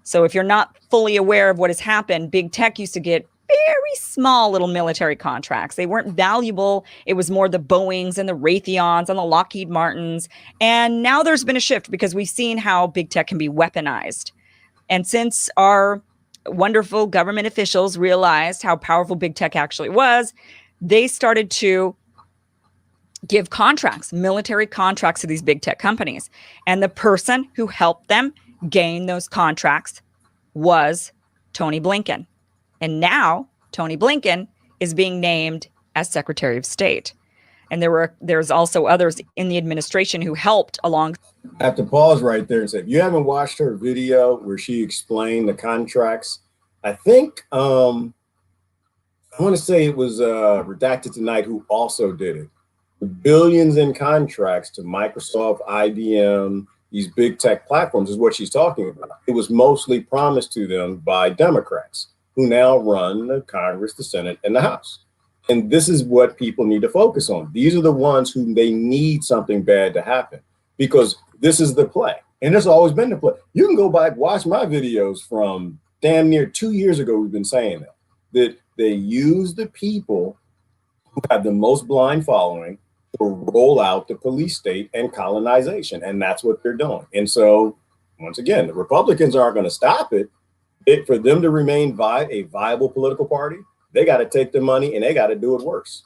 So if you're not fully aware of what has happened, big tech used to get very small little military contracts. They weren't valuable. It was more the Boeings and the Raytheons and the Lockheed Martins. And now there's been a shift, because we've seen how big tech can be weaponized. And since our wonderful government officials realized how powerful big tech actually was, they started to give contracts, military contracts, to these big tech companies. And the person who helped them gain those contracts was Tony Blinken. And now Tony Blinken is being named as Secretary of State. And there's also others in the administration who helped along. I have to pause right there and say, if you haven't watched her video where she explained the contracts I think I want to say it was Redacted Tonight who also did it. The billions in contracts to Microsoft, IBM, these big tech platforms is what she's talking about. It was mostly promised to them by Democrats who now run the Congress, the Senate, and the House. And this is what people need to focus on. These are the ones who they need something bad to happen because this is the play. And it's always been the play. You can go back, watch my videos from damn near 2 years ago. We've been saying that they use the people who have the most blind following to roll out the police state and colonization. And that's what they're doing. And so, once again, the Republicans aren't going to stop it. For them to remain a viable political party, they got to take the money and they got to do it worse.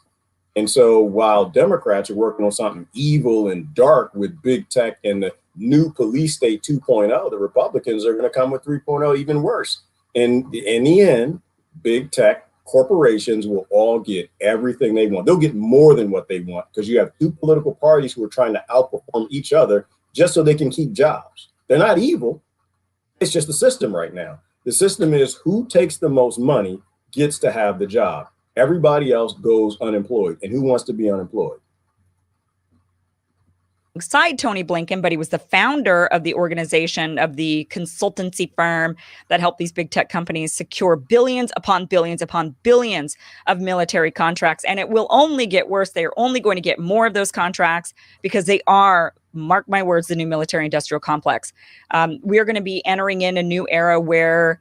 And so while Democrats are working on something evil and dark with big tech and the new police state 2.0, the Republicans are going to come with 3.0 even worse. And in the end, big tech corporations will all get everything they want. They'll get more than what they want because you have two political parties who are trying to outperform each other just so they can keep jobs. They're not evil. It's just the system right now. The system is who takes the most money gets to have the job. Everybody else goes unemployed. And who wants to be unemployed? Alongside Tony Blinken, but he was the founder of the organization, of the consultancy firm that helped these big tech companies secure billions upon billions upon billions of military contracts. And it will only get worse. They are only going to get more of those contracts because they are, mark my words, the new military industrial complex. We are going to be entering in a new era where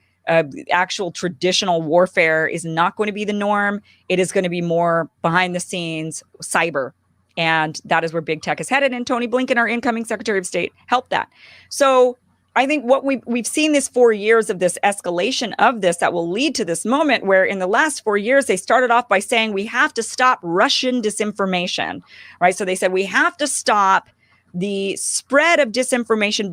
actual traditional warfare is not going to be the norm. It is going to be more behind the scenes cyber. And that is where big tech is headed. And Tony Blinken, our incoming Secretary of State, helped that. So I think what we've seen this 4 years of this escalation of this that will lead to this moment where in the last 4 years, they started off by saying we have to stop Russian disinformation, right? So they said we have to stop the spread of disinformation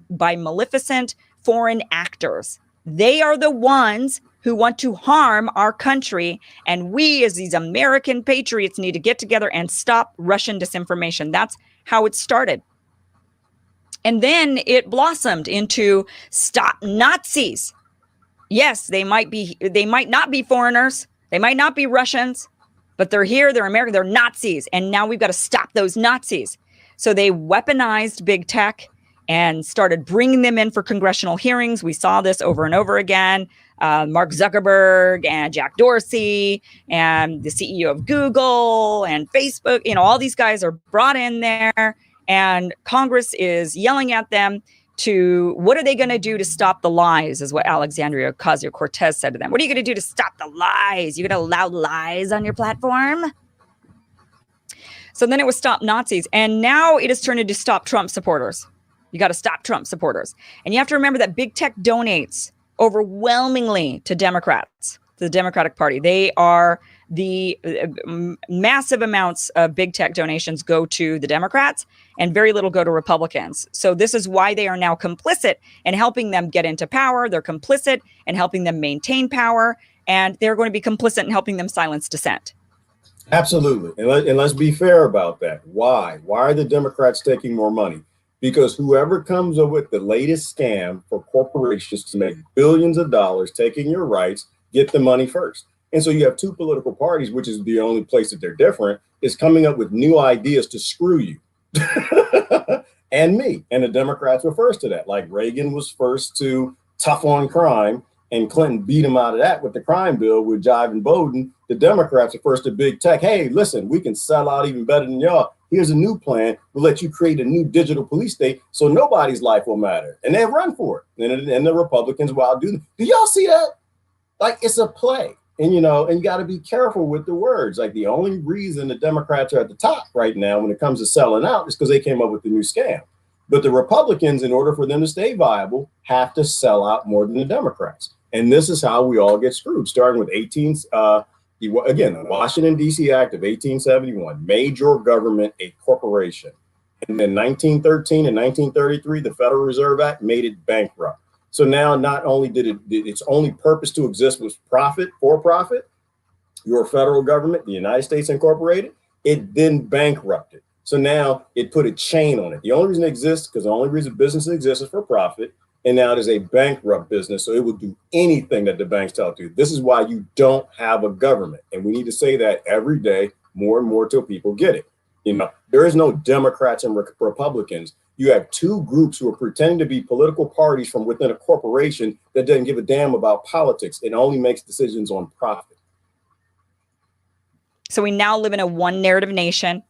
by maleficent foreign actors. They are the ones who want to harm our country. And we, as these American patriots, need to get together and stop Russian disinformation. That's how it started. And then it blossomed into stop Nazis. Yes, they might not be foreigners. They might not be Russians, but they're here, they're American, they're Nazis. And now we've got to stop those Nazis. So they weaponized big tech and started bringing them in for congressional hearings. We saw this over and over again. Mark Zuckerberg and Jack Dorsey and the CEO of Google and Facebook, all these guys are brought in there and Congress is yelling at them to, what are they going to do to stop the lies, is what Alexandria Ocasio-Cortez said to them. What are you going to do to stop the lies? You're going to allow lies on your platform? So then it was stop Nazis. And now it has turned into stop Trump supporters. You got to stop Trump supporters. And you have to remember that big tech donates overwhelmingly to Democrats, to the Democratic Party. They are the massive amounts of big tech donations go to the Democrats and very little go to Republicans. So this is why they are now complicit in helping them get into power. They're complicit in helping them maintain power, and they're going to be complicit in helping them silence dissent. Absolutely. And let's be fair about that. Why? Why are the Democrats taking more money? Because whoever comes up with the latest scam for corporations to make billions of dollars taking your rights, get the money first. And so you have two political parties, which is the only place that they're different, is coming up with new ideas to screw you and me. And the Democrats were first to that. Like Reagan was first to tough on crime, and Clinton beat him out of that with the crime bill with Jive and Bowden. The Democrats are first to big tech. Hey, listen, we can sell out even better than y'all. Here's a new plan. We'll let you create a new digital police state so nobody's life will matter. And they run for it. And the Republicans will outdo them. Do y'all see that? Like, it's a play. And, you got to be careful with the words. Like, the only reason the Democrats are at the top right now when it comes to selling out is because they came up with the new scam. But the Republicans, in order for them to stay viable, have to sell out more than the Democrats. And this is how we all get screwed, starting with the Washington, D.C. Act of 1871 made your government a corporation. And then 1913 and 1933, the Federal Reserve Act made it bankrupt. So now not only did its only purpose to exist was for profit, your federal government, the United States Incorporated, it then bankrupted. So now it put a chain on it. The only reason it exists, because the only reason business exists is for profit. and now it is a bankrupt business. So it will do anything that the banks tell it to. This is why you don't have a government. And we need to say that every day, more and more, till people get it. You know, there is no Democrats and Republicans. You have two groups who are pretending to be political parties from within a corporation that doesn't give a damn about politics. It only makes decisions on profit. So we now live in a one narrative nation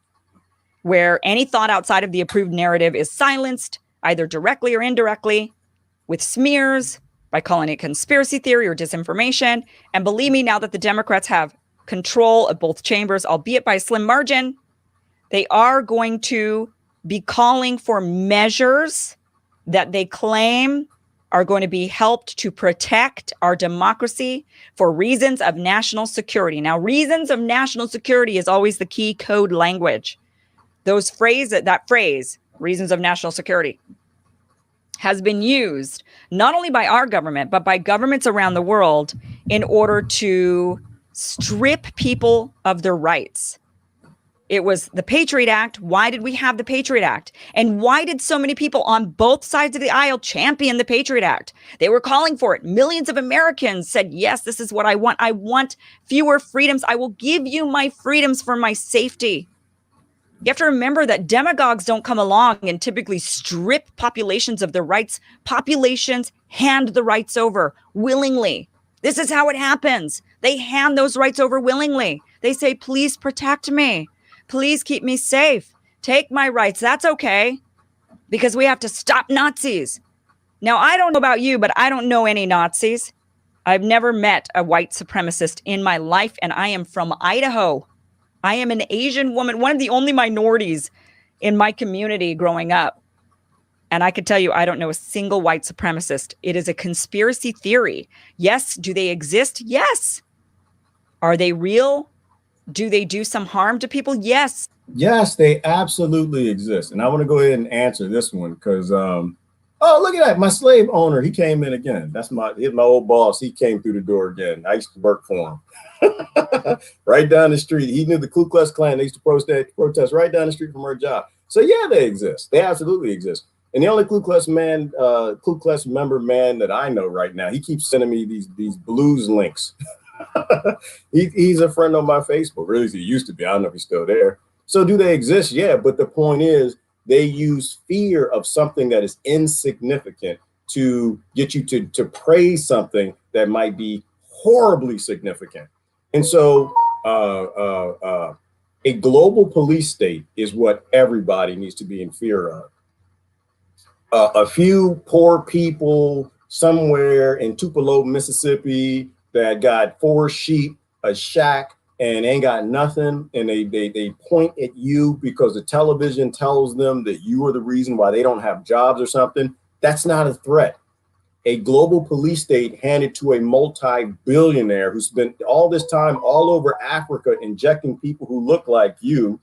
where any thought outside of the approved narrative is silenced, either directly or indirectly, with smears, by calling it conspiracy theory or disinformation. And believe me, now that the Democrats have control of both chambers, albeit by a slim margin, they are going to be calling for measures that they claim are going to be helped to protect our democracy for reasons of national security. Now, reasons of national security is always the key code language. That phrase, reasons of national security, has been used not only by our government, but by governments around the world in order to strip people of their rights. It was the Patriot Act. Why did we have the Patriot Act? And why did so many people on both sides of the aisle champion the Patriot Act? They were calling for it. Millions of Americans said, yes, this is what I want. I want fewer freedoms. I will give you my freedoms for my safety. You have to remember that demagogues don't come along and typically strip populations of their rights. Populations hand the rights over willingly. This is how it happens. They hand those rights over willingly. They say, please protect me. Please keep me safe. Take my rights. That's okay, because we have to stop Nazis. Now, I don't know about you, but I don't know any Nazis. I've never met a white supremacist in my life, and I am from Idaho. I am an Asian woman, one of the only minorities in my community growing up. And I can tell you, I don't know a single white supremacist. It is a conspiracy theory. Yes. Do they exist? Yes. Are they real? Do they do some harm to people? Yes. Yes, they absolutely exist. And I want to go ahead and answer this one because, oh, look at that. My slave owner, he came in again. That's my old boss. He came through the door again. I used to work for him. Right down the street. He knew the Ku Klux Klan. They used to protest right down the street from her job. So yeah, they exist. They absolutely exist. And the only Ku Klux member man that I know right now, he keeps sending me these blues links. He's a friend on my Facebook. Really, he used to be. I don't know if he's still there. So do they exist? Yeah. But the point is, they use fear of something that is insignificant to get you to praise something that might be horribly significant. And so a global police state is what everybody needs to be in fear of. A few poor people somewhere in Tupelo, Mississippi, that got 4 sheep, a shack, and ain't got nothing, and they point at you because the television tells them that you are the reason why they don't have jobs or something. That's not a threat. A global police state handed to a multi-billionaire who spent all this time all over Africa injecting people who look like you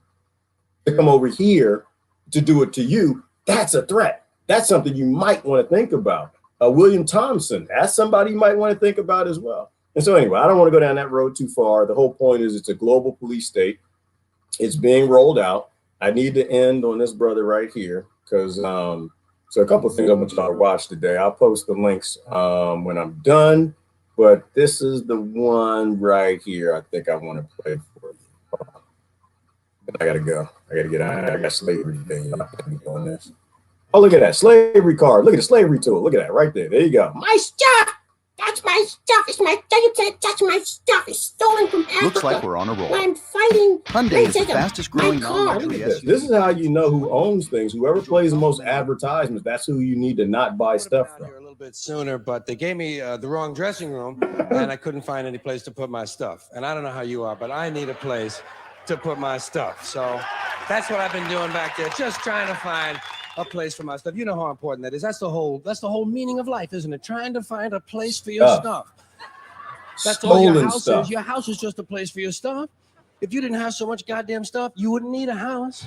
to come over here to do it to you, that's a threat. That's something you might want to think about. William Thompson, that's somebody you might want to think about as well. And so anyway, I don't want to go down that road too far. The whole point is it's a global police state. It's being rolled out. I need to end on this brother right here because so a couple of things I want y'all to watch today. I'll post the links when I'm done, but this is the one right here I think I want to play for you. I gotta go. I gotta get out. I got slavery today. I'm not gonna be doing this. Oh, look at that slavery card. Look at the slavery tool. Look at that right there. There you go. My stuff. That's my stuff. It's my. You can't touch my stuff. It's stolen from Africa. Looks like we're on a roll. I'm fighting. Hyundai is the fastest growing non-luxury SUV. This is how you know who owns things. Whoever plays the most advertisements, that's who you need to not buy stuff from. Here a little bit sooner, but they gave me the wrong dressing room, and I couldn't find any place to put my stuff. And I don't know how you are, but I need a place to put my stuff. So that's what I've been doing back there, just trying to find a place for my stuff. You know how important that is. That's the whole meaning of life, isn't it? Trying to find a place for your stuff. That's all your house is. Your house is just a place for your stuff. If you didn't have so much goddamn stuff, you wouldn't need a house.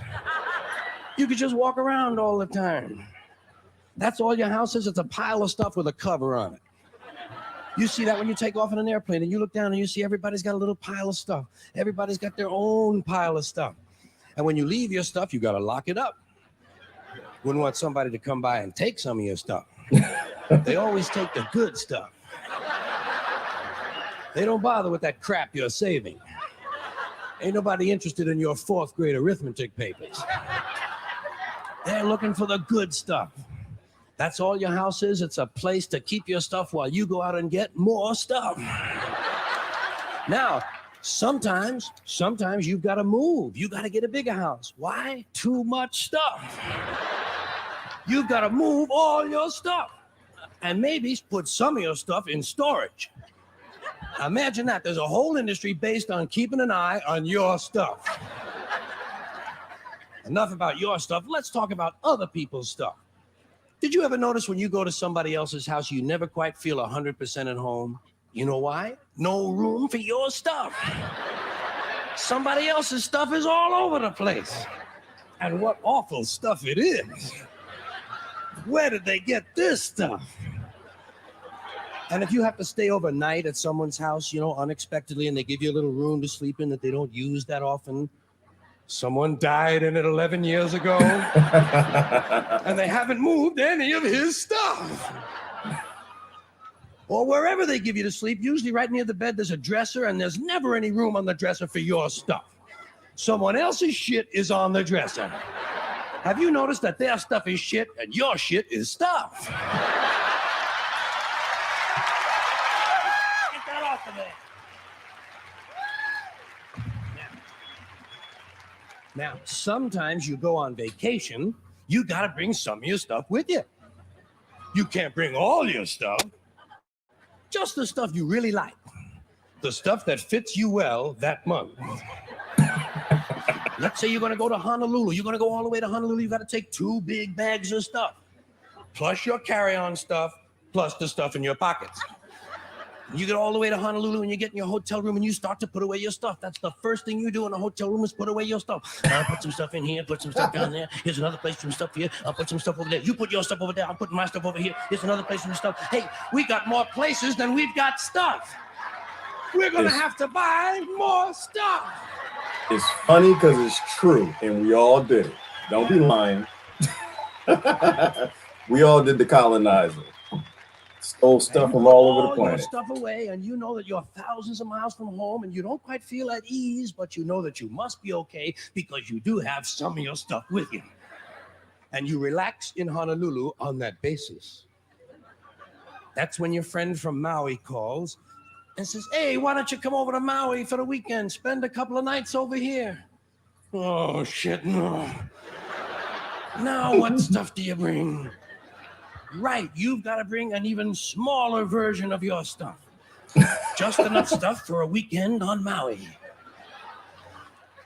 You could just walk around all the time. That's all your house is. It's a pile of stuff with a cover on it. You see that when you take off in an airplane and you look down and you see everybody's got a little pile of stuff. Everybody's got their own pile of stuff. And when you leave your stuff, you got to lock it up. Wouldn't want somebody to come by and take some of your stuff. They always take the good stuff. They don't bother with that crap you're saving. Ain't nobody interested in your 4th grade arithmetic papers. They're looking for the good stuff. That's all your house is. It's a place to keep your stuff while you go out and get more stuff. Now, sometimes you've got to move. You got to get a bigger house. Why? Too much stuff. You've got to move all your stuff and maybe put some of your stuff in storage. Imagine that. There's a whole industry based on keeping an eye on your stuff. Enough about your stuff. Let's talk about other people's stuff. Did you ever notice when you go to somebody else's house, you never quite feel 100% at home? You know why? No room for your stuff. Somebody else's stuff is all over the place. And what awful stuff it is. Where did they get this stuff? And if you have to stay overnight at someone's house, you know, unexpectedly, and they give you a little room to sleep in that they don't use that often, someone died in it 11 years ago, and they haven't moved any of his stuff. Or wherever they give you to sleep, usually right near the bed, there's a dresser, and there's never any room on the dresser for your stuff. Someone else's shit is on the dresser. Have you noticed that their stuff is shit and your shit is stuff? Get that off of there. Now, sometimes you go on vacation, you gotta bring some of your stuff with you. You can't bring all your stuff, just the stuff you really like. The stuff that fits you well that month. Let's say you're gonna go to Honolulu. You're gonna go all the way to Honolulu. You gotta take 2 big bags of stuff, plus your carry-on stuff, plus the stuff in your pockets. You get all the way to Honolulu and you get in your hotel room and you start to put away your stuff. That's the first thing you do in a hotel room is put away your stuff. I'll put some stuff in here, put some stuff down there. Here's another place for some stuff here. I'll put some stuff over there. You put your stuff over there. I'll put my stuff over here. Here's another place for some stuff. Hey, we got more places than we've got stuff. We're going to have to buy more stuff. It's funny because it's true, and we all did it. Don't be lying. We all did the colonizer. Stole stuff from all over the planet. Your stuff away, and you know that you're thousands of miles from home, and you don't quite feel at ease, but you know that you must be okay because you do have some of your stuff with you. And you relax in Honolulu on that basis. That's when your friend from Maui calls and says, hey, why don't you come over to Maui for the weekend? Spend a couple of nights over here. Oh, shit, no. Now what stuff do you bring? Right, you've got to bring an even smaller version of your stuff. Just enough stuff for a weekend on Maui.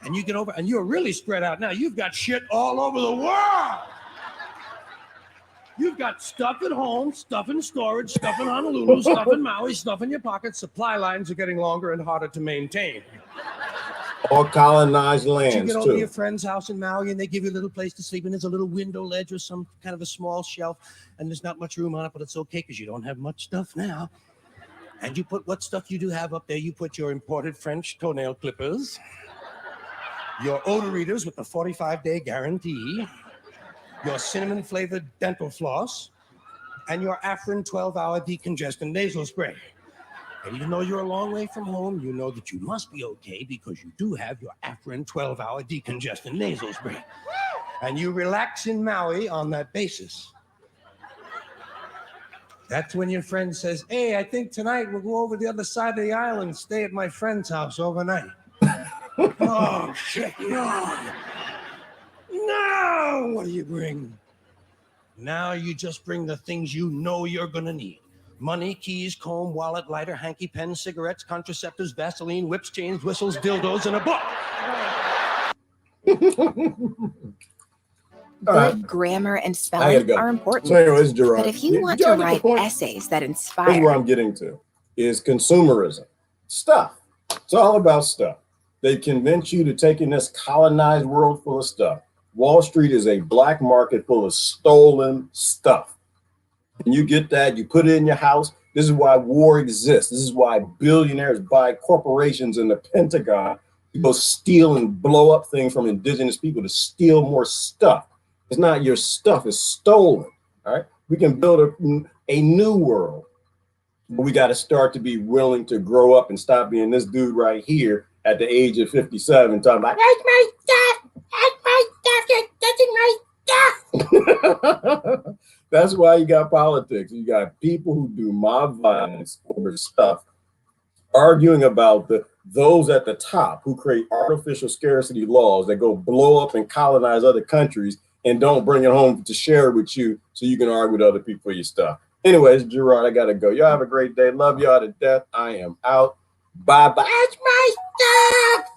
And you get over, and you're really spread out now. You've got shit all over the world. You've got stuff at home, stuff in storage, stuff in Honolulu, stuff in Maui, stuff in your pockets. Supply lines are getting longer and harder to maintain. All colonized lands, you get over to your friend's house in Maui and they give you a little place to sleep and there's a little window ledge or some kind of a small shelf and there's not much room on it, but it's okay because you don't have much stuff now. And you put what stuff you do have up there. You put your imported French toenail clippers, your odor readers with the 45-day guarantee, your cinnamon flavored dental floss, and your Afrin 12-hour decongestant nasal spray. And even though you're a long way from home, you know that you must be okay because you do have your Afrin 12-hour decongestant nasal spray. And you relax in Maui on that basis. That's when your friend says, hey, I think tonight we'll go over the other side of the island, stay at my friend's house overnight. Oh, shit, no. No, what do you bring? Now you just bring the things you know you're going to need. Money, keys, comb, wallet, lighter, hanky, pen, cigarettes, contraceptives, Vaseline, whips, chains, whistles, dildos, and a book. Good grammar and spelling are important. So anyways, Gerard, but if you want to write essays that inspire... Here's where I'm getting to, is consumerism. Stuff. It's all about stuff. They convince you to take in this colonized world full of stuff. Wall Street is a black market full of stolen stuff. And you get that, you put it in your house. This is why war exists. This is why billionaires buy corporations in the Pentagon to go steal and blow up things from indigenous people to steal more stuff. It's not your stuff, it's stolen. All right. We can build a new world. But we got to start to be willing to grow up and stop being this dude right here at the age of 57 talking about, That's my stuff. That's my stuff. You're touching my stuff. That's why you got politics. You got people who do mob violence over stuff, arguing about those at the top who create artificial scarcity laws that go blow up and colonize other countries and don't bring it home to share with you so you can argue with other people for your stuff. Anyways, Gerard, I gotta go. Y'all have a great day. Love y'all to death. I am out. Bye-bye. That's my stuff.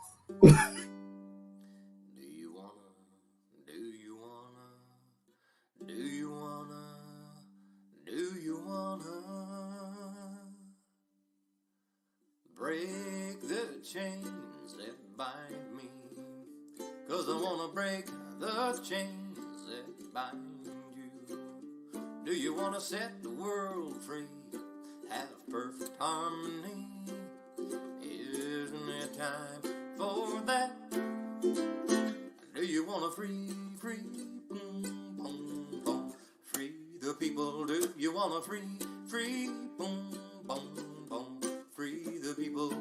Break the chains that bind me, 'cause I wanna break the chains that bind you. Do you wanna set the world free, have perfect harmony? Isn't it time for that? Do you wanna free, boom, boom, boom, free the people? Do you wanna free, boom, boom, boom, free the people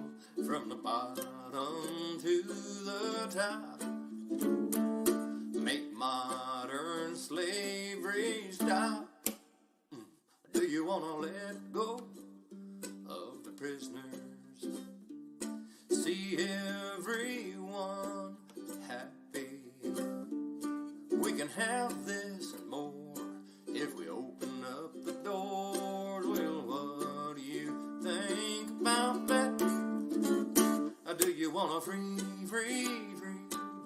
from the bottom to the top? Make modern slavery stop. Do you wanna let go of the prisoners? See everyone happy. We can have this and more if we open up the doors. Well, what do you think about that? Do you wanna free,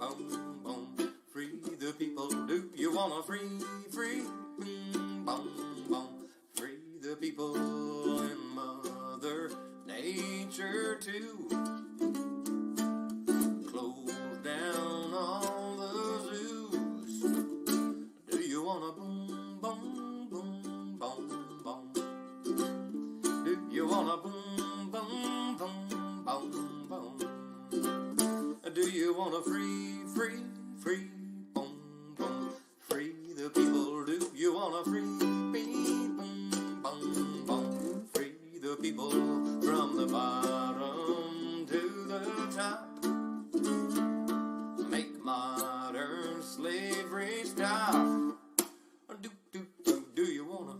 boom, boom, free the people? Do you wanna free, boom, boom, boom, free the people and Mother Nature too? Close down all the zoos. Do you wanna boom, boom, boom, boom, boom? Do you wanna boom, boom, boom, boom, boom? Do you wanna free, boom, boom, free the people? Do you wanna free, boom, boom, boom, free the people from the bottom to the top? Make modern slavery stop. Do you wanna